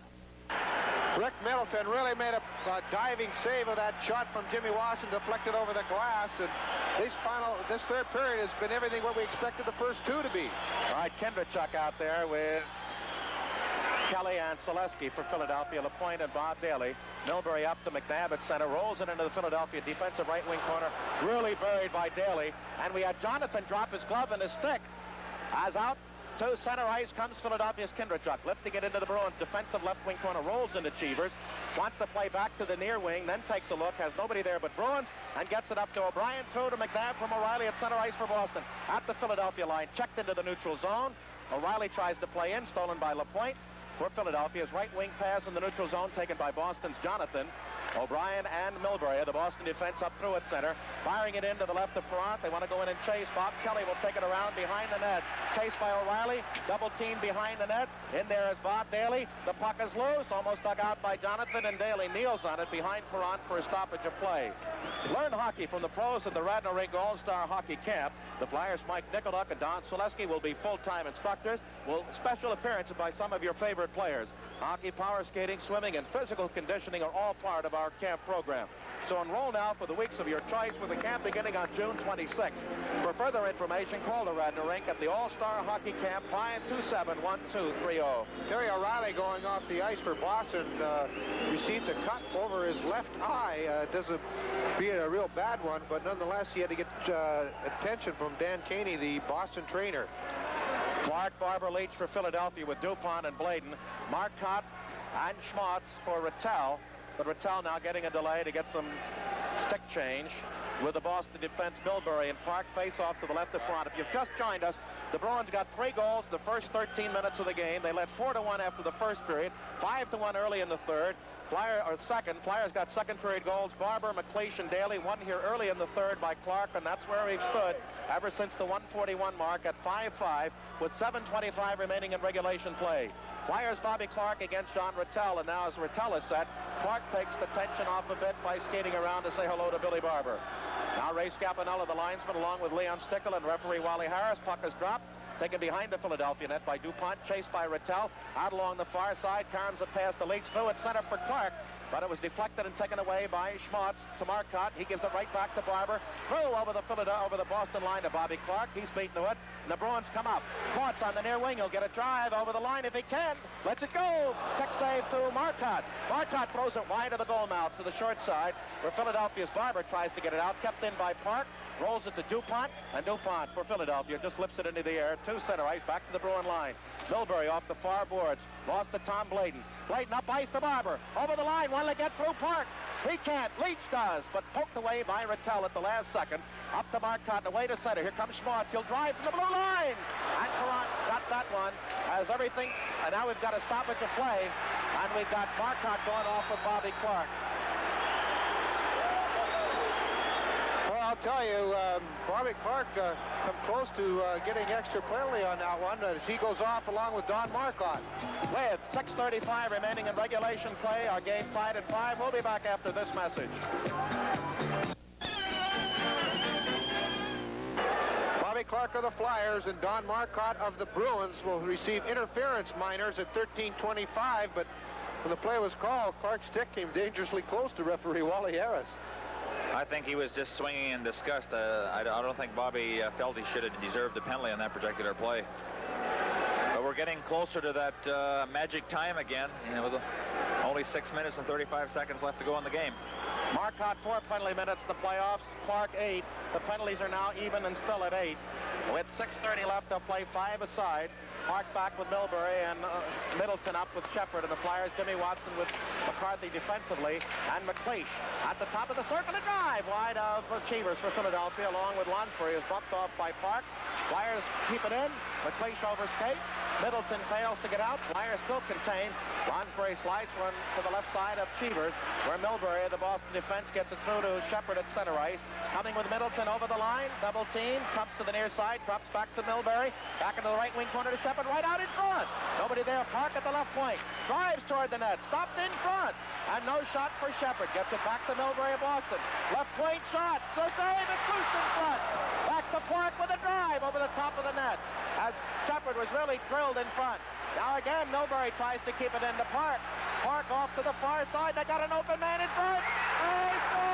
Rick Middleton really made a diving save of that shot from Jimmy Watson, deflected over the glass, and this third period has been everything what we expected the first two to be. All right, Kindrachuk out there with Kelly and Selesky for Philadelphia. LaPointe and Bob Daly. Milbury up to McNabb at center. Rolls it into the Philadelphia defensive right wing corner. Really buried by Daly. And we had Jonathan drop his glove and his stick. As out to center ice comes Philadelphia's Kindrachuk. Lifting it into the Bruins defensive left wing corner. Rolls into Chevers. Wants to play back to the near wing. Then takes a look. Has nobody there but Bruins. And gets it up to O'Brien. Through to McNabb from O'Reilly at center ice for Boston. At the Philadelphia line. Checked into the neutral zone. O'Reilly tries to play in. Stolen by LaPointe. For Philadelphia's right wing pass in the neutral zone taken by Boston's Jonathan. O'Brien and Milbury, the Boston defense up through at center. Firing it into the left of Perrant. They want to go in and chase. Bob Kelly will take it around behind the net. Chased by O'Reilly. Double team behind the net. In there is Bob Daly. The puck is loose. Almost dug out by Jonathan, and Daly kneels on it behind Perrant for a stoppage of play. Learn hockey from the pros at the Radnor Rink All-Star Hockey Camp. The Flyers' Mike Nicoluk and Don Selesky will be full-time instructors. Special appearances by some of your favorite players. Hockey, power skating, swimming, and physical conditioning are all part of our camp program. So enroll now for the weeks of your choice with the camp beginning on June 26th. For further information, call the Radnor Rink at the All-Star Hockey Camp, 527-1230. Terry O'Reilly going off the ice for Boston received a cut over his left eye. Doesn't be a real bad one, but nonetheless he had to get attention from Dan Caney, the Boston trainer. Clark, Barber, Leach for Philadelphia with DuPont and Bladen. Marcotte and Schmaltz for Rattel. But Rattel now getting a delay to get some stick change with the Boston defense. Milbury and Park face off to the left of front. If you've just joined us, the Bruins got 3 goals the first 13 minutes of the game. They led 4-1 after the first period, 5-1 early in the third. Flyers got second period goals. Barber, McLeish, and Daly. One here early in the third by Clark, and that's where we've stood ever since the 141 mark at 5-5 with 7:25 remaining in regulation play. Flyers Bobby Clark against John Rattel, and now as Rattel is set, Clark takes the tension off a bit by skating around to say hello to Billy Barber. Now Ray Scapanella, the linesman, along with Leon Stickle and referee Wally Harris. Puck is dropped. Taken behind the Philadelphia net by DuPont, chased by Rattel. Out along the far side, Carnes it past the Leach, through at center for Clark, but it was deflected and taken away by Schmaltz to Marcotte. He gives it right back to Barber. Through over the Boston line to Bobby Clark. He's beaten to it, and the Bruins come up. Schmaltz on the near wing. He'll get a drive over the line if he can. Lets it go. Check save to Marcotte. Marcotte throws it wide of the goal mouth to the short side, where Philadelphia's Barber tries to get it out. Kept in by Park. Rolls it to DuPont, and DuPont for Philadelphia just lifts it into the air to center ice, back to the Bruin line. Milbury off the far boards, lost to Tom Bladen. Bladen up ice to Barber, over the line, one to get through Park. He can't, Leach does, but poked away by Rattel at the last second. Up to Marcotte, away to center. Here comes Schmaltz, he'll drive to the blue line. And Perron got that one, as everything, and now we've got a stoppage of play, and we've got Marcotte going off with Bobby Clark. I'll tell you, Bobby Clark come close to getting extra penalty on that one as he goes off along with Don Marcotte. With 6:35 remaining in regulation play, our game tied at 5. We'll be back after this message. Bobby Clark of the Flyers and Don Marcotte of the Bruins will receive interference minors at 13:25, but when the play was called, Clark's stick came dangerously close to referee Wally Harris. I think he was just swinging in disgust. I don't think Bobby felt he should have deserved a penalty on that particular play. But we're getting closer to that magic time again, you know, with only 6 minutes and 35 seconds left to go in the game. Marcotte 4 penalty minutes in the playoffs, Clark 8. The penalties are now even and still at 8. With 6:30 left, they'll play 5 aside. Park back with Milbury and Middleton up with Shepard, and the Flyers, Jimmy Watson with McCarthy defensively, and McLeish at the top of the circle, a drive wide of Cheevers for Philadelphia, along with Lonsbury, is bumped off by Park. Flyers keep it in. McLeish overskates. Middleton fails to get out. Flyers still contained. Lonsbury slides one to the left side of Cheevers, where Milbury, the Boston defense, gets it through to Shepard at center ice. Coming with Middleton over the line, double team, comes to the near side, drops back to Milbury, back into the right wing corner to Shepard, right out in front. Nobody there. Park at the left point, drives toward the net, stopped in front, and no shot for Shepard. Gets it back to Milbury of Boston. Left point shot, the save, it's loose in front. Back to Park with a drive over the top of the net, as Shepard was really drilled in front. Now again, Milbury tries to keep it into Park. Park off to the far side. They got an open man in front. They score!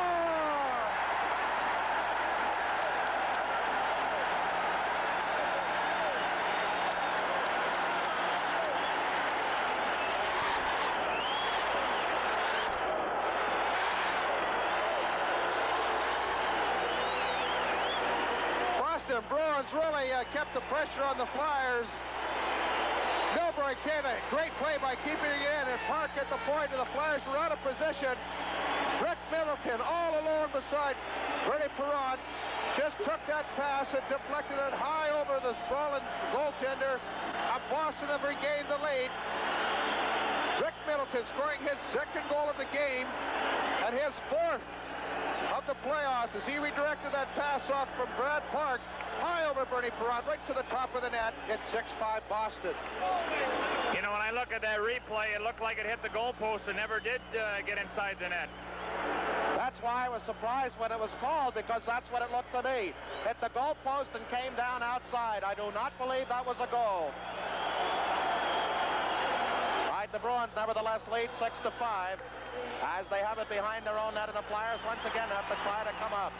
Boston Bruins really kept the pressure on the Flyers. Milbury came a great play by keeping it in, and Park at the point, and the Flyers were out of position. Rick Middleton all alone beside Bernie Perron just took that pass and deflected it high over the sprawling goaltender. Boston have regained the lead. Rick Middleton scoring his second goal of the game and his 4th of the playoffs as he redirected that pass off from Brad Park high over Bernie Perron, right to the top of the net. It's 6-5 Boston. You know, when I look at that replay, it looked like it hit the goalpost and never did get inside the net. That's why I was surprised when it was called, because that's what it looked to me. Hit the goalpost and came down outside. I do not believe that was a goal. Right, the Bruins nevertheless lead 6-5 as they have it behind their own net, and the Flyers once again have to try to come up.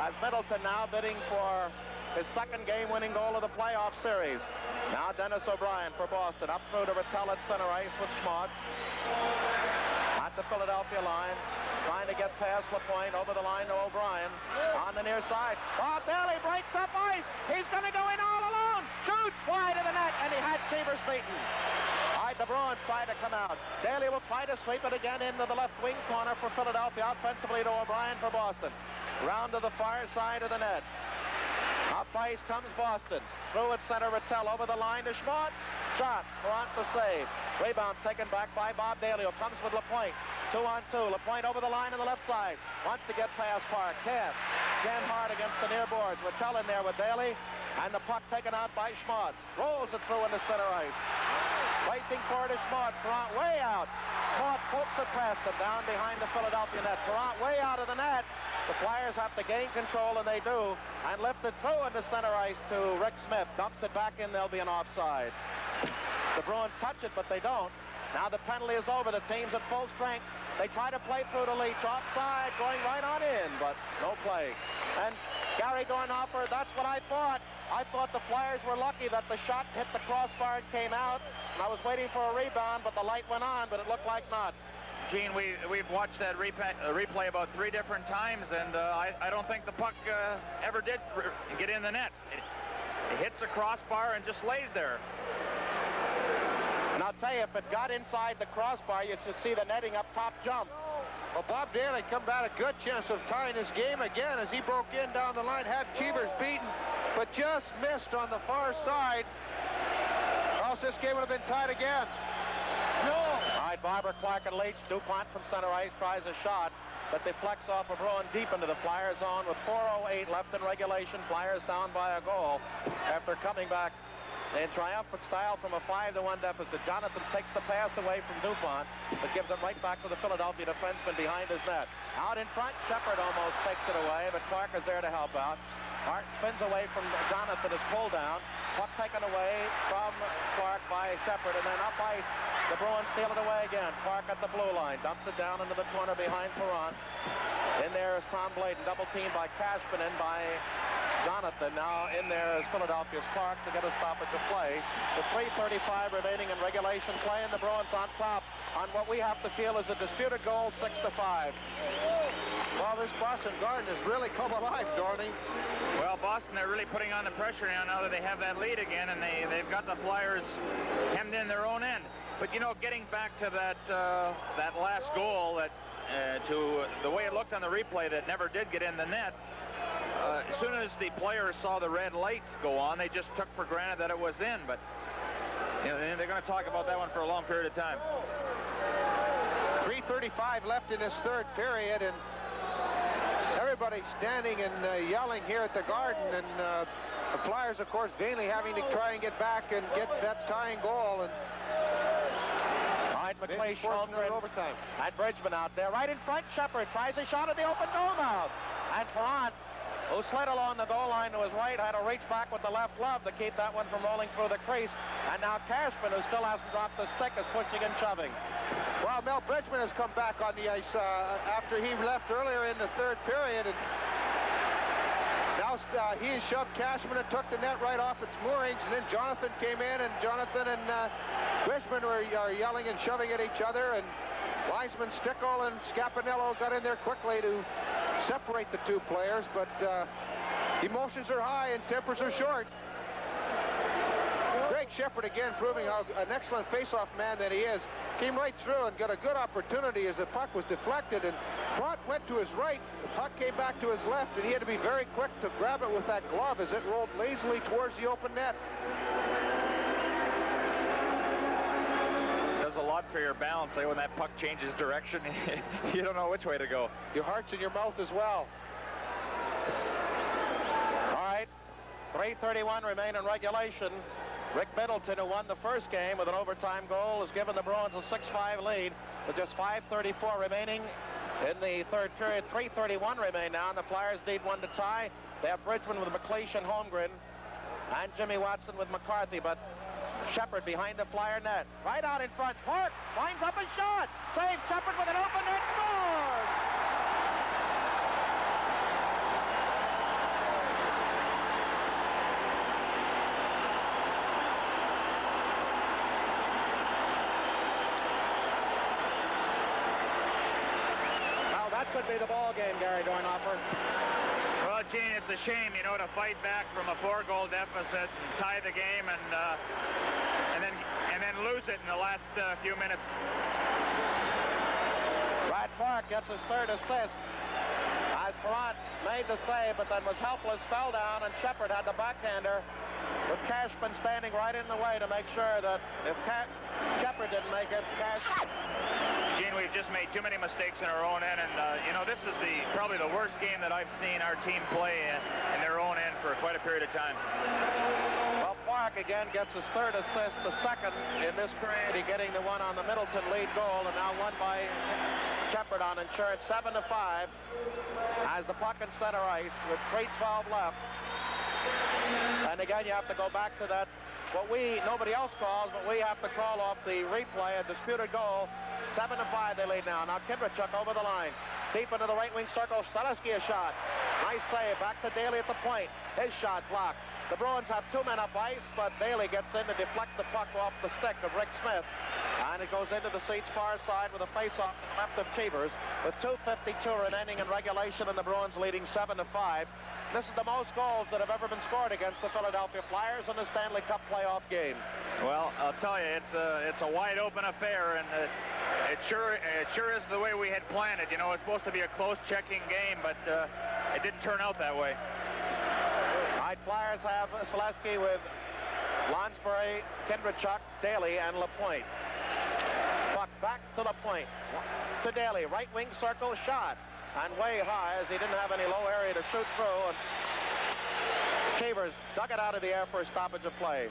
As Middleton now bidding for his second game-winning goal of the playoff series. Now Dennis O'Brien for Boston, up through to Rattel at center ice with Schmaltz. At the Philadelphia line, trying to get past LaPointe, over the line to O'Brien. On the near side, Bob Daly breaks up ice. He's going to go in all alone. Shoots wide of the net, and he had Cheevers beaten. All right, the Bruins try to come out. Daly will try to sweep it again into the left wing corner for Philadelphia, offensively to O'Brien for Boston. Round to the far side of the net. Up ice comes Boston. Through at center, Rattel over the line to Schmaltz. Shot, Perron to save. Rebound taken back by Bob Daly, who comes with LaPointe. 2-on-2. LaPointe over the line on the left side. Wants to get past Park. Can't. Jam hard against the near boards. Wittell in there with Daly. And the puck taken out by Schmaltz. Rolls it through into center ice. Racing forward to Schmaltz. Perrant way out. Schmaltz pokes it past him down behind the Philadelphia net. Perrant way out of the net. The Flyers have to gain control, and they do. And lift it through into center ice to Rick Smith. Dumps it back in. There'll be an offside. The Bruins touch it, but they don't. Now the penalty is over. The team's at full strength. They try to play through to Leach. Offside, going right on in, but no play. And Gary Dornhofer, that's what I thought. I thought the Flyers were lucky that the shot hit the crossbar and came out. And I was waiting for a rebound, but the light went on, but it looked like not. Gene, we've watched that replay about 3 different times, and I don't think the puck ever did get in the net. It hits the crossbar and just lays there. And I'll tell you, if it got inside the crossbar, you should see the netting up top jump. Well, Bob Daly come back a good chance of tying his game again as he broke in down the line, had Cheevers beaten, but just missed on the far side. Or else this game would have been tied again. No! All right, Barber, Clark, and Leach. DuPont from center ice tries a shot, but deflects off of Bruin deep into the Flyer zone with 4:08 left in regulation. Flyers down by a goal after coming back in triumphant style from a 5-1 deficit. Jonathan takes the pass away from DuPont, but gives it right back to the Philadelphia defenseman behind his net. Out in front, Shepard almost takes it away, but Clark is there to help out. Clark spins away from Jonathan, is pulled down. Puck taken away from Clark by Shepard, and then up ice. The Bruins steal it away again. Clark at the blue line, dumps it down into the corner behind Perrant. In there is Tom Bladen, double teamed by Cashman and by Jonathan. Now in there is Philadelphia's Clark to get a stoppage of play. With 3:35 remaining in regulation play, and the Bruins on top on what we have to feel is a disputed goal, 6-5. Well, this Boston Garden has really come alive, Dorney. Well, Boston, they're really putting on the pressure now that they have that lead again, and they've got the Flyers hemmed in their own end. But, you know, getting back to that last goal, to the way it looked on the replay that never did get in the net, as soon as the players saw the red light go on, they just took for granted that it was in. But you know, they're going to talk about that one for a long period of time. 3:35 left in this third period, and everybody's standing and yelling here at the Garden, and the Flyers, of course, vainly having to try and get back and get that tying goal. And McLeish, Holmgren, overtime. And Bridgman out there. Right in front, Shepard tries a shot at the open goal mouth. And Perrant, who slid along the goal line to his right, had to reach back with the left glove to keep that one from rolling through the crease. And now Cashman, who still hasn't dropped the stick, is pushing and shoving. Well, Mel Bridgman has come back on the ice after he left earlier in the third period. And now he has shoved Cashman and took the net right off its moorings. And then Jonathan came in, and Jonathan and Bridgman are yelling and shoving at each other. And linesman Stickle and Scapinello got in there quickly to separate the two players. But emotions are high and tempers are short. Greg Shepard again proving how an excellent face-off man that he is. Came right through and got a good opportunity as the puck was deflected, and Perrant went to his right. The puck came back to his left, and he had to be very quick to grab it with that glove as it rolled lazily towards the open net. Does a lot for your balance. When that puck changes direction, you don't know which way to go. Your heart's in your mouth as well. All right, 3:31 remain in regulation. Rick Middleton, who won the first game with an overtime goal, has given the Bruins a 6-5 lead with just 5:34 remaining in the third period. 3:31 remain now, and the Flyers need one to tie. They have Bridgman with McLeish and Holmgren, and Jimmy Watson with McCarthy, but Shepard behind the Flyer net. Right out in front, Park lines up a shot. Saves Shepard with an open net, scores! Could be the ball game, Gary Dornhofer. Well, Gene, it's a shame, you know, to fight back from a 4-goal deficit and tie the game and then lose it in the last few minutes. Brad Park gets his third assist as Perrant made the save, but then was helpless, fell down, and Shepard had the backhander with Cashman standing right in the way to make sure that if Shepard didn't make it, Gene, we've just made too many mistakes in our own end, and you know, this is probably the worst game that I've seen our team play in their own end for quite a period of time. Well, Park again gets his third assist, the second in this period. He getting the one on the Middleton lead goal, and now won by Shepard on insurance, 7-5. As the puck in center ice with 3:12 left. And again, you have to go back to that, what nobody else calls, but we have to call off the replay, a disputed goal. 7-5 they lead now. Now Kindrachuk over the line. Deep into the right wing circle. Selesky a shot. Nice save. Back to Daly at the point. His shot blocked. The Bruins have 2 men up ice, but Daly gets in to deflect the puck off the stick of Rick Smith. And it goes into the seats far side with a face-off to the left of Cheevers. With 2:52 remaining in regulation, and the Bruins leading 7-5. This is the most goals that have ever been scored against the Philadelphia Flyers in the Stanley Cup playoff game. Well, I'll tell you, it's a wide-open affair, and it sure is the way we had planned it. You know, it's supposed to be a close checking game, but it didn't turn out that way. All right, Flyers have Selesky with Lonsbury, Kindrachuk, Daly, and Lapointe. Puck back to Lapointe. To Daly, right wing circle shot. And way high, as he didn't have any low area to shoot through. And Cheevers dug it out of the air for a stoppage of play.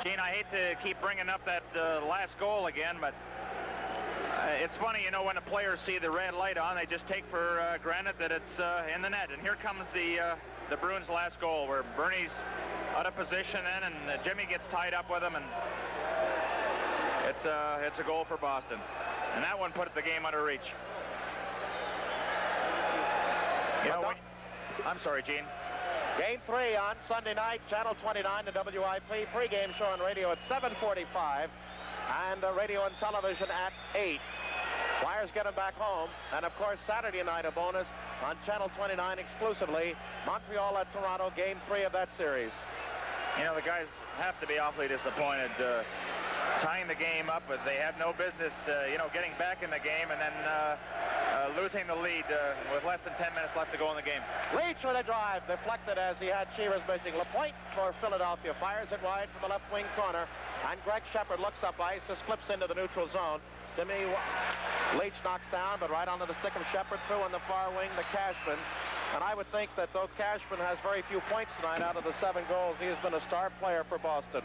Gene, I hate to keep bringing up that last goal again, but it's funny, you know, when the players see the red light on, they just take for granted that it's in the net. And here comes the Bruins' last goal, where Bernie's out of position then, and Jimmy gets tied up with him, and it's a goal for Boston. And that one put the game under reach. You know, I'm sorry, Gene. Game 3 on Sunday night, Channel 29, the WIP pregame show on radio at 7:45, and radio and television at 8. Flyers get them back home, and of course Saturday night a bonus on Channel 29 exclusively. Montreal at Toronto, Game 3 of that series. You know, the guys have to be awfully disappointed tying the game up, but they have no business, you know, getting back in the game and then losing the lead with less than 10 minutes left to go in the game. Leach with a drive, deflected as he had Cheevers missing. Lapointe for Philadelphia fires it wide from the left wing corner, and Greg Shepard looks up ice, just slips into the neutral zone. To me, Leach knocks down, but right onto the stick of Shepard, through on the far wing, the Cashman. And I would think that though Cashman has very few points tonight out of the 7 goals, he has been a star player for Boston.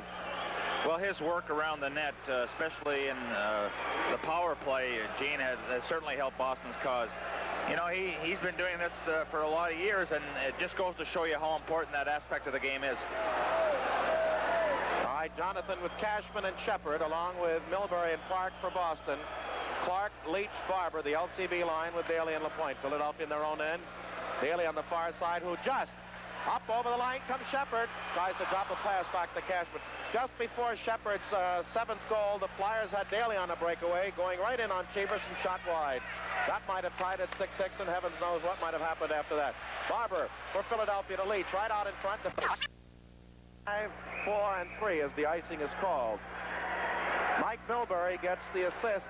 Well, his work around the net, especially in the power play, Gene, has certainly helped Boston's cause. You know, he's been doing this for a lot of years, and it just goes to show you how important that aspect of the game is. All right, Jonathan with Cashman and Shepard, along with Milbury and Park for Boston. Clark, Leach, Barber, the LCB line with Daly and Lapointe. Philadelphia in their own end. Daly on the far side, who just up over the line comes Shepard. Tries to drop a pass back to Cashman. Just before Shepard's 7th goal, the Flyers had Daly on a breakaway, going right in on Cheevers and shot wide. That might have tied at 6-6, and heavens knows what might have happened after that. Barber for Philadelphia to Leach, right out in front. 5, 4, and 3 as the icing is called. Mike Milbury gets the assist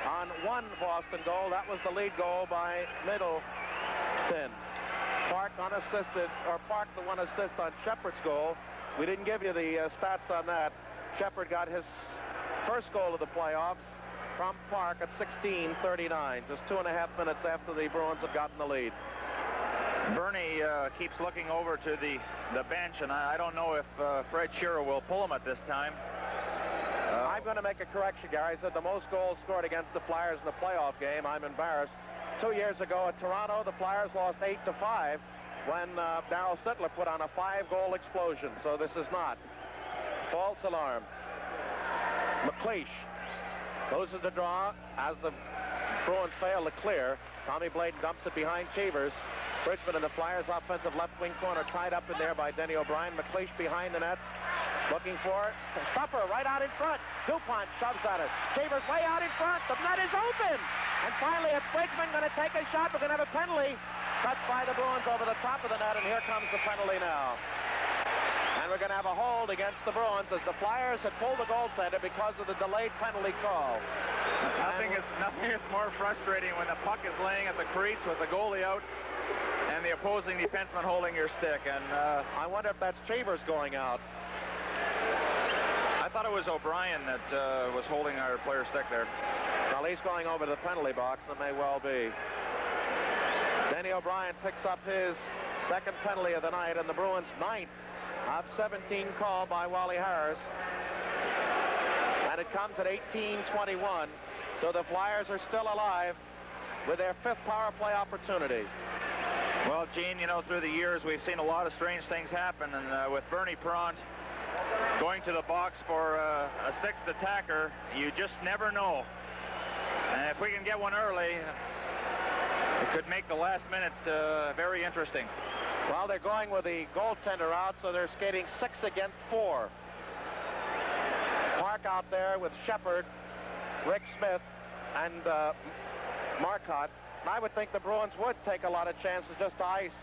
on one Boston goal. That was the lead goal by Middleton. Park unassisted, or Park the one assist on Shepard's goal. We didn't give you the stats on that. Shepard got his first goal of the playoffs from Park at 16:39, just 2.5 minutes after the Bruins had gotten the lead. Bernie keeps looking over to the bench, and I don't know if Fred Shearer will pull him at this time. I'm going to make a correction, Gary. I said the most goals scored against the Flyers in the playoff game. I'm embarrassed. 2 years ago at Toronto, the Flyers lost 8-5 when Darryl Sittler put on a 5-goal explosion. So this is not. False alarm. McLeish loses the draw as the Bruins fail to clear. Tommy Bladen dumps it behind Cheevers. Bridgman in the Flyers' offensive left wing corner, tied up in there by Denny O'Brien. McLeish behind the net, looking for it. Stuffer right out in front. DuPont shoves at it. Cheevers way out in front. The net is open. And finally, it's Bridgman going to take a shot. We're going to have a penalty. Cut by the Bruins over the top of the net, and here comes the penalty now. And we're going to have a hold against the Bruins as the Flyers had pulled the goaltender because of the delayed penalty call. Nothing is more frustrating when the puck is laying at the crease with the goalie out and the opposing defenseman holding your stick. And I wonder if that's Cheevers going out. I thought it was O'Brien that was holding our player's stick there. Now Well, he's going over to the penalty box, and may well be. Danny O'Brien picks up his second penalty of the night, and the Bruins' 9th of 17 called by Wally Harris. And it comes at 18:21, so the Flyers are still alive with their 5th power play opportunity. Well, Gene, you know, through the years, we've seen a lot of strange things happen, and with Bernie Perrant going to the box for a 6th attacker, you just never know. And if we can get one early, it could make the last minute very interesting. Well, they're going with the goaltender out, so they're skating 6 against 4. Mark out there with Shepard, Rick Smith, and Marcotte. And I would think the Bruins would take a lot of chances just to ice,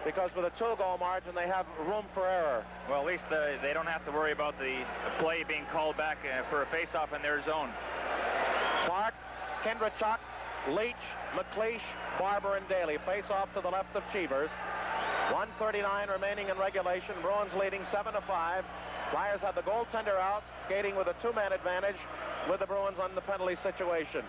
because with a 2-goal margin, they have room for error. Well, at least they don't have to worry about the play being called back for a face-off in their zone. Clark, Kindrachuk, Leach, McLeish, Barber, and Daly face off to the left of Cheevers. 1:39 remaining in regulation. Bruins leading 7-5. Flyers have the goaltender out, skating with a 2-man advantage with the Bruins on the penalty situation.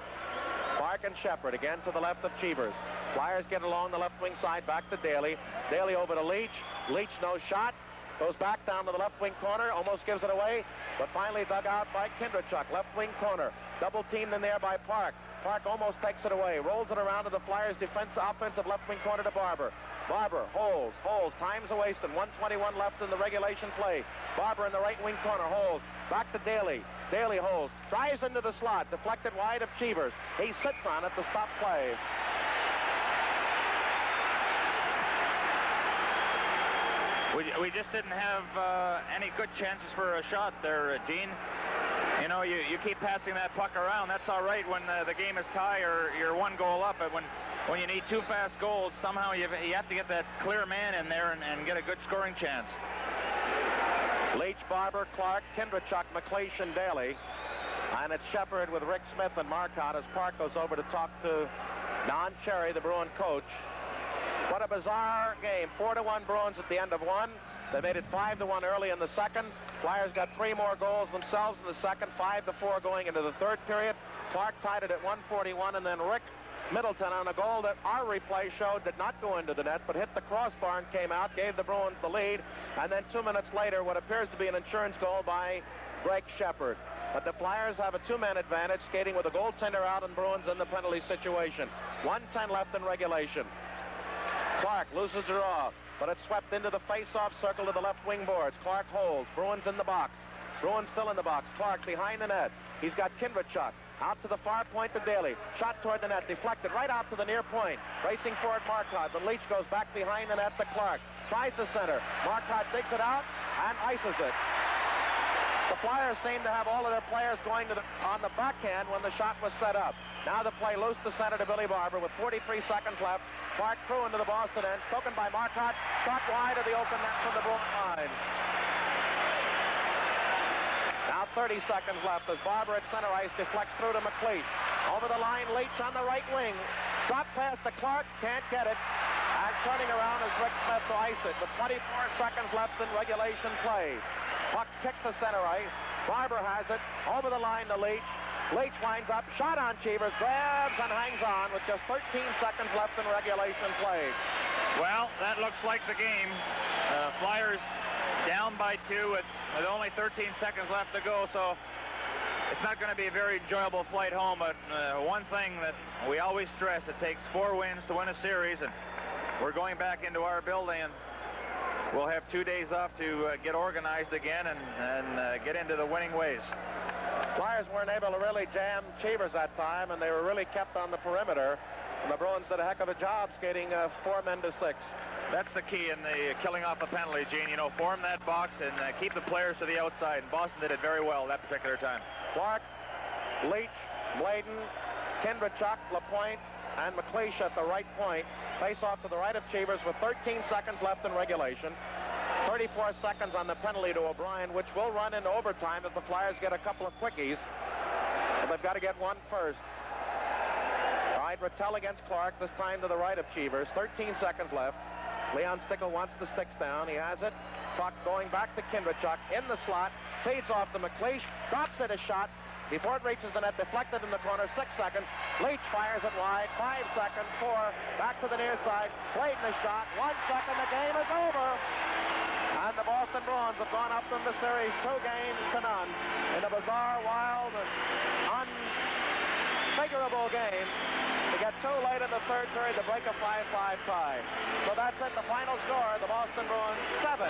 Clark and Shepard again to the left of Cheevers. Flyers get along the left wing side, back to Daly. Daly over to Leach. Leach, no shot. Goes back down to the left wing corner, almost gives it away, but finally dug out by Kindrachuk. Left wing corner. Double teamed in there by Park. Park almost takes it away. Rolls it around to the Flyers' offensive left wing corner to Barber. Barber holds. Time's a wasting. 1:21 left in the regulation play. Barber in the right wing corner holds. Back to Daly. Daly holds. Drives into the slot. Deflected wide of Cheevers. He sits on it to stop play. We just didn't have any good chances for a shot there, Gene. You know, you keep passing that puck around. That's all right when the game is tied or you're 1 goal up. But when you need 2 fast goals, somehow you have to get that clear man in there and get a good scoring chance. Leach, Barber, Clark, Kindrachuk, McLeish, and Daly. And it's Shepard with Rick Smith and Marcotte as Park goes over to talk to Don Cherry, the Bruin coach. What a bizarre game. 4-1 Bruins at the end of 1. They made it 5-1 early in the second. Flyers got 3 more goals themselves in the second, 5-4 going into the third period. Clark tied it at 1:41, and then Rick Middleton on a goal that our replay showed did not go into the net, but hit the crossbar and came out, gave the Bruins the lead, and then 2 minutes later, what appears to be an insurance goal by Greg Shepard. But the Flyers have a 2-man advantage, skating with a goaltender out and Bruins in the penalty situation. 1:10 left in regulation. Clark loses it off, but it's swept into the face-off circle to the left wing boards. Clark holds. Bruins in the box. Bruins still in the box. Clark behind the net. He's got Kindrachuk. Out to the far point to Daly. Shot toward the net. Deflected right out to the near point. Racing forward Marcotte. But Leach goes back behind the net to Clark. Tries to center. Marcotte digs it out and ices it. The Flyers seem to have all of their players going on the backhand when the shot was set up. Now the play loose to center to Billy Barber with 43 seconds left. Clark threw into the Boston end. Spoken by Marcotte. Shot wide of the open net from the Bruins line. Now 30 seconds left as Barber at center ice deflects through to McLeish. Over the line, Leach on the right wing. Drop pass to Clark, can't get it. And turning around is Rick Smith to ice it with 24 seconds left in regulation play. Puck kicked to center ice. Barber has it. Over the line to Leach. Leach winds up. Shot on Cheevers. Grabs and hangs on with just 13 seconds left in regulation play. Well, that looks like the game. Flyers down by 2 with only 13 seconds left to go, so it's not going to be a very enjoyable flight home, but one thing that we always stress, it takes 4 wins to win a series, and we're going back into our building, and we'll have 2 days off to get organized again and get into the winning ways. Flyers weren't able to really jam Cheevers that time, and they were really kept on the perimeter. And the Bruins did a heck of a job skating 4 men to 6. That's the key in the killing off a penalty, Gene. You know, form that box and keep the players to the outside. And Boston did it very well that particular time. Clark, Leach, Bladen, Kindrachuk, LaPointe, and McLeish at the right point. Face off to the right of Cheevers with 13 seconds left in regulation. 34 seconds on the penalty to O'Brien, which will run into overtime if the Flyers get a couple of quickies. But they've got to get one first. All right, Rattel against Clark, this time to the right of Cheevers. 13 seconds left. Leon Stickle wants the sticks down. He has it. Puck going back to Kindrachuk in the slot. Fades off to McLeish. Drops it a shot. before it reaches the net, deflected in the corner, 6 seconds. Leach fires it wide, 5 seconds, 4, back to the near side, Clayton a shot, 1 second, the game is over. And the Boston Bruins have gone up in the series 2 games to none in a bizarre, wild, and unfigurable game to get too late in the third period to break a 5-5 tie. So that's it, the final score, the Boston Bruins 7,